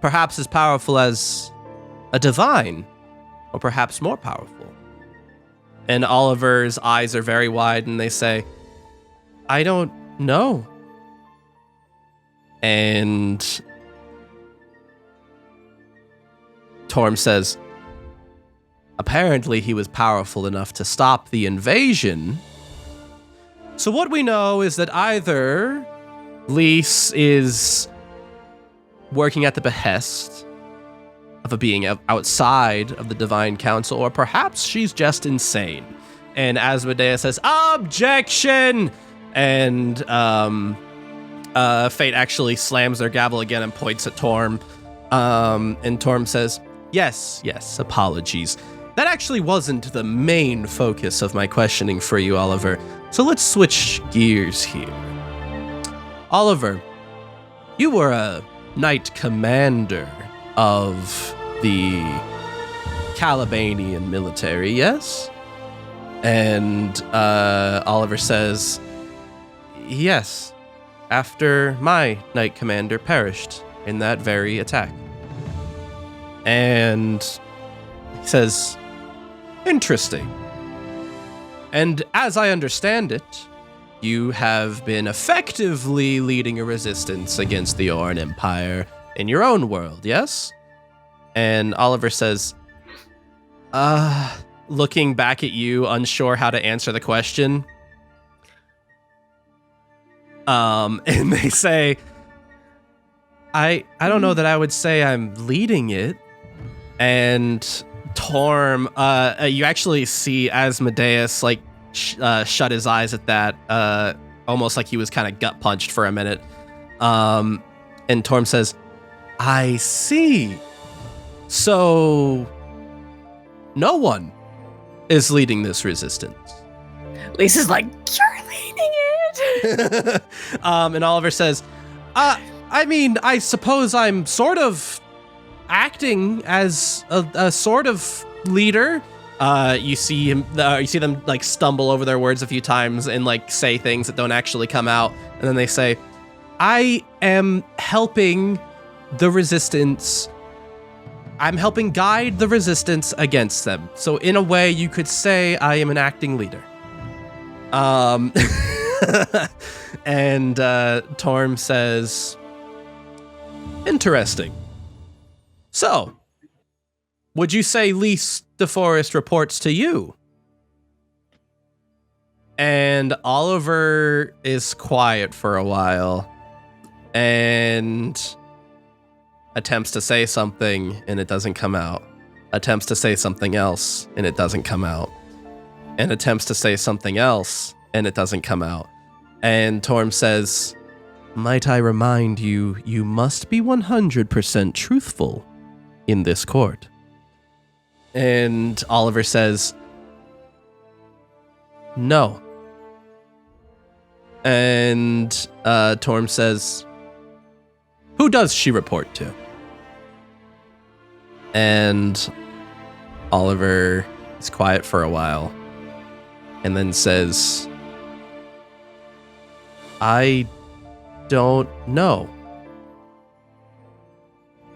Perhaps as powerful as a divine, or perhaps more powerful? And Oliver's eyes are very wide and they say, I don't know. And Torm says, apparently he was powerful enough to stop the invasion. So what we know is that either Lise is working at the behest of a being outside of the Divine Council, or perhaps she's just insane. And Asmodeus says, objection! And Fate actually slams their gavel again and points at Torm. And Torm says, yes, apologies. That actually wasn't the main focus of my questioning for you, Oliver. So let's switch gears here. Oliver, you were a knight commander of the Calabanian military, yes? And Oliver says, yes, after my knight commander perished in that very attack. And he says, interesting. And as I understand it, you have been effectively leading a resistance against the Oran Empire in your own world, yes? And Oliver says, looking back at you, unsure how to answer the question. And they say, I don't know that I would say I'm leading it. And Torm, you actually see Asmodeus like shut his eyes at that, almost like he was kind of gut punched for a minute. And Torm says, I see. So no one is leading this resistance. Lisa's like, you're leading it. And Oliver says, I mean, I suppose I'm sort of acting as a sort of leader. You see them like stumble over their words a few times and like say things that don't actually come out. And then they say, I am helping the resistance. I'm helping guide the resistance against them. So in a way, you could say I am an acting leader. And Torm says, interesting. So, would you say Lise DeForest reports to you? And Oliver is quiet for a while and attempts to say something and it doesn't come out. Attempts to say something else and it doesn't come out. And attempts to say something else and it doesn't come out. And Torm says, might I remind you, you must be 100% truthful in this court. And Oliver says, no. And Torm says, who does she report to? And Oliver is quiet for a while. and then says, I don't know.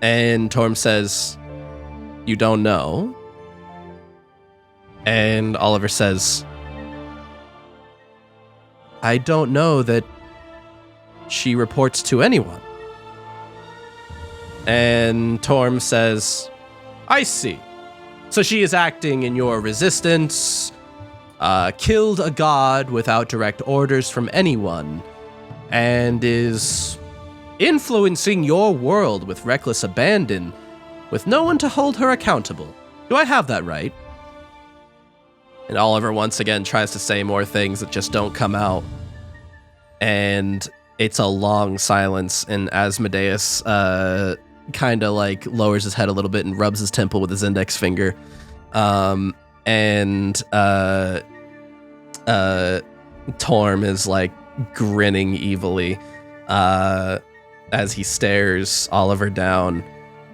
And Torm says, you don't know? And Oliver says, I don't know that she reports to anyone. And Torm says, I see. So she is acting in your resistance, killed a god without direct orders from anyone, and is influencing your world with reckless abandon, with no one to hold her accountable. Do I have that right? And Oliver once again tries to say more things that just don't come out. And it's a long silence, and Asmodeus kind of like lowers his head a little bit and rubs his temple with his index finger. And Torm is like grinning evilly as he stares Oliver down.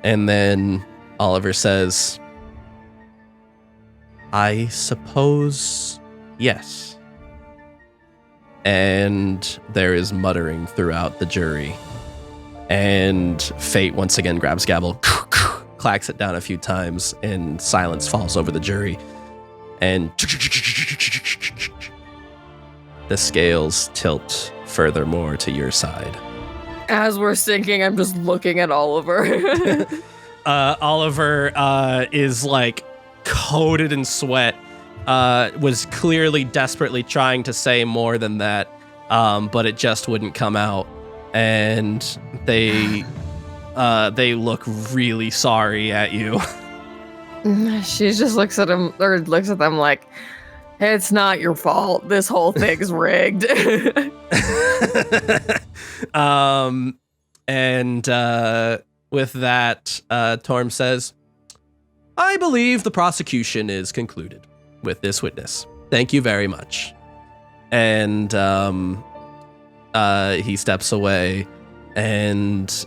And then Oliver says, I suppose yes. And there is muttering throughout the jury. And Fate once again grabs gavel, clacks it down a few times, and silence falls over the jury. And the scales tilt furthermore to your side. As we're sinking, I'm just looking at Oliver. Oliver is like coated in sweat, was clearly desperately trying to say more than that, but it just wouldn't come out. And they look really sorry at you. She just looks at him, or looks at them like, it's not your fault. This whole thing's rigged. And with that, Torm says, I believe the prosecution is concluded with this witness. Thank you very much. And he steps away, and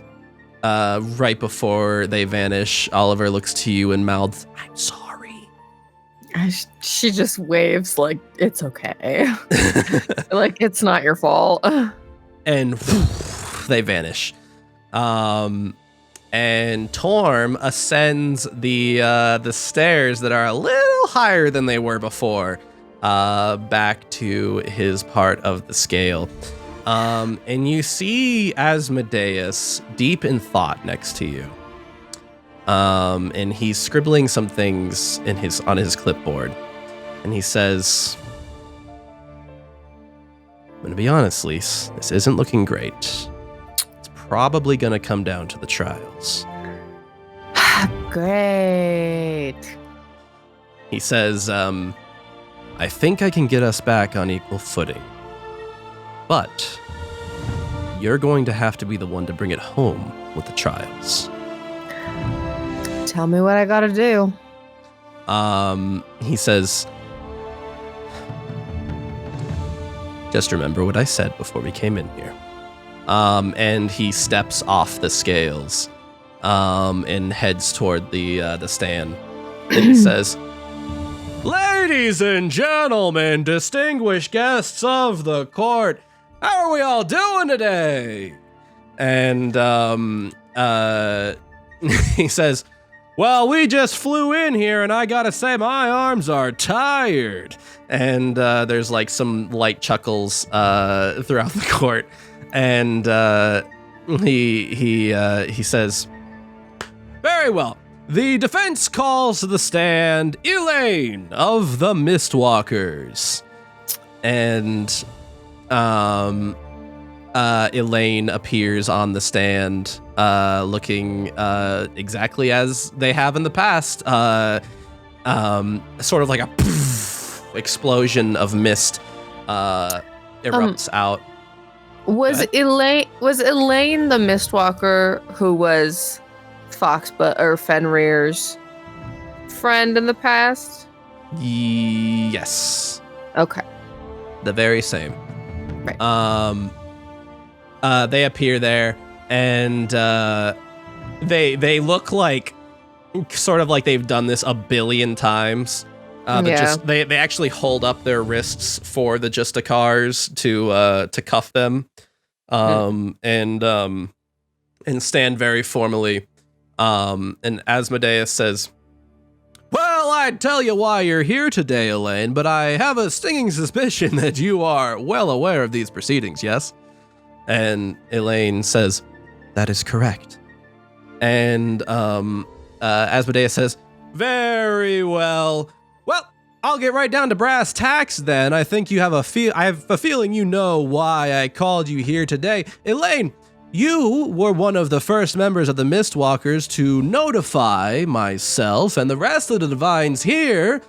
right before they vanish, Oliver looks to you and mouths, I'm sorry. She just waves like, it's okay. Like, it's not your fault. And they vanish. And Torm ascends the stairs that are a little higher than they were before, back to his part of the scale. And you see Asmodeus deep in thought next to you. And he's scribbling some things on his clipboard. And he says, I'm going to be honest, Lise, this isn't looking great. It's probably going to come down to the trials. Great. He says, I think I can get us back on equal footing. But you're going to have to be the one to bring it home with the trials. Tell me what I gotta do. He says, just remember what I said before we came in here. And he steps off the scales, and heads toward the stand. And he says, ladies and gentlemen, distinguished guests of the court, how are we all doing today? And he says, well, we just flew in here, and I gotta say, my arms are tired. And there's like some light chuckles throughout the court. And he says, very well. The defense calls to the stand Elaine of the Mistwalkers. And Elaine appears on the stand, looking exactly as they have in the past. Sort of like a explosion of mist erupts out. Was Elaine the Mistwalker who was Fenrir's friend in the past? Yes. Okay. The very same. Right. They appear there, and they look like sort of like they've done this a billion times. They actually hold up their wrists for the Justicars to cuff them, and stand very formally. And Asmodeus says, "Well, I'd tell you why you're here today, Elaine, but I have a stinging suspicion that you are well aware of these proceedings, yes?" And Elaine says, "That is correct." And Asmodeus says, "Very well. Well, I'll get right down to brass tacks then. I think you have I have a feeling you know why I called you here today. Elaine, you were one of the first members of the Mistwalkers to notify myself and the rest of the divines here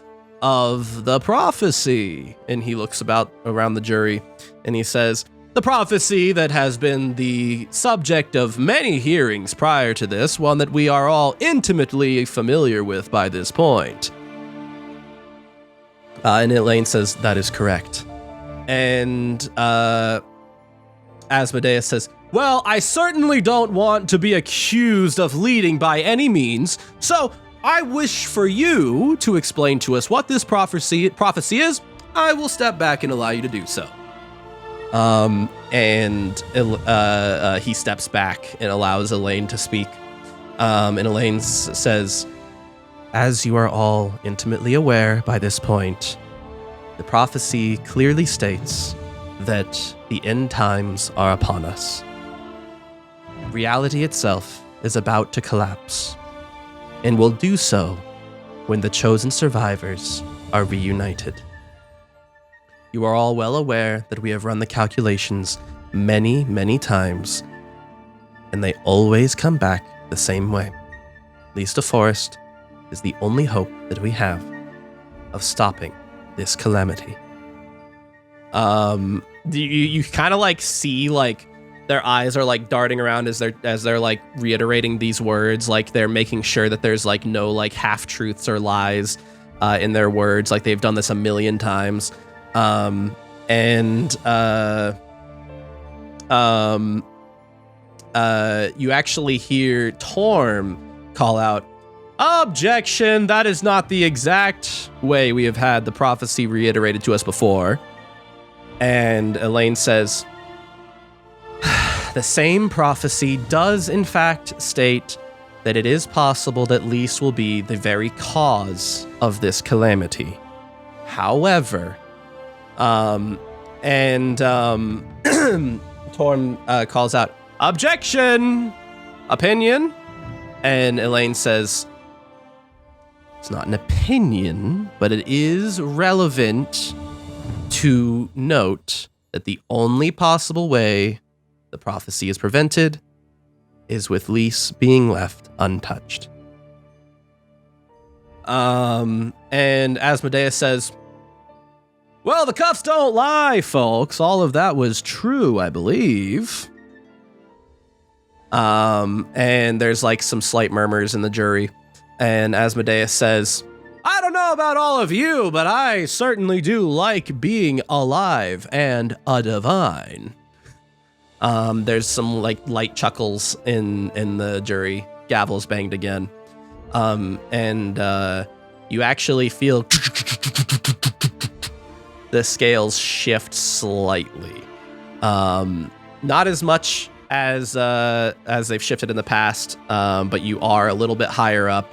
of the prophecy." And he looks around the jury and he says, "The prophecy that has been the subject of many hearings prior to this, one that we are all intimately familiar with by this point." And Elaine says, "That is correct." And Asmodeus says, "Well, I certainly don't want to be accused of leading by any means, so I wish for you to explain to us what this prophecy is. I will step back and allow you to do so." And he steps back and allows Elaine to speak. And Elaine says, "As you are all intimately aware by this point, the prophecy clearly states that the end times are upon us. Reality itself is about to collapse, and will do so when the chosen survivors are reunited. You are all well aware that we have run the calculations many, many times, and they always come back the same way. Lista Forest is the only hope that we have of stopping this calamity." You kind of like see like their eyes are like darting around as they're like reiterating these words, like they're making sure that there's like no like half truths or lies in their words, like they've done this a million times. You actually hear Torm call out, "Objection! That is not the exact way we have had the prophecy reiterated to us before." And Elaine says, "The same prophecy does in fact state that it is possible that Lys will be the very cause of this calamity. However," Torm calls out, "Objection! Opinion?" And Elaine says, "It's not an opinion, but it is relevant to note that the only possible way the prophecy is prevented is with Lys being left untouched." And Asmodeus says, "Well, the cuffs don't lie, folks. All of that was true, I believe." And there's like some slight murmurs in the jury. And Asmodeus says, "I don't know about all of you, but I certainly do like being alive and a divine." There's some like light chuckles in the jury. Gavels banged again. And you actually feel the scales shift slightly. Not as much as they've shifted in the past, but you are a little bit higher up.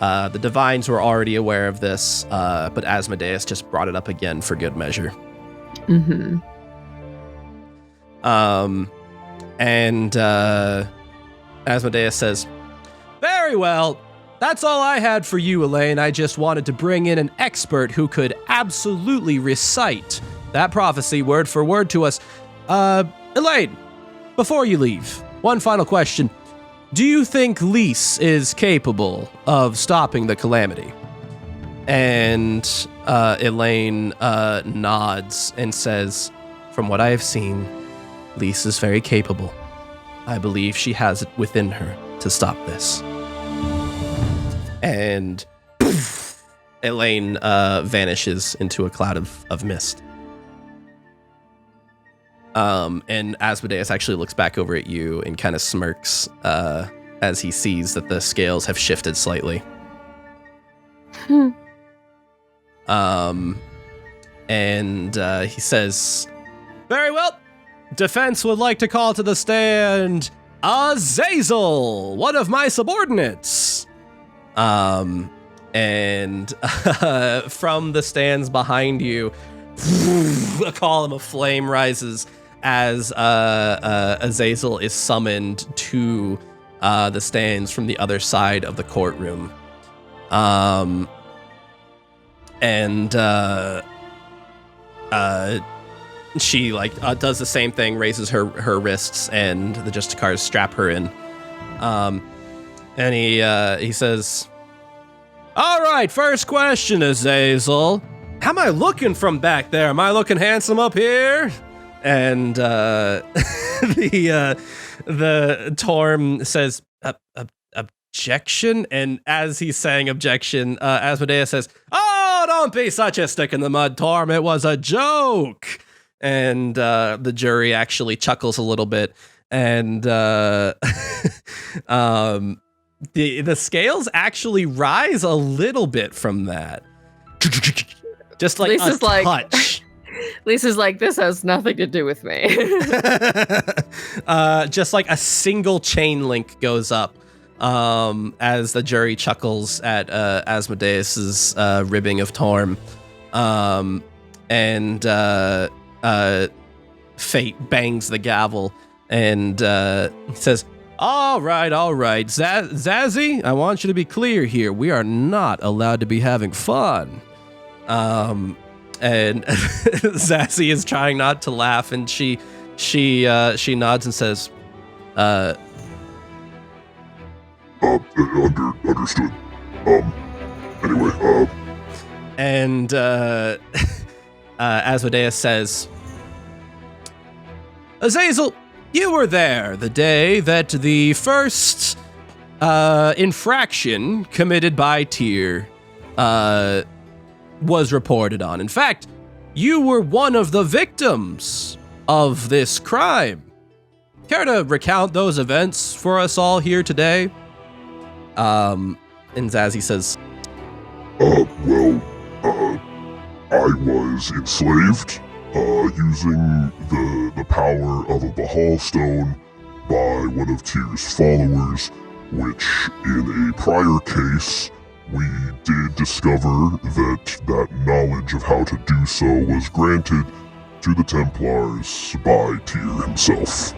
The divines were already aware of this, but Asmodeus just brought it up again for good measure. Mm-hmm. And Asmodeus says, "Very well. That's all I had for you, Elaine. I just wanted to bring in an expert who could absolutely recite that prophecy word for word to us. Elaine, before you leave, one final question. Do you think Lys is capable of stopping the calamity?" And Elaine nods and says, "From what I have seen, Lys is very capable. I believe she has it within her to stop this." And poof, Elaine vanishes into a cloud of mist. And Asmodeus actually looks back over at you and kind of smirks as he sees that the scales have shifted slightly. And he says, "Very well. Defense would like to call to the stand Azazel, one of my subordinates." And from the stands behind you, a column of flame rises as Azazel is summoned to the stands from the other side of the courtroom. She does the same thing, raises her wrists, and the Justicars strap her in. And he says, "All right, first question, Azazel. How am I looking from back there? Am I looking handsome up here?" And the Torm says, "Objection." And as he's saying objection, Asmodeus says, "Oh, don't be such a stick in the mud, Torm. It was a joke." And the jury actually chuckles a little bit, and the scales actually rise a little bit from that, just like Lisa's a touch. Lisa's like, "This has nothing to do with me." Just like a single chain link goes up as the jury chuckles at Asmodeus's ribbing of Torm, and Fate bangs the gavel and says, All right, Zazzy, I want you to be clear here. We are not allowed to be having fun." And Zazzy is trying not to laugh, and she nods and says, Understood. Anyway, and Asmodeus says, "Azazel, you were there the day that the first infraction committed by Tyr was reported on. In fact, you were one of the victims of this crime. Care to recount those events for us all here today?" And Zazzy says, I was enslaved, using the power of a Bahal stone by one of Tyr's followers, which in a prior case, we did discover that knowledge of how to do so was granted to the Templars by Tyr himself.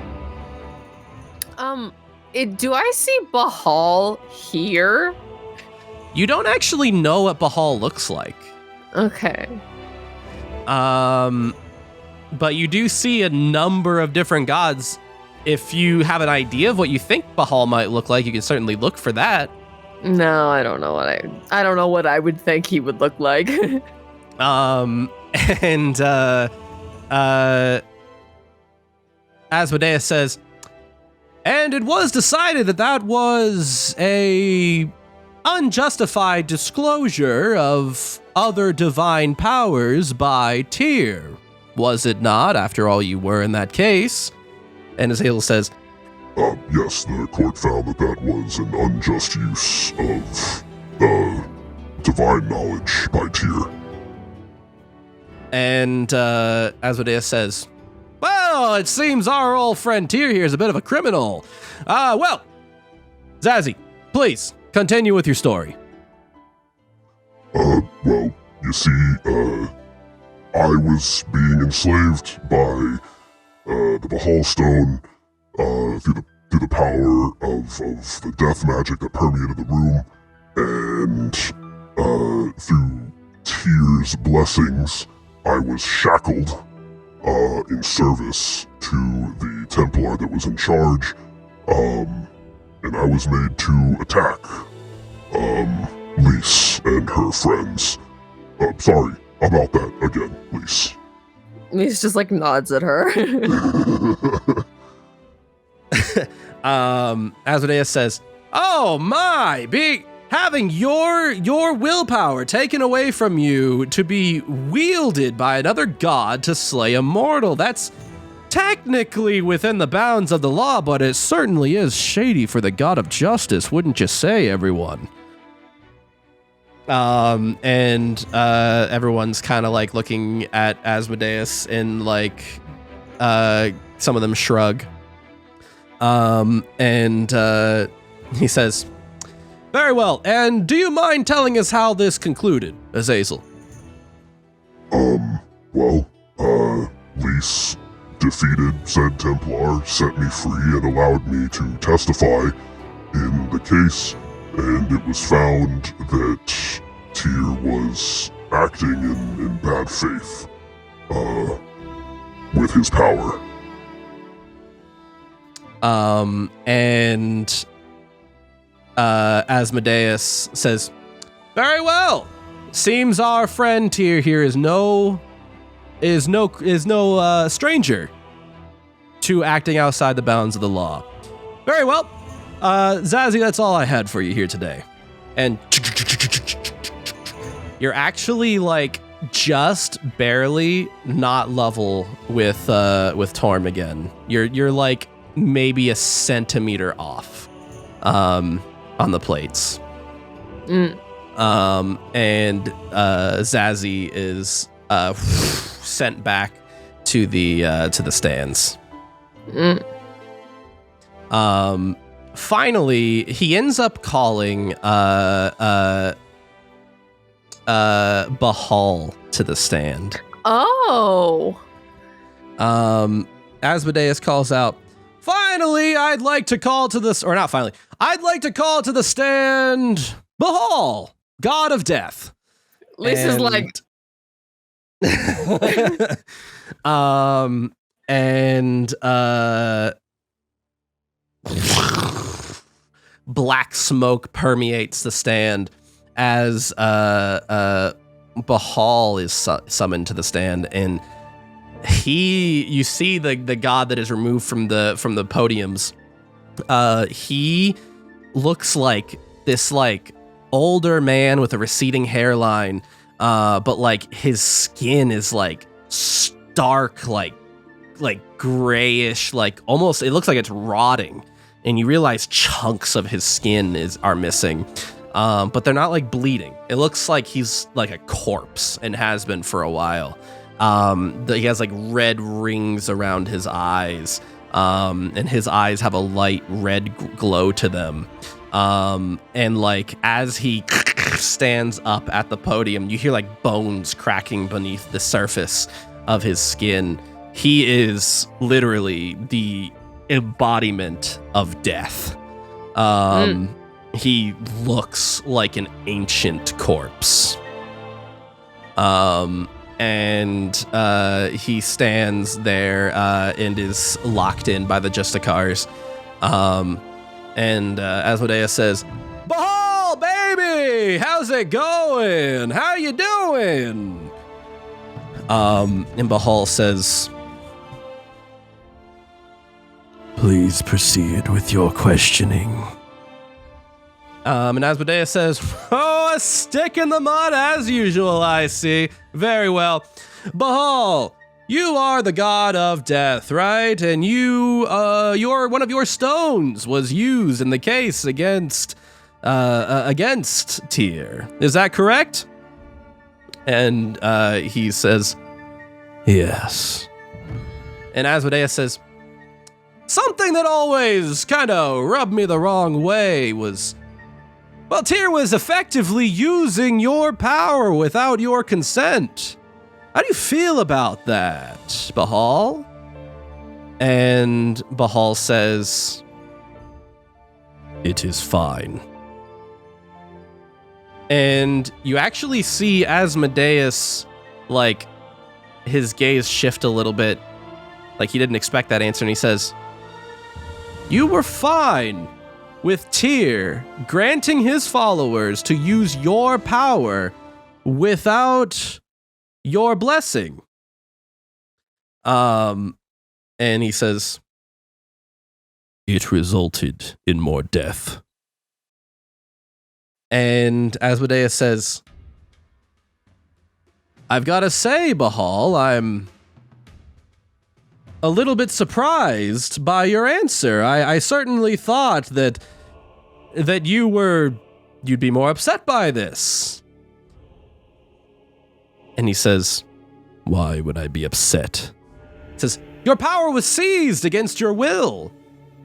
Do I see Bahal here? "You don't actually know what Bahal looks like. Okay. But you do see a number of different gods. If you have an idea of what you think Bahal might look like, you can certainly look for that." No, I don't know I don't know what I would think he would look like. And Asmodeus says, "And it was decided that was a unjustified disclosure of other divine powers by Tyr. Was it not? After all, you were in that case." And Azazel says, Yes, the court found that was an unjust use of divine knowledge by Tyr. And Asmodeus says, "Well, it seems our old friend Tyr here is a bit of a criminal. Well, Zazzy, please continue with your story." Well, you see, I was being enslaved by the Bahal stone through the power of the death magic that permeated the room, and through Tyr's blessings, I was shackled in service to the Templar that was in charge, and I was made to attack Lise and her friends. Sorry about that again, Lise. He's just like nods at her. Asmodeus says, "Oh my, having your willpower taken away from you to be wielded by another god to slay a mortal. That's technically within the bounds of the law, but it certainly is shady for the god of justice, wouldn't you say, everyone?" And everyone's kind of like looking at Asmodeus and like some of them shrug. And he says, "Very well. And do you mind telling us how this concluded, Azazel?" Well, Lys defeated said Templar, set me free, and allowed me to testify in the case, and it was found that Tyr was acting in bad faith, with his power. And Asmodeus says, "Very well. Seems our friend Tyr here is no stranger to acting outside the bounds of the law. Very well. Zazie, that's all I had for you here today." And you're actually like just barely not level with Torm again. You're like maybe a centimeter off on the plates. And Zazie is sent back to the stands. Finally, he ends up calling Bahal to the stand. Oh. Asmodeus calls out, "Finally, I'd like to call to the stand Bahal, God of Death." Lisa's like, black smoke permeates the stand as Bahal is summoned to the stand, and you see the god that is removed from the podiums. He looks like this like older man with a receding hairline, but like his skin is like stark, like grayish, like almost, it looks like it's rotting, and you realize chunks of his skin are missing, but they're not like bleeding. It looks like he's like a corpse and has been for a while. He has like red rings around his eyes, and his eyes have a light red glow to them. And like as he stands up at the podium, you hear like bones cracking beneath the surface of his skin. He is literally the embodiment of death. He looks like an ancient corpse. And he stands there and is locked in by the Justicars. And Asmodeus says, "Bahal, baby, how's it going? How you doing?" And Bahal says, "Please proceed with your questioning." And Asmodeus says, "Oh, a stick in the mud as usual, I see. Very well. Bahal, you are the god of death, right? And one of your stones was used in the case against Tyr. Is that correct?" And he says, "Yes." And Asmodeus says, "Something that always kind of rubbed me the wrong way was, well, Tyr was effectively using your power without your consent. How do you feel about that, Bahal?" And Bahal says, "It is fine." And you actually see Asmodeus, like, his gaze shift a little bit, like he didn't expect that answer, and he says, "You were fine with Tyr granting his followers to use your power without your blessing." And he says, "It resulted in more death." And Asmodeus says, "I've got to say, Bahal, I'm a little bit surprised by your answer. I certainly thought that you'd be more upset by this. And he says, why would I be upset? He says, your power was seized against your will.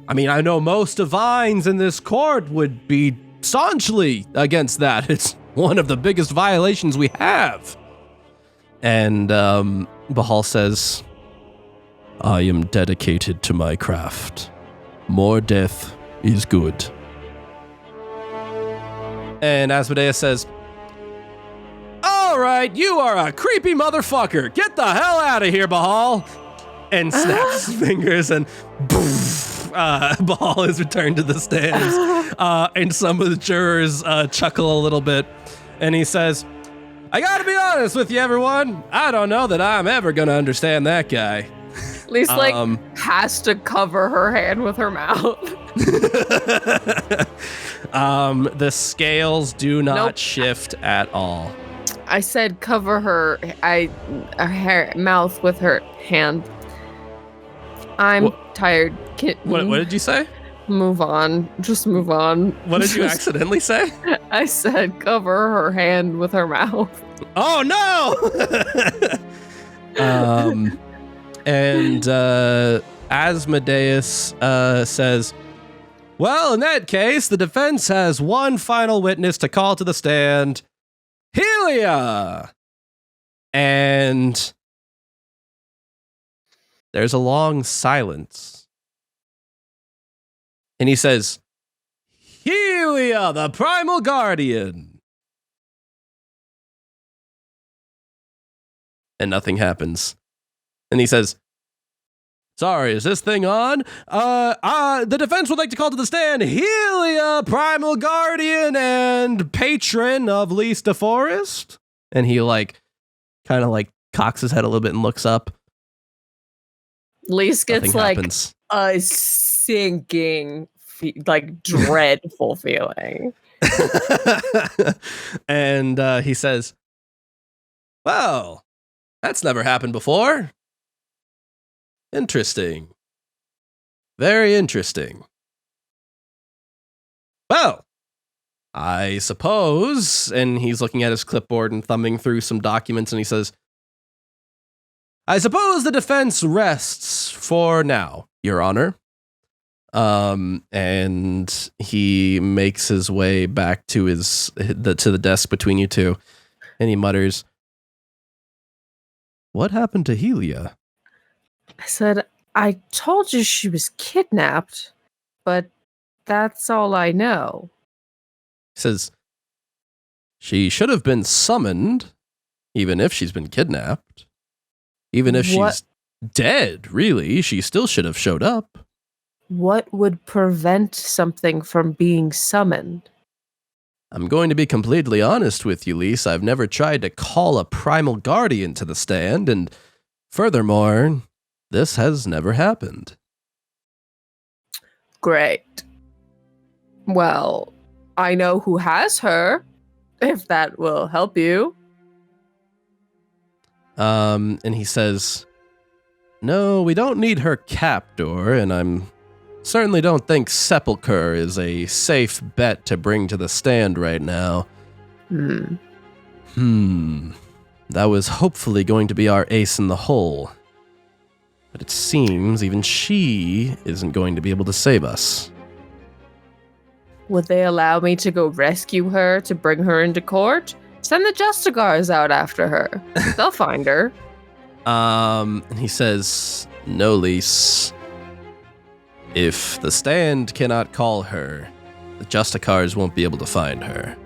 I mean, I know most divines in this court would be staunchly against that. It's one of the biggest violations we have. And Bahal says, I am dedicated to my craft. More death is good. And Asmodeus says, all right, you are a creepy motherfucker. Get the hell out of here, Bahal. And snaps his fingers and poof, Bahal is returned to the stands. And some of the jurors chuckle a little bit. And he says, I gotta be honest with you, everyone. I don't know that I'm ever gonna understand that guy. Lisa, has to cover her hand with her mouth. The scales do not shift at all. I said cover her mouth with her hand. I'm tired. What did you say? Move on. Just move on. What did you accidentally say? I said cover her hand with her mouth. Oh, no! And Asmodeus says, well, in that case, the defense has one final witness to call to the stand, Helia! And there's a long silence. And he says, Helia, the primal guardian. And nothing happens. And he says, sorry, is this thing on? The defense would like to call to the stand Helia, primal guardian and patron of Lys de Forest. And he kind of cocks his head a little bit and looks up. Lys gets happens. A sinking, dreadful feeling. And he says, well, that's never happened before. Interesting. Very interesting. Well, I suppose, and he's looking at his clipboard and thumbing through some documents, and he says, I suppose the defense rests for now, Your Honor. And he makes his way back to the desk between you two, and he mutters, what happened to Helia? I said, I told you she was kidnapped, but that's all I know. He says, she should have been summoned, even if she's been kidnapped. Even if she's dead, really, she still should have showed up. What would prevent something from being summoned? I'm going to be completely honest with you, Lys. I've never tried to call a primal guardian to the stand, and furthermore, this has never happened. Great. Well, I know who has her, if that will help you. And he says, no, we don't need her captor, and I'm certainly don't think Sepulchre is a safe bet to bring to the stand right now. That was hopefully going to be our ace in the hole. But it seems even she isn't going to be able to save us. Would they allow me to go rescue her to bring her into court? Send the Justigars out after her. They'll find her. And he says, no, Lys. If the stand cannot call her, the Justicars won't be able to find her.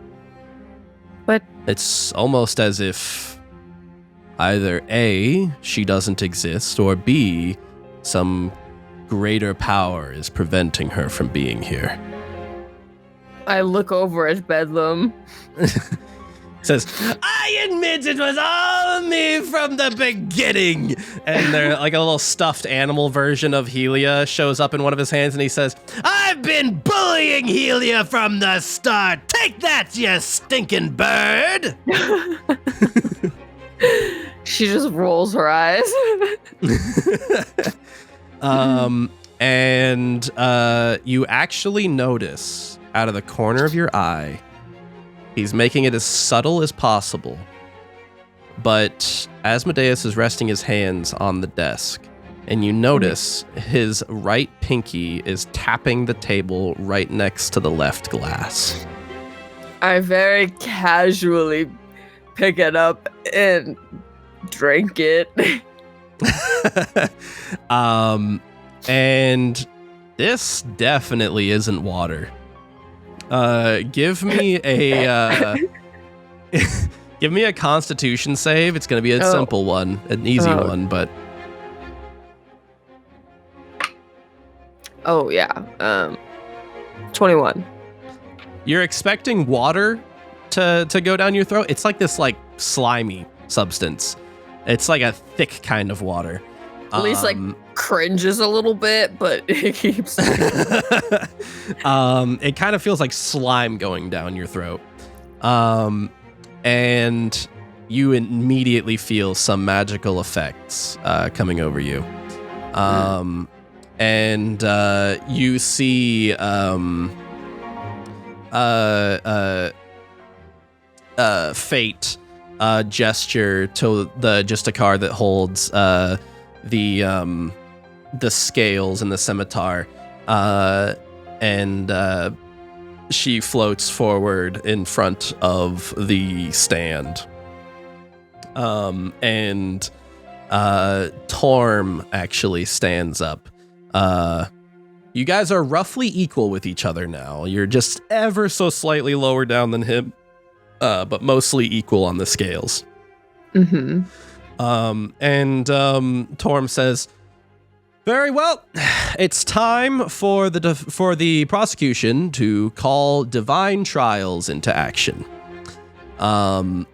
But it's almost as if either A, she doesn't exist, or B, some greater power is preventing her from being here. I look over at Bedlam. Says, I admit it was all me from the beginning. And there, like a little stuffed animal version of Helia shows up in one of his hands, and he says, I've been bullying Helia from the start. Take that, you stinking bird. She just rolls her eyes. And you actually notice out of the corner of your eye, he's making it as subtle as possible. But Asmodeus is resting his hands on the desk, and you notice his right pinky is tapping the table right next to the left glass. I very casually pick it up and drink it. And this definitely isn't water. Give me a give me a Constitution save. It's gonna be a simple one, an easy one, but oh yeah, 21. You're expecting water to go down your throat. It's like this like slimy substance. It's like a thick kind of water. At least like cringes a little bit, but it keeps. It kind of feels like slime going down your throat. And you immediately feel some magical effects coming over you. And you see Fate gesture to the Justicar that holds the scales and the scimitar, and she floats forward in front of the stand. And Torm actually stands up. You guys are roughly equal with each other now. You're just ever so slightly lower down than him, but mostly equal on the scales. Mm-hmm. And Torm says, "Very well. It's time for the prosecution to call divine trials into action." And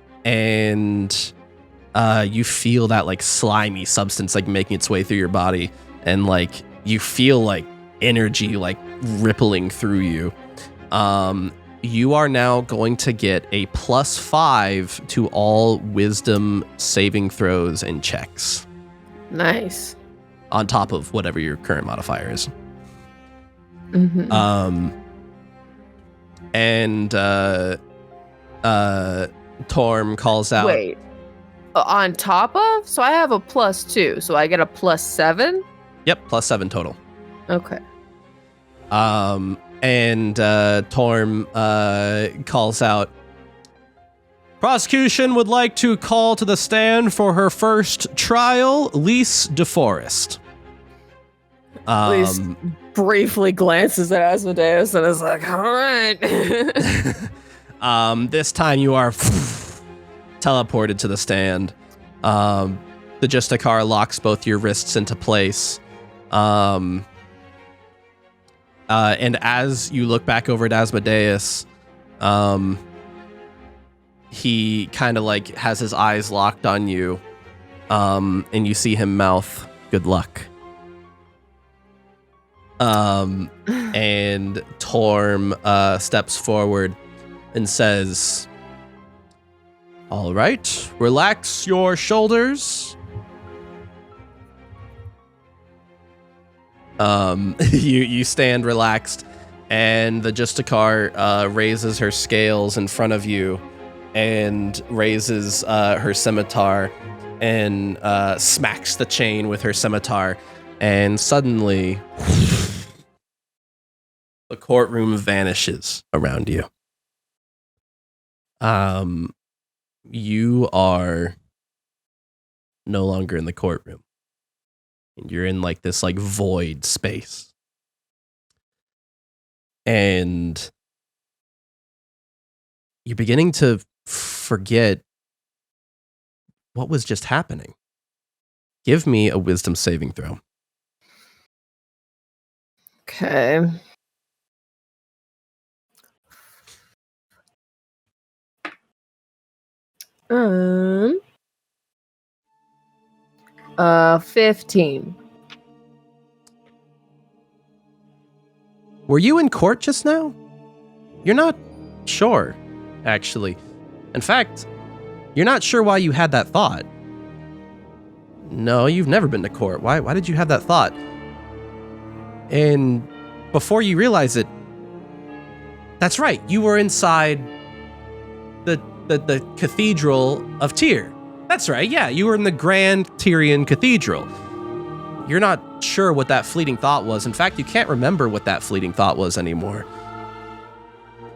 you feel that like slimy substance like making its way through your body, and like you feel like energy like rippling through you. You are now going to get a +5 to all wisdom saving throws and checks. Nice. On top of whatever your current modifier is. Mm-hmm. And Torm calls out. Wait. On top of? So I have a +2, so I get a +7? Yep, +7 total. Okay. And Torm calls out, "Prosecution would like to call to the stand for her first trial, Lise DeForest." Lise briefly glances at Asmodeus and is like, all right. This time you are teleported to the stand. The Justicar locks both your wrists into place. And as you look back over at Asmodeus, he kind of like has his eyes locked on you, and you see him mouth, "Good luck." And Torm steps forward and says, "All right, relax your shoulders." You stand relaxed, and the Justicar raises her scales in front of you and raises her scimitar and smacks the chain with her scimitar, and suddenly the courtroom vanishes around you. You are no longer in the courtroom. And you're in like this like void space. And you're beginning to forget what was just happening. Give me a wisdom saving throw. Okay. Um 15. Were you in court just now? You're not sure, actually. In fact, you're not sure why you had that thought. No, you've never been to court. Why did you have that thought? And before you realize it, that's right, you were inside the Cathedral of Tyr. That's right, yeah, you were in the Grand Tyrian Cathedral. You're not sure what that fleeting thought was. In fact, you can't remember what that fleeting thought was anymore.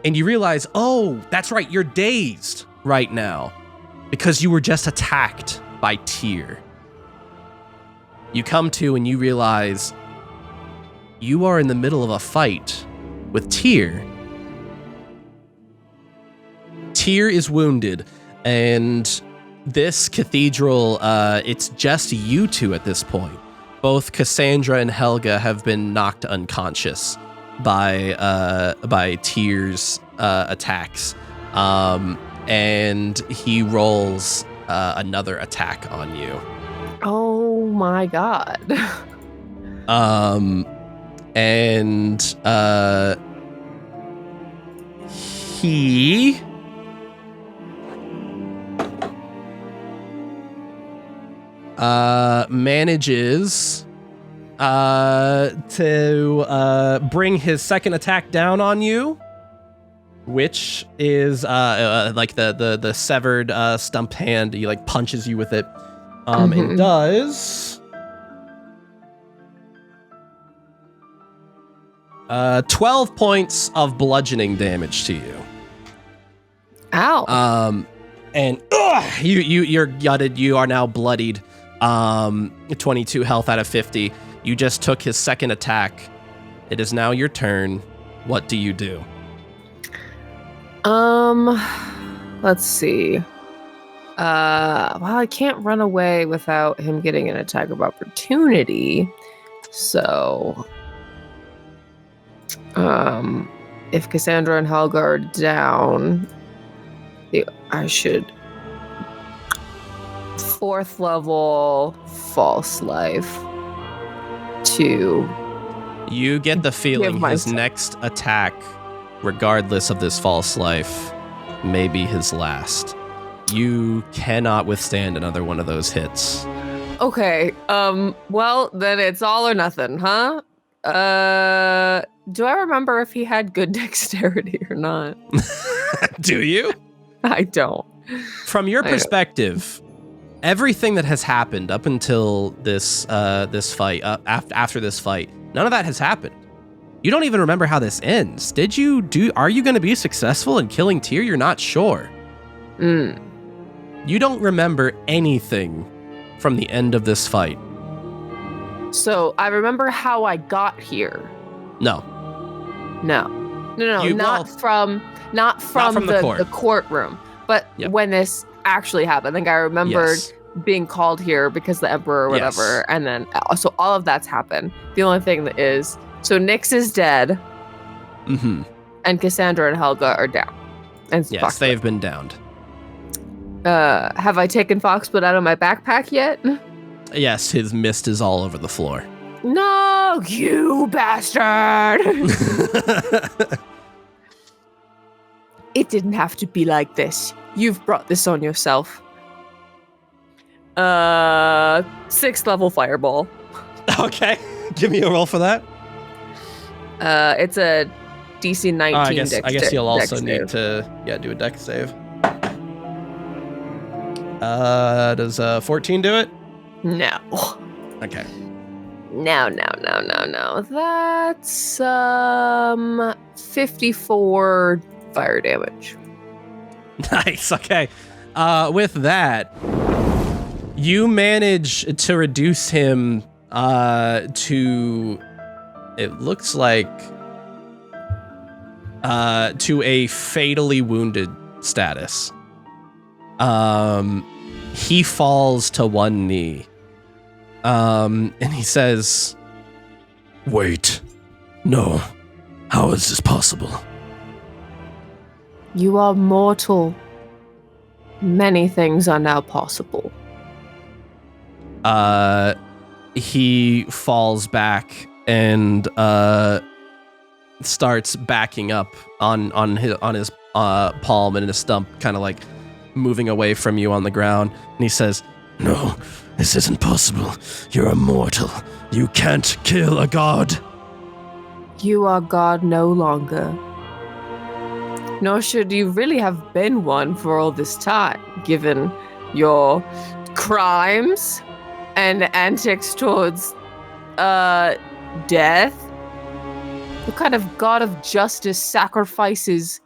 And you realize, oh, that's right, you're dazed right now because you were just attacked by Tyr. You come to and you realize you are in the middle of a fight with Tyr. Tyr is wounded, and this cathedral, it's just you two at this point. Both Cassandra and Helga have been knocked unconscious by Tyr's attacks, and he rolls another attack on you. Oh my god. And he manages to bring his second attack down on you, which is like the severed stump hand. He like punches you with it, and does 12 points of bludgeoning damage to you. Ow. And you're gutted. You are now bloodied. 22 health out of 50. You just took his second attack. It is now your turn. What do you do? Let's see. Well, I can't run away without him getting an attack of opportunity. So, if Cassandra and Helga are down, I should 4th level false life to. You get the feeling his myself. next attack, regardless of this false life, may be his last. You cannot withstand another one of those hits. Okay. Well, then it's all or nothing, huh? Do I remember if he had good dexterity or not? Do you? I don't. From your perspective, everything that has happened up until this fight, after this fight, none of that has happened. You don't even remember how this ends. Are you going to be successful in killing Tyr? You're not sure. You don't remember anything from the end of this fight. So I remember how I got here. No. Not from the courtroom, but when this actually happened. I think I remembered being called here because the emperor or whatever, and then so all of that's happened. The only thing that is, so Nyx is dead, and Cassandra and Helga are down. And yes, they've been downed. Have I taken Foxblood out of my backpack yet? Yes, his mist is all over the floor. No, you bastard! It didn't have to be like this. You've brought this on yourself. 6th level fireball. Okay, give me a roll for that. It's a DC 19 I guess you'll also need save. to do a dex save. Does 14 do it? No. Okay. No. That's 54 fire damage. Nice. Okay. With that, you manage to reduce him to, it looks like, to a fatally wounded status. He falls to one knee. And he says, "Wait, no, how is this possible?" You are mortal. Many things are now possible. He falls back and starts backing up on his palm and his stump, kind of like moving away from you on the ground. And he says, "No, this isn't possible. You're immortal. You can't kill a god." You are God no longer. Nor should you really have been one for all this time, given your crimes and antics towards death? What kind of god of justice sacrifices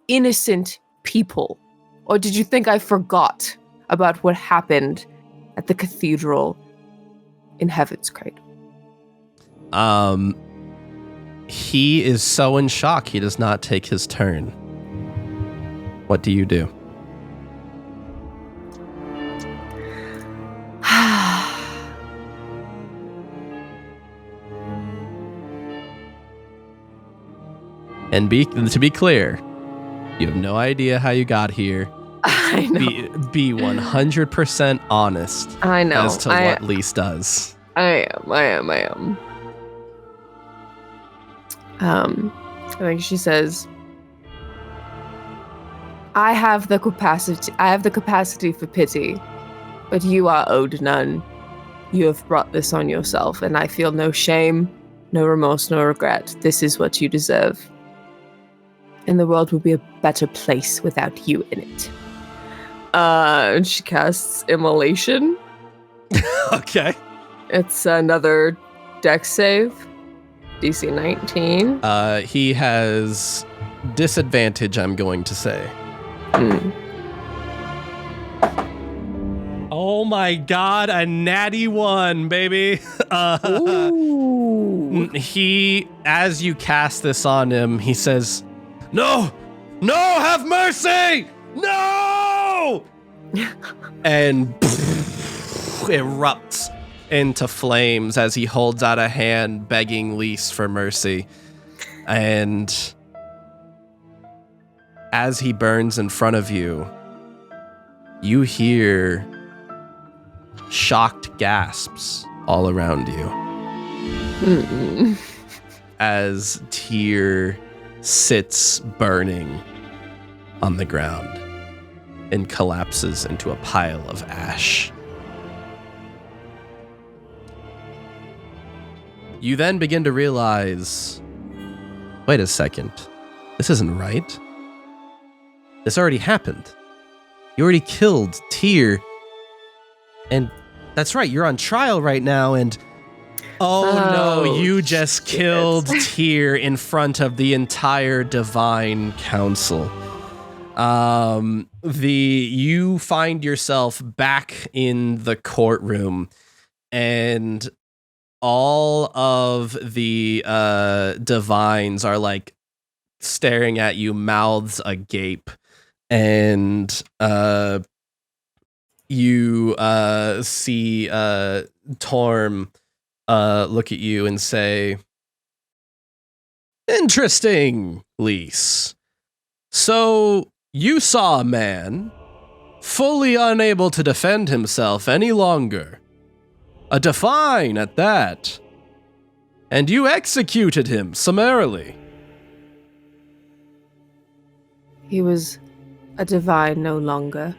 innocent people? Or did you think I forgot about what happened at the cathedral in Heaven's Cradle? He is so in shock he does not take his turn. What do you do? And to be clear, you have no idea how you got here. I know. Be 100% honest. I know. As to what Lise does. I am. I think she says, I have the capacity for pity, but you are owed none. You have brought this on yourself, and I feel no shame, no remorse, no regret. This is what you deserve. And the world will be a better place without you in it. And she casts Immolation. Okay. It's another dex save. DC 19. He has disadvantage, I'm going to say. Oh my god, a natty 1, baby. He, as you cast this on him, he says, No, have mercy! No! And erupts into flames as he holds out a hand begging Lise for mercy. And as he burns in front of you, you hear shocked gasps all around you. As Tyr sits burning on the ground and collapses into a pile of ash. You then begin to realize, wait a second, this isn't right. This already happened. You already killed Tyr. And that's right, you're on trial right now, and no, you just killed Tyr in front of the entire Divine Council. You find yourself back in the courtroom, and all of the divines are like staring at you, mouths agape, and you see Torm look at you and say, "Interesting, Lise. So you saw a man fully unable to defend himself any longer. A divine at that. And you executed him summarily." He was a divine no longer.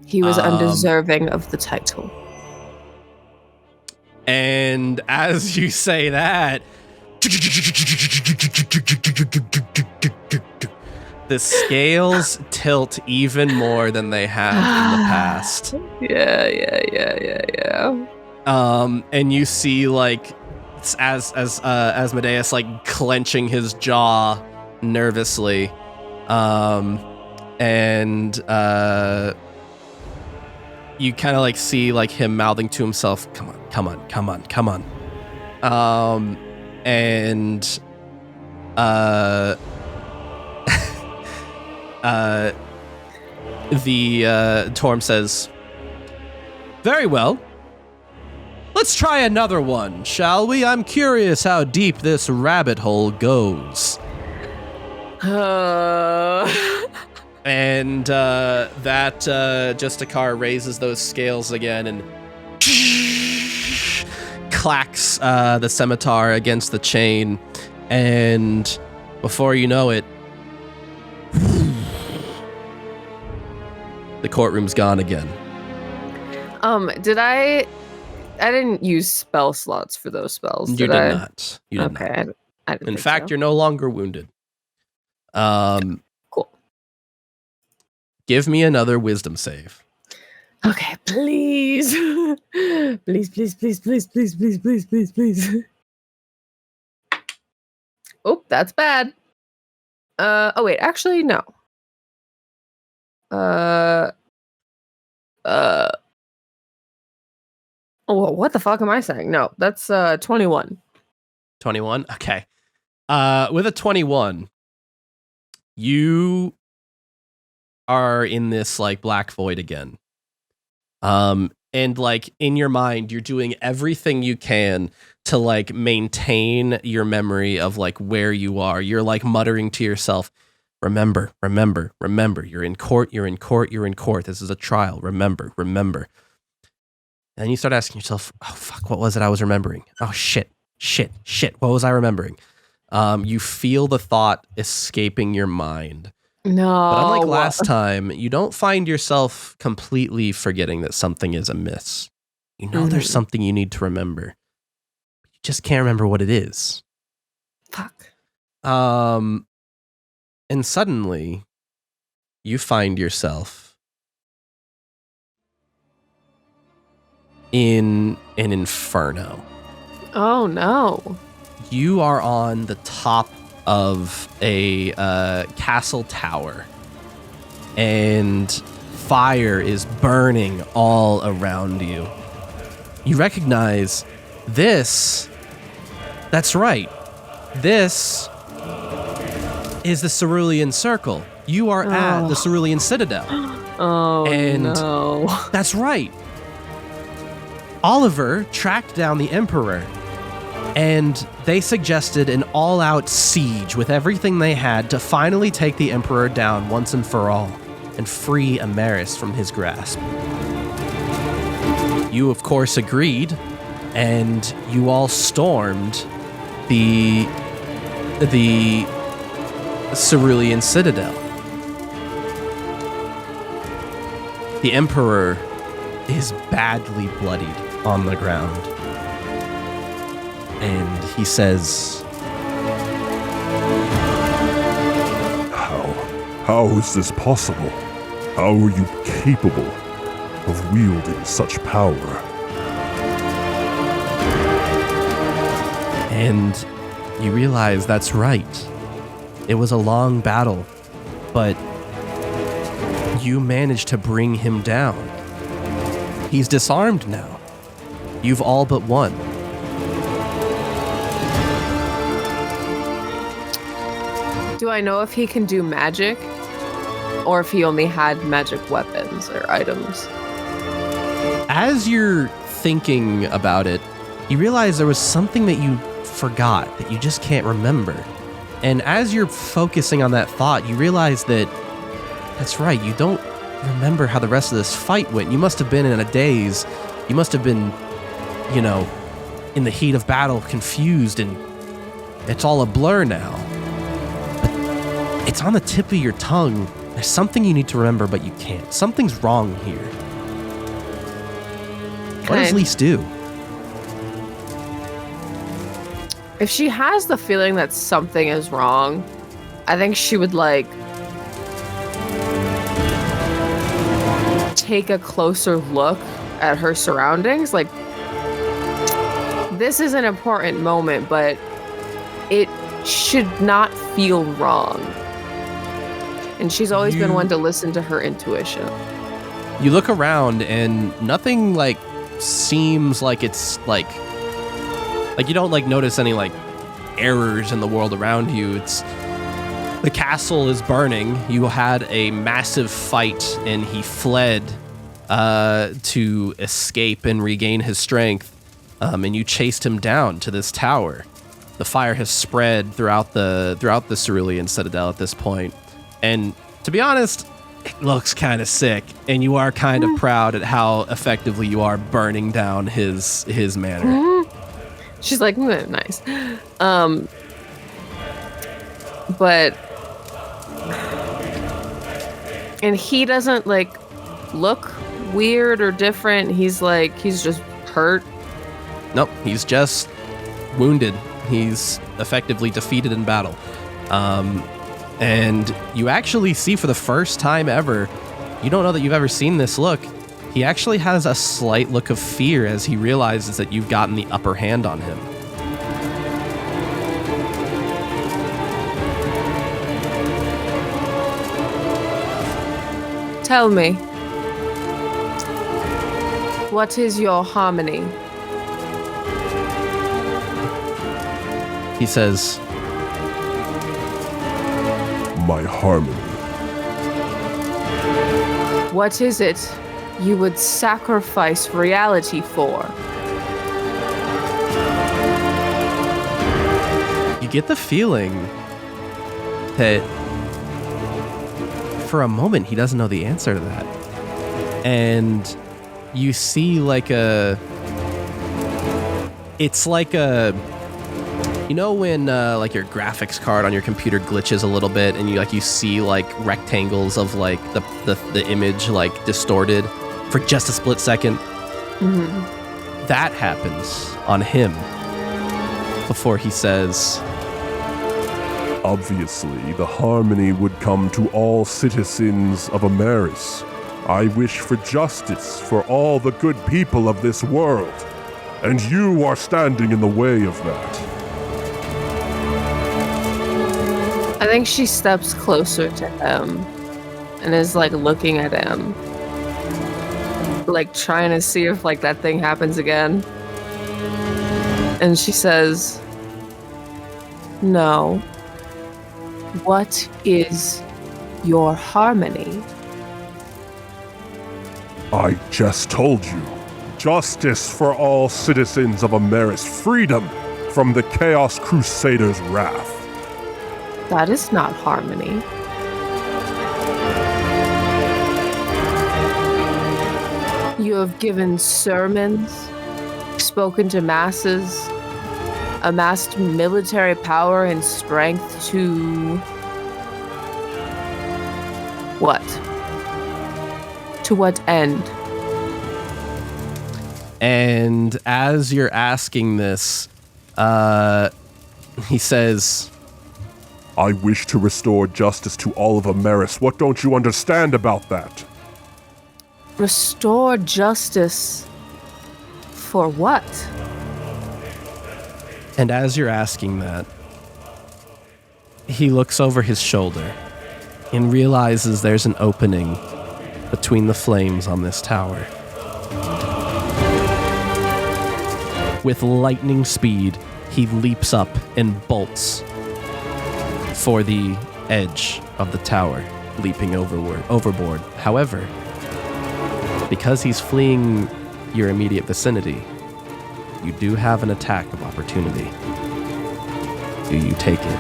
He was undeserving of the title. And as you say that, the scales tilt even more than they have in the past. Yeah. And you see, like, as Asmodeus, like, clenching his jaw nervously, and you kind of like see like him mouthing to himself, come on. And the Torm says, "Very well. Let's try another one, shall we? I'm curious how deep this rabbit hole goes." And that Justicar raises those scales again and clacks the scimitar against the chain, and before you know it, the courtroom's gone again. I didn't use spell slots for those spells. You did not. You did not. I didn't In think fact, so. you're no longer wounded. Cool. Give me another wisdom save. Okay, please. Please, please, please, please, please, please, please, please, please. Oh, that's bad. Oh wait, actually no. Oh, what the fuck am I saying? No, that's 21. 21? Okay. With a 21, you are in this like black void again. And like in your mind, you're doing everything you can to like maintain your memory of like where you are. You're like muttering to yourself, remember, remember, remember. You're in court, you're in court, you're in court. This is a trial. Remember, remember. And you start asking yourself, oh, fuck, what was it I was remembering? Oh, shit. What was I remembering? You feel the thought escaping your mind. No. But unlike last time, you don't find yourself completely forgetting that something is amiss. You know there's something you need to remember. You just can't remember what it is. Fuck. And suddenly, you find yourself in an inferno. Oh, no. You are on the top of a castle tower, and fire is burning all around you. You recognize this. That's right. This is the Cerulean Circle. You are at the Cerulean Citadel. Oh, and no. That's right. Oliver tracked down the Emperor, and they suggested an all-out siege with everything they had to finally take the Emperor down once and for all and free Amaris from his grasp. You, of course, agreed, and you all stormed the Cerulean Citadel. The Emperor is badly bloodied on the ground. And he says, How is this possible? How are you capable of wielding such power? and you realize that's right. It was a long battle, but you managed to bring him down. He's disarmed now. You've all but won. Do I know if he can do magic? Or if he only had magic weapons or items? As you're thinking about it, you realize there was something that you forgot, that you just can't remember. And as you're focusing on that thought, you realize that that's right, you don't remember how the rest of this fight went. You must have been in a daze. You must have been, in the heat of battle, confused, and it's all a blur now. But it's on the tip of your tongue. There's something you need to remember, but you can't. Something's wrong here. What does Lise do? If she has the feeling that something is wrong, I think she would take a closer look at her surroundings. This is an important moment, but it should not feel wrong. And she's always been one to listen to her intuition. You look around and nothing seems like it's like you don't notice any errors in the world around you. It's the castle is burning. You had a massive fight and he fled to escape and regain his strength. And you chased him down to this tower. The fire has spread throughout the Cerulean Citadel at this point. And to be honest, it looks kind of sick, and you are kind of proud at how effectively you are burning down his manor. She's like, nice. But, and he doesn't look weird or different. He's just hurt. Nope, he's just wounded. He's effectively defeated in battle. And you actually see for the first time ever you don't know that you've ever seen this look. He actually has a slight look of fear as he realizes that you've gotten the upper hand on him. Tell me, what is your harmony? He says, My harmony. What is it you would sacrifice reality for? you get the feeling that for a moment he doesn't know the answer to that. And you see it's like a, you know when like your graphics card on your computer glitches a little bit and you see like rectangles of like the image like distorted for just a split second? Mm-hmm. That happens on him before he says, Obviously, the harmony would come to all citizens of Ameris. I wish for justice for all the good people of this world, and you are standing in the way of that. I think she steps closer to him and is like looking at him, like trying to see if like that thing happens again. And she says, No. What is your harmony? I just told you. Justice for all citizens of Ameris. Freedom from the Chaos Crusaders' wrath. That is not harmony. You have given sermons, spoken to masses, amassed military power and strength to... what? To what end? and as you're asking this, he says, I wish to restore justice to all of Ameris. What don't you understand about that? Restore justice for what? and as you're asking that, he looks over his shoulder and realizes there's an opening between the flames on this tower. With lightning speed, he leaps up and bolts for the edge of the tower, leaping overboard. However, because he's fleeing your immediate vicinity, you do have an attack of opportunity. Do you take it?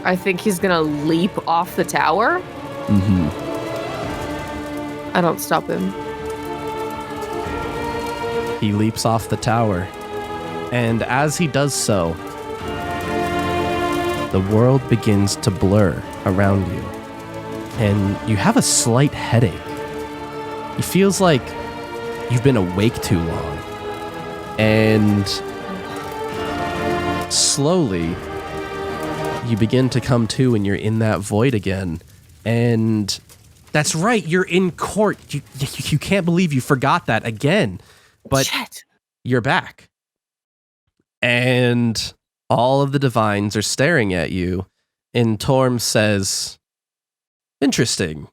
I think he's gonna leap off the tower. Mm-hmm. I don't stop him. He leaps off the tower, and as he does so, the world begins to blur around you, and you have a slight headache. It feels like you've been awake too long, and slowly you begin to come to and you're in that void again. And that's right, you're in court. You can't believe you forgot that again. But Shit. You're back. And all of the divines are staring at you. And Torm says, interesting.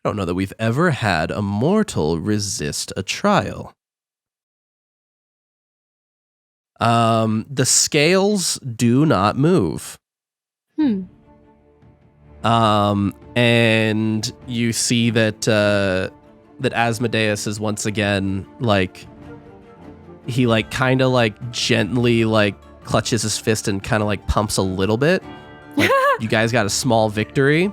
I don't know that we've ever had a mortal resist a trial. The scales do not move. And you see that that Asmodeus is once again he kind of gently clutches his fist and kind of pumps a little bit. You guys got a small victory.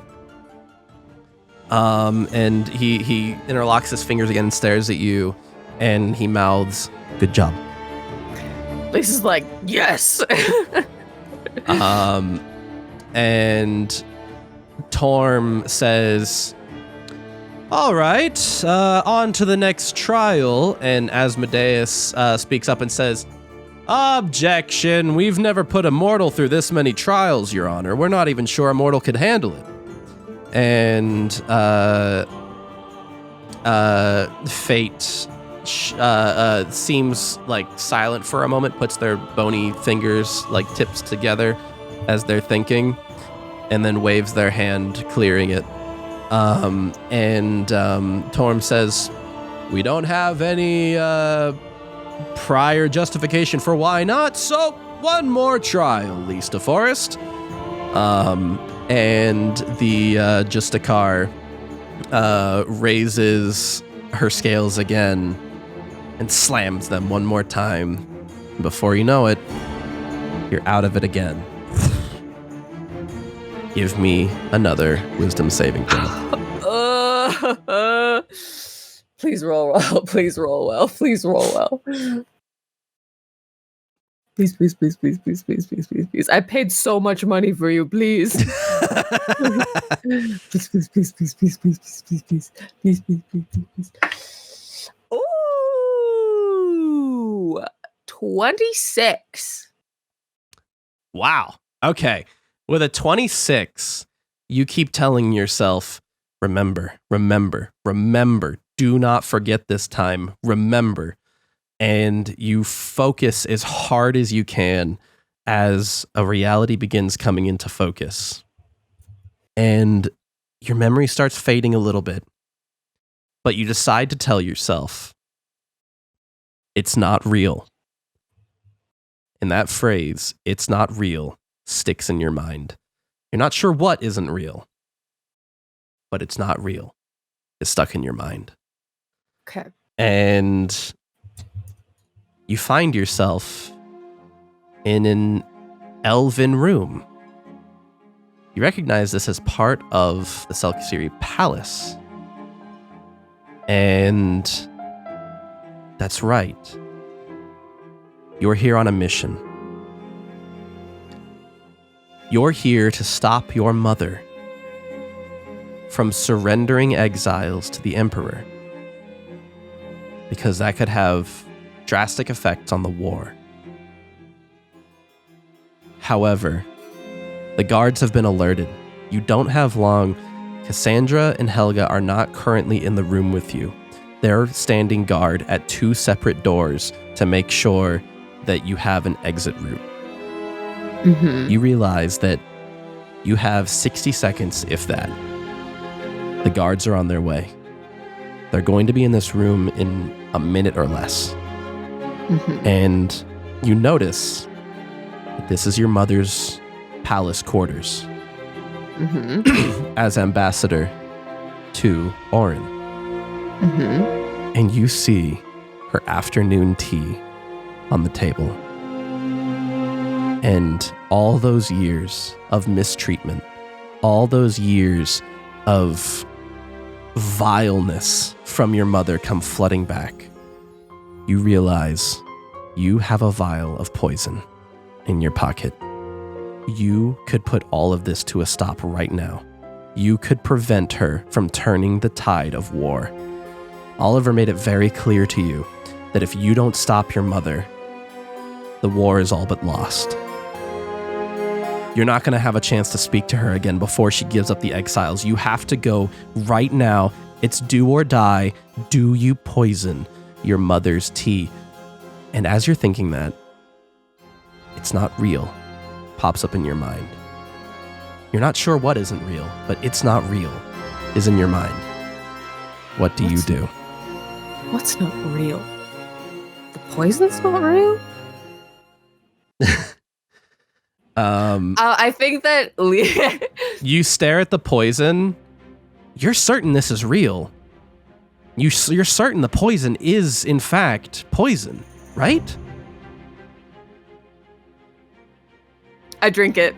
And he interlocks his fingers again and stares at you, and he mouths, "Good job." Lisa's like, yes. And Torm says, all right, on to the next trial. And Asmodeus speaks up and says, objection, we've never put a mortal through this many trials, Your Honor. We're not even sure a mortal could handle it. And Fate seems like silent for a moment, puts their bony fingers like tips together as they're thinking, and then waves their hand, clearing it. Torm says, "We don't have any prior justification for why not, so one more trial, Lista Forest." And the Justakar raises her scales again and slams them one more time. Before you know it, you're out of it again. Give me another wisdom saving throw. Please roll well. Please roll well. Please roll well. Please, please, please, please, please, please, please, please, please. I paid so much money for you, please. Please, please, please, please, please, please, please, please, please, please, please, please, please. Ooh, 26. Wow. Okay. With a 26, you keep telling yourself, remember, remember, remember. Do not forget this time. Remember. And you focus as hard as you can as a reality begins coming into focus. And your memory starts fading a little bit. But you decide to tell yourself, it's not real. And that phrase, it's not real, sticks in your mind. You're not sure what isn't real, but it's not real. It's stuck in your mind. Okay. And you find yourself in an elven room. You recognize this as part of the Selkisiri Palace. And that's right. You're here on a mission. You're here to stop your mother from surrendering exiles to the Emperor, because that could have drastic effects on the war. However, the guards have been alerted. You don't have long. Cassandra and Helga are not currently in the room with you. They're standing guard at 2 separate doors to make sure that you have an exit route. Mm-hmm. You realize that you have 60 seconds, if that. The guards are on their way. They're going to be in this room in a minute or less. Mm-hmm. And you notice that this is your mother's palace quarters Mm-hmm. as ambassador to Orin. Mm-hmm. And you see her afternoon tea on the table. And all those years of mistreatment, all those years of vileness from your mother come flooding back. You realize you have a vial of poison in your pocket. You could put all of this to a stop right now. You could prevent her from turning the tide of war. Oliver made it very clear to you that if you don't stop your mother, the war is all but lost. You're not going to have a chance to speak to her again before she gives up the exiles. You have to go right now. It's do or die. Do you poison your mother's tea? And as you're thinking that, it's not real. Pops up in your mind. You're not sure what isn't real, but it's not real is in your mind. What do you do? What's not real? The poison's not real? I think that You stare at the poison. You're certain this is real. You're certain the poison is, in fact, poison, right? I drink it.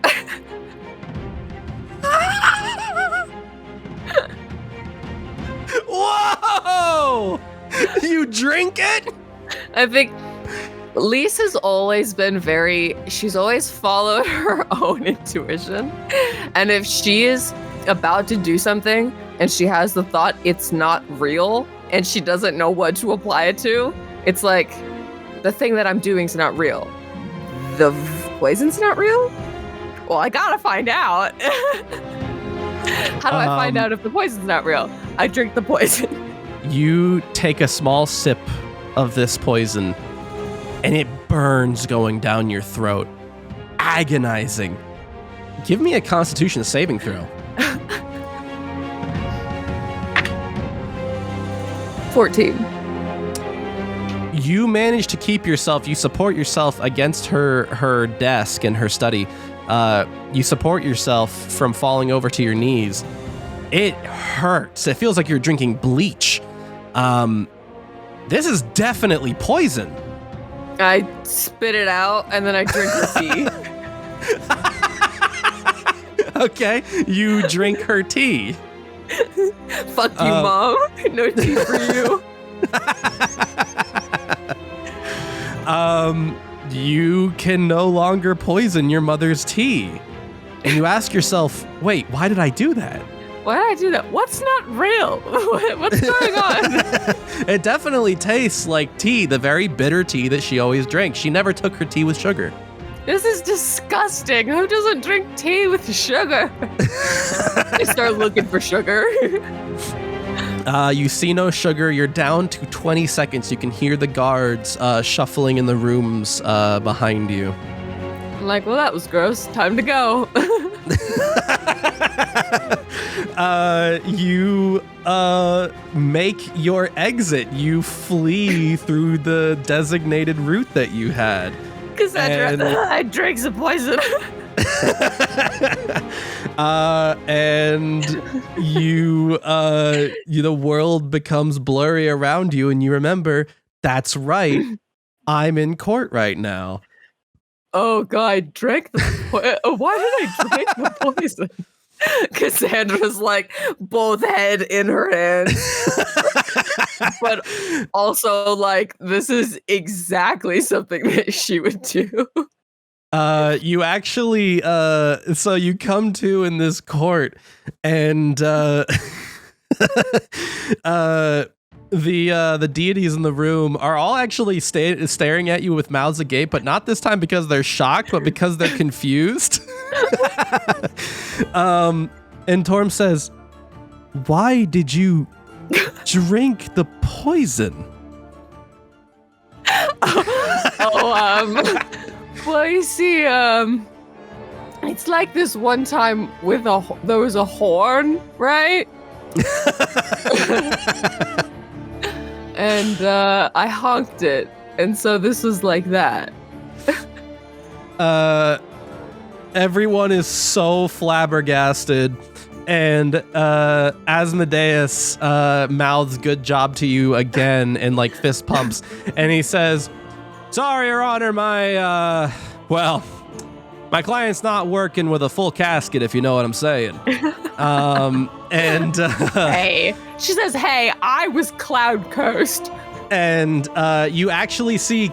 Whoa! You drink it? I think Lise has always been she's always followed her own intuition. And if she is about to do something and she has the thought it's not real and she doesn't know what to apply it to, it's like, the thing that I'm doing is not real. The poison's not real? Well, I gotta find out. How do I find out if the poison's not real? I drink the poison. You take a small sip of this poison, and it burns going down your throat. Agonizing. Give me a Constitution saving throw. 14. You manage to keep yourself, you support yourself against her desk and her study. You support yourself from falling over to your knees. It hurts. It feels like you're drinking bleach. This is definitely poison. I spit it out and then I drink the tea. Okay, you drink her tea. Fuck you, Mom. No tea for you. You can no longer poison your mother's tea. And you ask yourself, wait, why did I do that? Why did I do that? What's not real? What's going on? It definitely tastes like tea, the very bitter tea that she always drank. She never took her tea with sugar. This is disgusting. Who doesn't drink tea with sugar? I start looking for sugar. You see no sugar. You're down to 20 seconds. You can hear the guards shuffling in the rooms behind you. I'm like, well, that was gross. Time to go. You make your exit. You flee through the designated route that you had. Cassandra, I drank some poison. And the world becomes blurry around you, and you remember, that's right, I'm in court right now. Oh God, I drank the poison. Why did I drink the poison? Cassandra's like both head in her hands. But also like this is exactly something that she would do. You actually so you come to in this court, and the deities in the room are all actually staring at you with mouths agape, but not this time because they're shocked, but because they're confused. And Torm says, "Why did you drink the poison?" Well, you see, it's like this one time with there was a horn, right? And I honked it, and so this was like that. Everyone is so flabbergasted, and Asmodeus mouths "good job" to you again and like fist pumps, and he says, "Sorry, Your Honor, my client's not working with a full casket, if you know what I'm saying." Hey, she says, "Hey, I was cloud cursed." And you actually see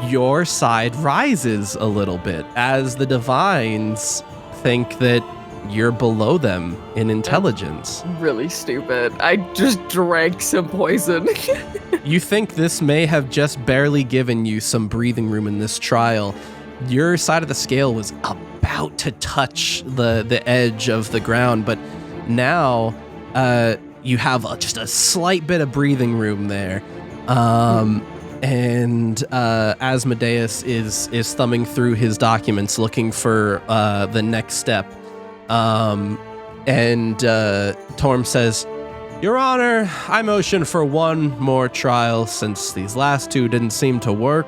your side rises a little bit as the divines think that you're below them in intelligence. Really stupid. I just drank some poison. You think this may have just barely given you some breathing room in this trial. Your side of the scale was about to touch the edge of the ground, but now you have just a slight bit of breathing room there. And Asmodeus is thumbing through his documents looking for the next step. And Torm says, "Your Honor, I motion for one more trial since these last two didn't seem to work."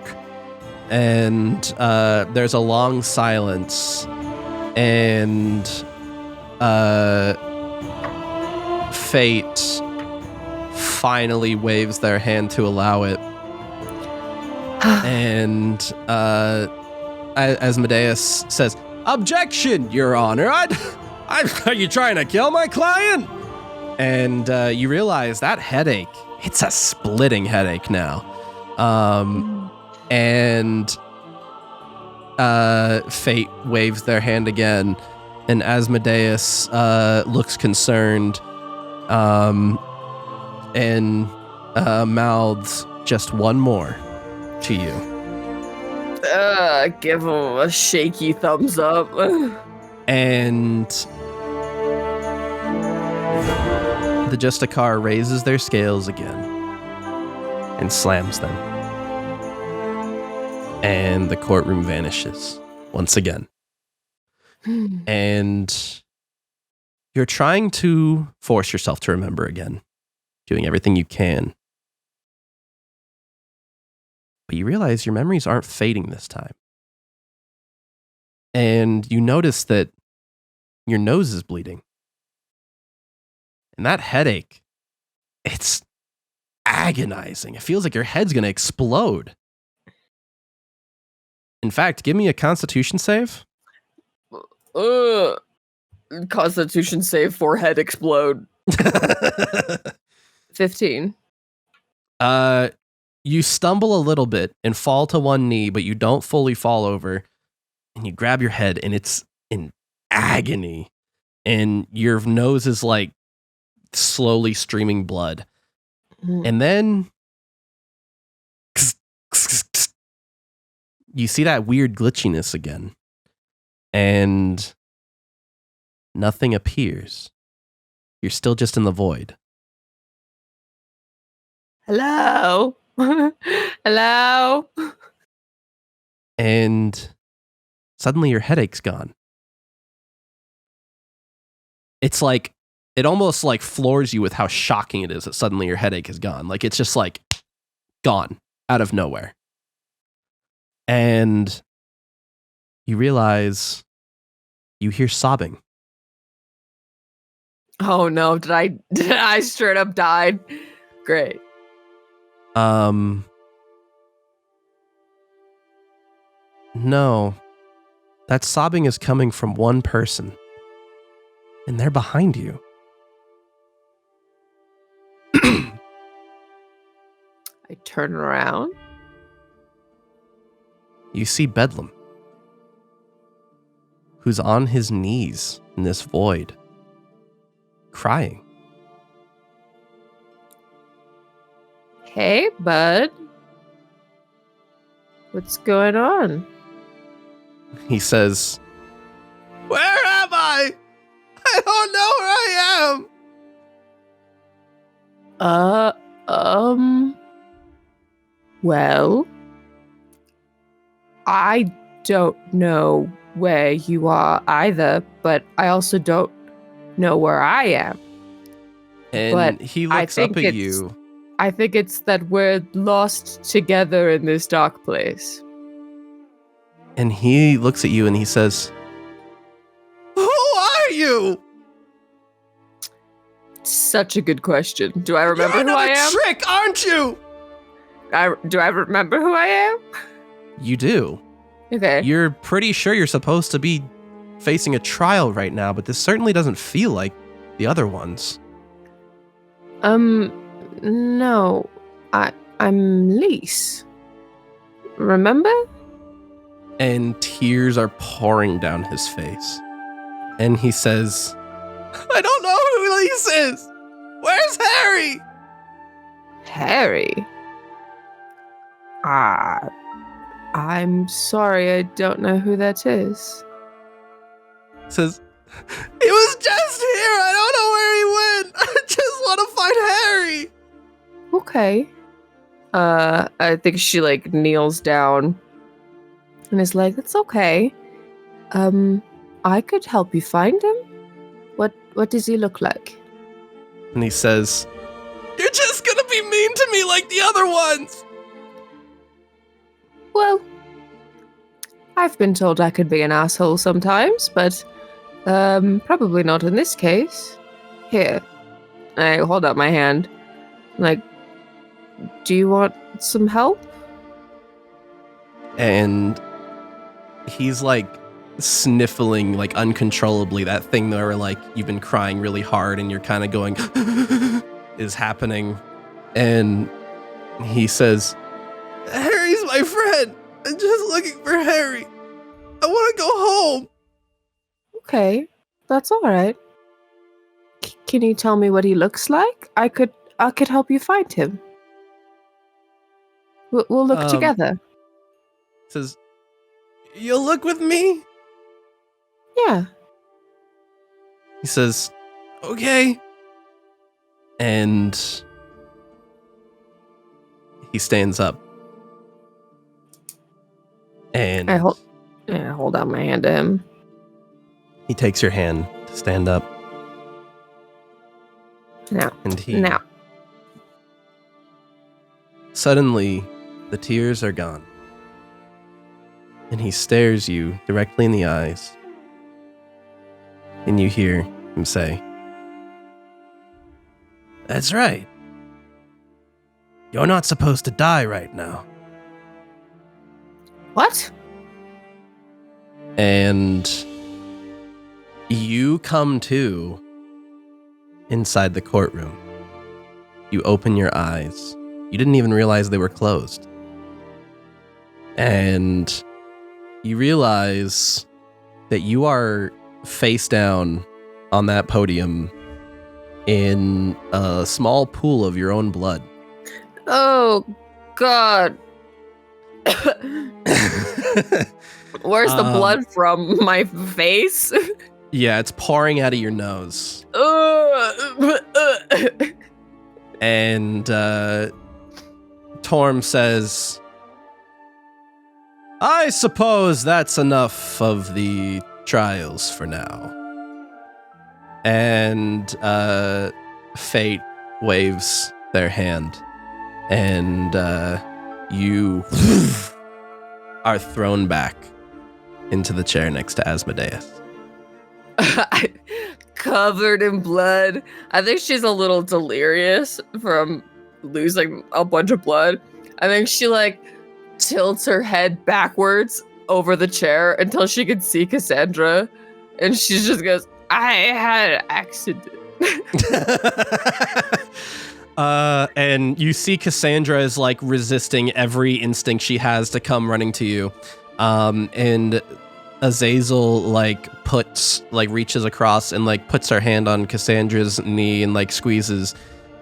And there's a long silence, and Fate finally waves their hand to allow it. And Asmodeus says, "Objection, Your Honor. Are you trying to kill my client?" And you realize that headache, it's a splitting headache now. And Fate waves their hand again, and Asmodeus looks concerned and mouths just one more to you. Give him a shaky thumbs up. And The Justicar raises their scales again and slams them. And the courtroom vanishes once again. And you're trying to force yourself to remember again, doing everything you can. But you realize your memories aren't fading this time. And you notice that your nose is bleeding. And that headache, it's agonizing. It feels like your head's going to explode. In fact, give me a Constitution save. Constitution save, forehead explode. 15. You stumble a little bit and fall to one knee, but you don't fully fall over. And you grab your head, and it's in agony. And your nose is like slowly streaming blood. And then you see that weird glitchiness again. And nothing appears. You're still just in the void. Hello? Hello? And suddenly your headache's gone. It's like, it almost like floors you with how shocking it is that suddenly your headache is gone. Like, it's just like gone out of nowhere. And you realize you hear sobbing. Oh no, did I straight up died? Great. No. That sobbing is coming from one person. And they're behind you. I turn around. You see Bedlam, who's on his knees in this void, crying. Hey, bud. What's going on? He says, "Where am I? I don't know where I am." Well, I don't know where you are either, but I also don't know where I am. And But he I looks up think at it's- you. I think it's that we're lost together in this dark place. And he looks at you and he says, "Who are you?" Such a good question. Do I remember You're who I another am? trick, aren't you? Do I remember who I am? You do. Okay. You're pretty sure you're supposed to be facing a trial right now, but this certainly doesn't feel like the other ones. No. I'm Lise. Remember? And tears are pouring down his face. And he says, "I don't know who Lise is. Where's Harry?" Harry? I'm sorry, I don't know who that is. Says, "He was just here. I don't know where he went. I just want to find Harry." Okay. I think she like kneels down and is like, "It's okay. I could help you find him. What does he look like?" And he says, "You're just gonna be mean to me like the other ones." Well, I've been told I could be an asshole sometimes, but probably not in this case. Here. I hold out my hand. Like, do you want some help? And he's like sniffling like uncontrollably, that thing where like you've been crying really hard and you're kind of going is happening. And he says, "Harry's my friend. I'm just looking for Harry. I want to go home." Okay, that's all right. Can you tell me what he looks like? I could help you find him. We'll look together. Says, "You'll look with me?" Yeah. He says, "Okay." And he stands up. And I hold out my hand to him. he takes your hand to stand up. Now. And he Now. Suddenly, the tears are gone. And he stares you directly in the eyes. And you hear him say, "That's right. You're not supposed to die right now." What? And you come to inside the courtroom. You open your eyes. You didn't even realize they were closed. And you realize that you are face down on that podium in a small pool of your own blood. Oh, God. Where's the blood from? My face? Yeah, it's pouring out of your nose. And Torm says, "I suppose that's enough of the trials for now." And Fate waves their hand, and you are thrown back into the chair next to Asmodeus. Covered in blood. I think she's a little delirious from losing a bunch of blood. I think she tilts her head backwards over the chair until she can see Cassandra, and she just goes, "I had an accident." And you see Cassandra is resisting every instinct she has to come running to you. And Azazel reaches across and puts her hand on Cassandra's knee and squeezes.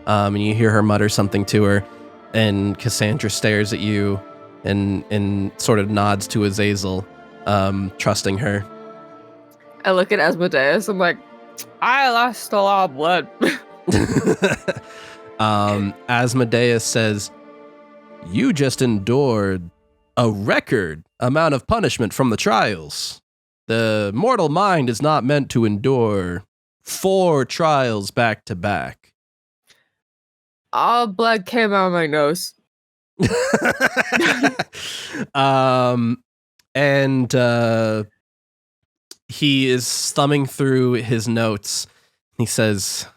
And you hear her mutter something to her, and Cassandra stares at you and sort of nods to Azazel, trusting her. I look at Asmodeus. I'm like, I lost a lot of blood. Asmodeus says, "You just endured a record amount of punishment from the trials. The mortal mind is not meant to endure 4 trials back to back." All blood came out of my nose. And he is thumbing through his notes. He says,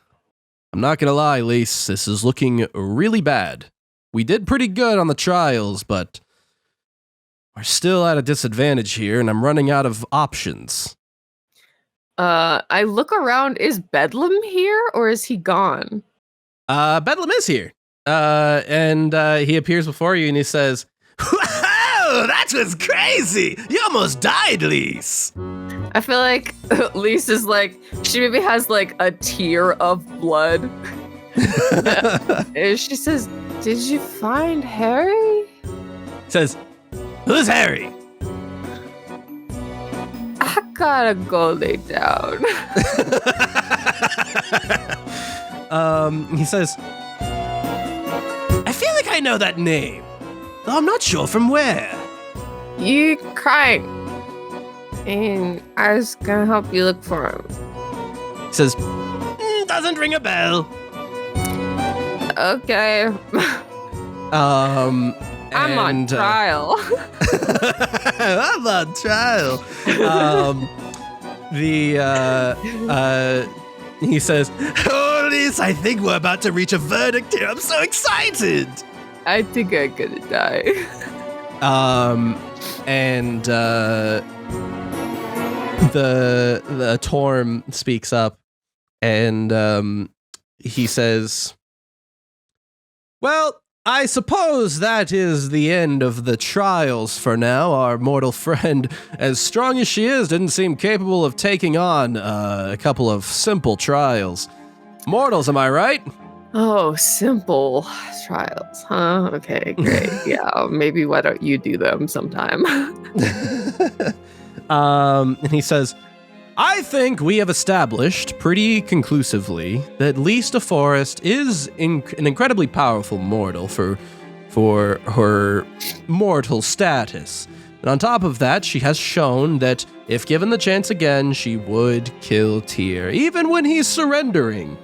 "I'm not gonna lie, Lise, this is looking really bad. We did pretty good on the trials, but we're still at a disadvantage here, and I'm running out of options." I look around. Is Bedlam here, or is he gone? Bedlam is here. And he appears before you and he says, "Whoa, that was crazy! You almost died, Lise." I feel like Lise is she maybe has a tear of blood. And she says, "Did you find Harry?" Says, "Who's Harry?" I gotta go lay down. He says, "I feel like I know that name, though I'm not sure from where." You crying. And I was gonna help you look for him. He says, "Doesn't ring a bell." Okay. I'm on trial. I'm on trial. He says, "Oh, Lise, I think we're about to reach a verdict here. I'm so excited." I think I'm gonna die. And the Torm speaks up, and he says, "Well, I suppose that is the end of the trials for now. Our mortal friend, as strong as she is, didn't seem capable of taking on a couple of simple trials. Mortals, am I right?" Oh, simple trials, huh? Okay, great. Yeah, maybe why don't you do them sometime? And he says, I think we have established pretty conclusively that Lista Forrest is an incredibly powerful mortal for her mortal status. And on top of that, she has shown that if given the chance again, she would kill Tyr, even when he's surrendering.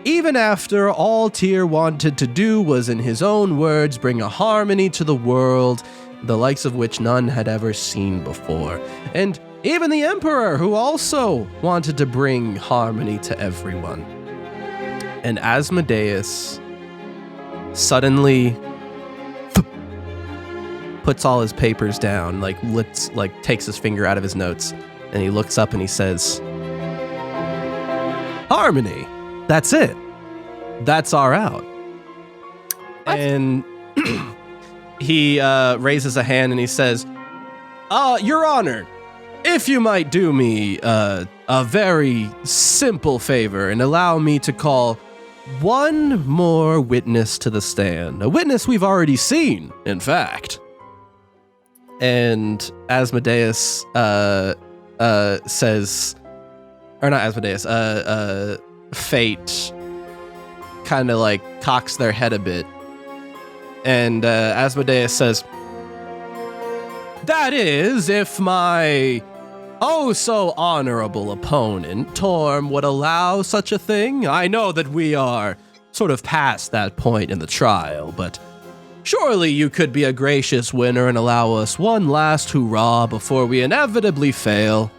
Even after all Tyr wanted to do was, in his own words, bring a harmony to the world, the likes of which none had ever seen before. And even the Emperor, who also wanted to bring harmony to everyone. And Asmodeus suddenly puts all his papers down, takes his finger out of his notes, and he looks up and he says, "Harmony. That's it. That's our out." What? And he raises a hand and he says, Your Honor, if you might do me a very simple favor and allow me to call one more witness to the stand. A witness we've already seen, in fact. And Asmodeus says, or not Asmodeus, Fate kind of like cocks their head a bit. And Asmodeus says, "That is, if my so honorable opponent, Torm, would allow such a thing. I know that we are sort of past that point in the trial, but surely you could be a gracious winner and allow us one last hurrah before we inevitably fail."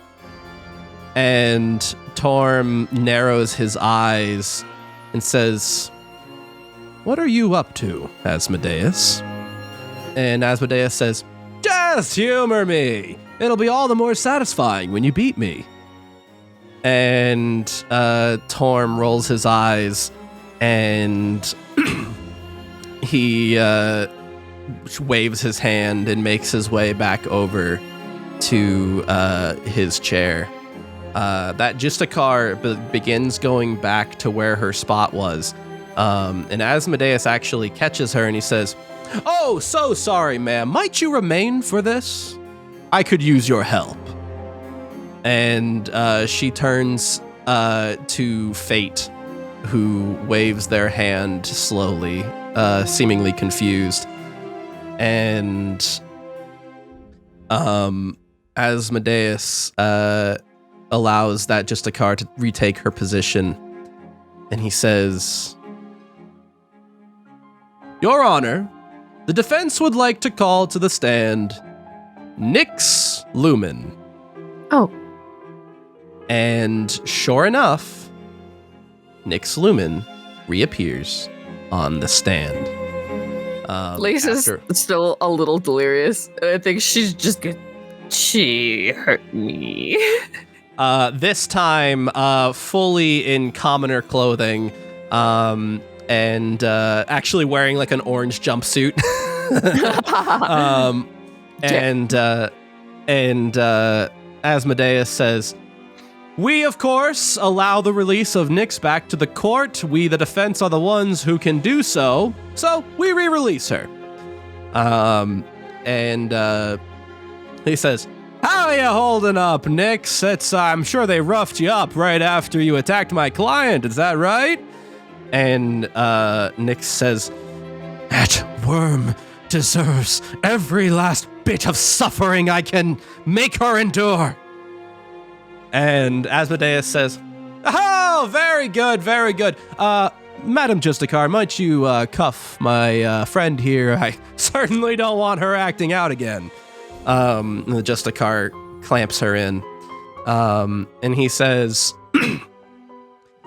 And Torm narrows his eyes and says, "What are you up to, Asmodeus?" And Asmodeus says, "Just humor me. It'll be all the more satisfying when you beat me." And Torm rolls his eyes and he waves his hand and makes his way back over to his chair. That Justicar begins going back to where her spot was. And Asmodeus actually catches her and he says, "Oh, so sorry, ma'am. Might you remain for this? I could use your help." And she turns to Fate, who waves their hand slowly, seemingly confused. And Asmodeus allows that Justicar to retake her position. And he says, "Your Honor, the defense would like to call to the stand Nyx Lumen." Oh. And sure enough, Nyx Lumen reappears on the stand. Lisa's still a little delirious. I think she's just good. She hurt me. This time, fully in commoner clothing, and actually wearing like an orange jumpsuit. And Asmodeus says, "We, of course, allow the release of Nyx back to the court. We, the defense, are the ones who can do so. So we re-release her." And he says, "How are you holding up, Nyx? I'm sure they roughed you up right after you attacked my client. Is that right?" And Nyx says, "That worm deserves every last bit of suffering I can make her endure." And Asmodeus says, "Oh, very good, very good. Madam Justicar, might you cuff my friend here? I certainly don't want her acting out again." The Justicar clamps her in. And he says,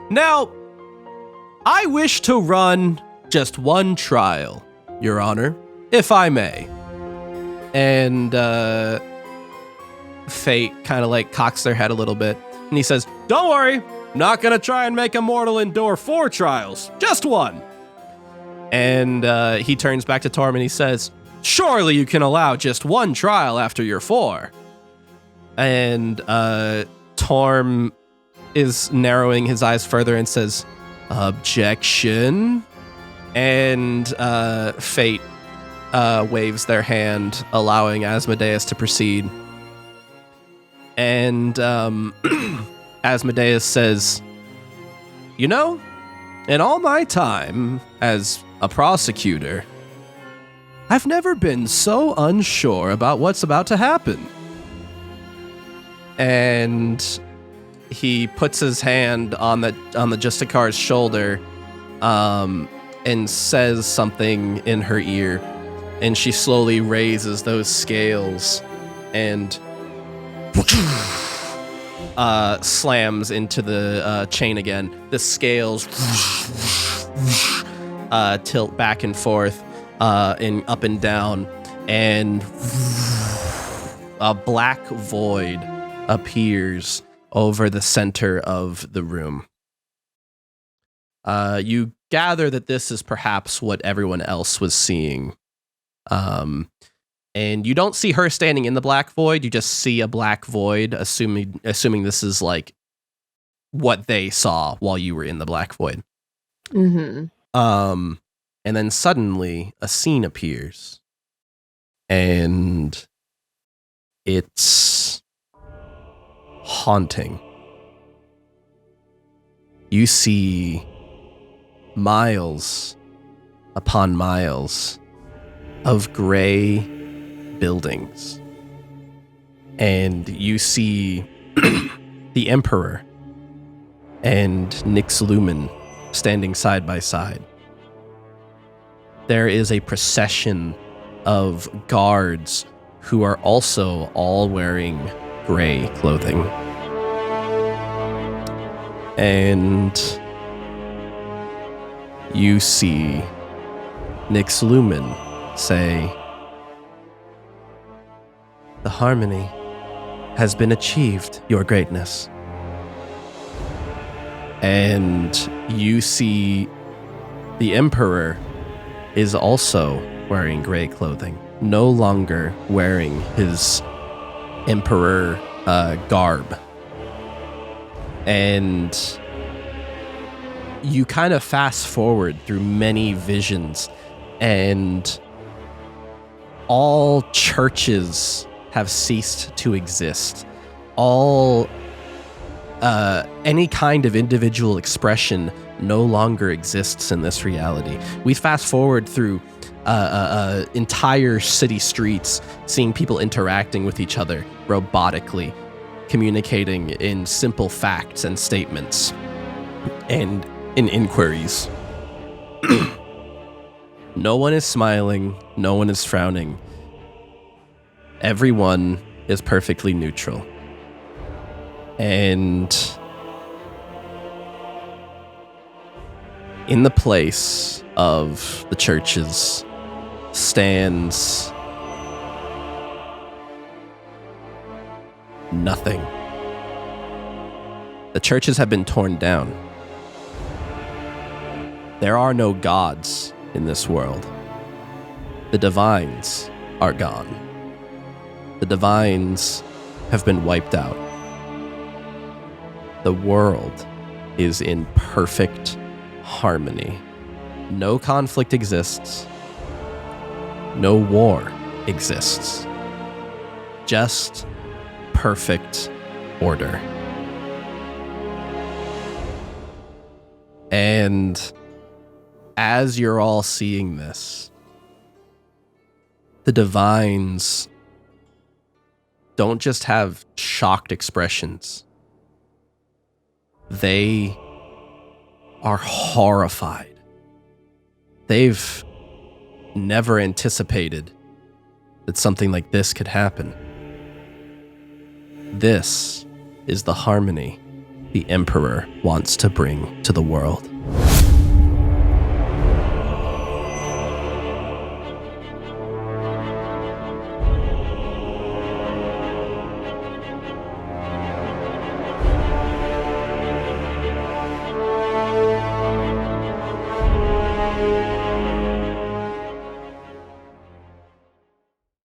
"Now, I wish to run just one trial, Your Honor, if I may." And Fate kind of like cocks their head a little bit. And he says, "Don't worry, not gonna try and make a mortal endure 4 trials, just one." And he turns back to Torm and he says, "Surely you can allow just one trial after your 4. And Torm is narrowing his eyes further and says, "Objection." And Fate waves their hand, allowing Asmodeus to proceed. And Asmodeus says, "You know, in all my time as a prosecutor, I've never been so unsure about what's about to happen." And he puts his hand on the Justicar's shoulder, and says something in her ear, and she slowly raises those scales and slams into the chain again. The scales tilt back and forth, and up and down, and a black void appears over the center of the room. You gather that this is perhaps what everyone else was seeing. And you don't see her standing in the black void, you just see a black void, assuming this is like what they saw while you were in the black void. Mm-hmm. And then suddenly a scene appears. And it's haunting. You see miles upon miles of gray buildings. And you see the Emperor and Nyx Lumen standing side by side. There is a procession of guards who are also all wearing gray clothing. And you see Nyx Lumen say, "The harmony has been achieved, Your Greatness." And you see the Emperor is also wearing gray clothing, no longer wearing his Emperor garb. And you kind of fast forward through many visions, and all churches have ceased to exist. All any kind of individual expression no longer exists in this reality. We fast forward through entire city streets, seeing people interacting with each other robotically, communicating in simple facts and statements and in inquiries. No one is smiling, no one is frowning. Everyone is perfectly neutral. And in the place of the churches stands nothing. The churches have been torn down. There are no gods in this world. The divines are gone. The divines have been wiped out. The world is in perfect harmony. No conflict exists. No war exists. Just perfect order. And as you're all seeing this, the divines don't just have shocked expressions. They are horrified. They've never anticipated that something like this could happen. This is the harmony the Emperor wants to bring to the world.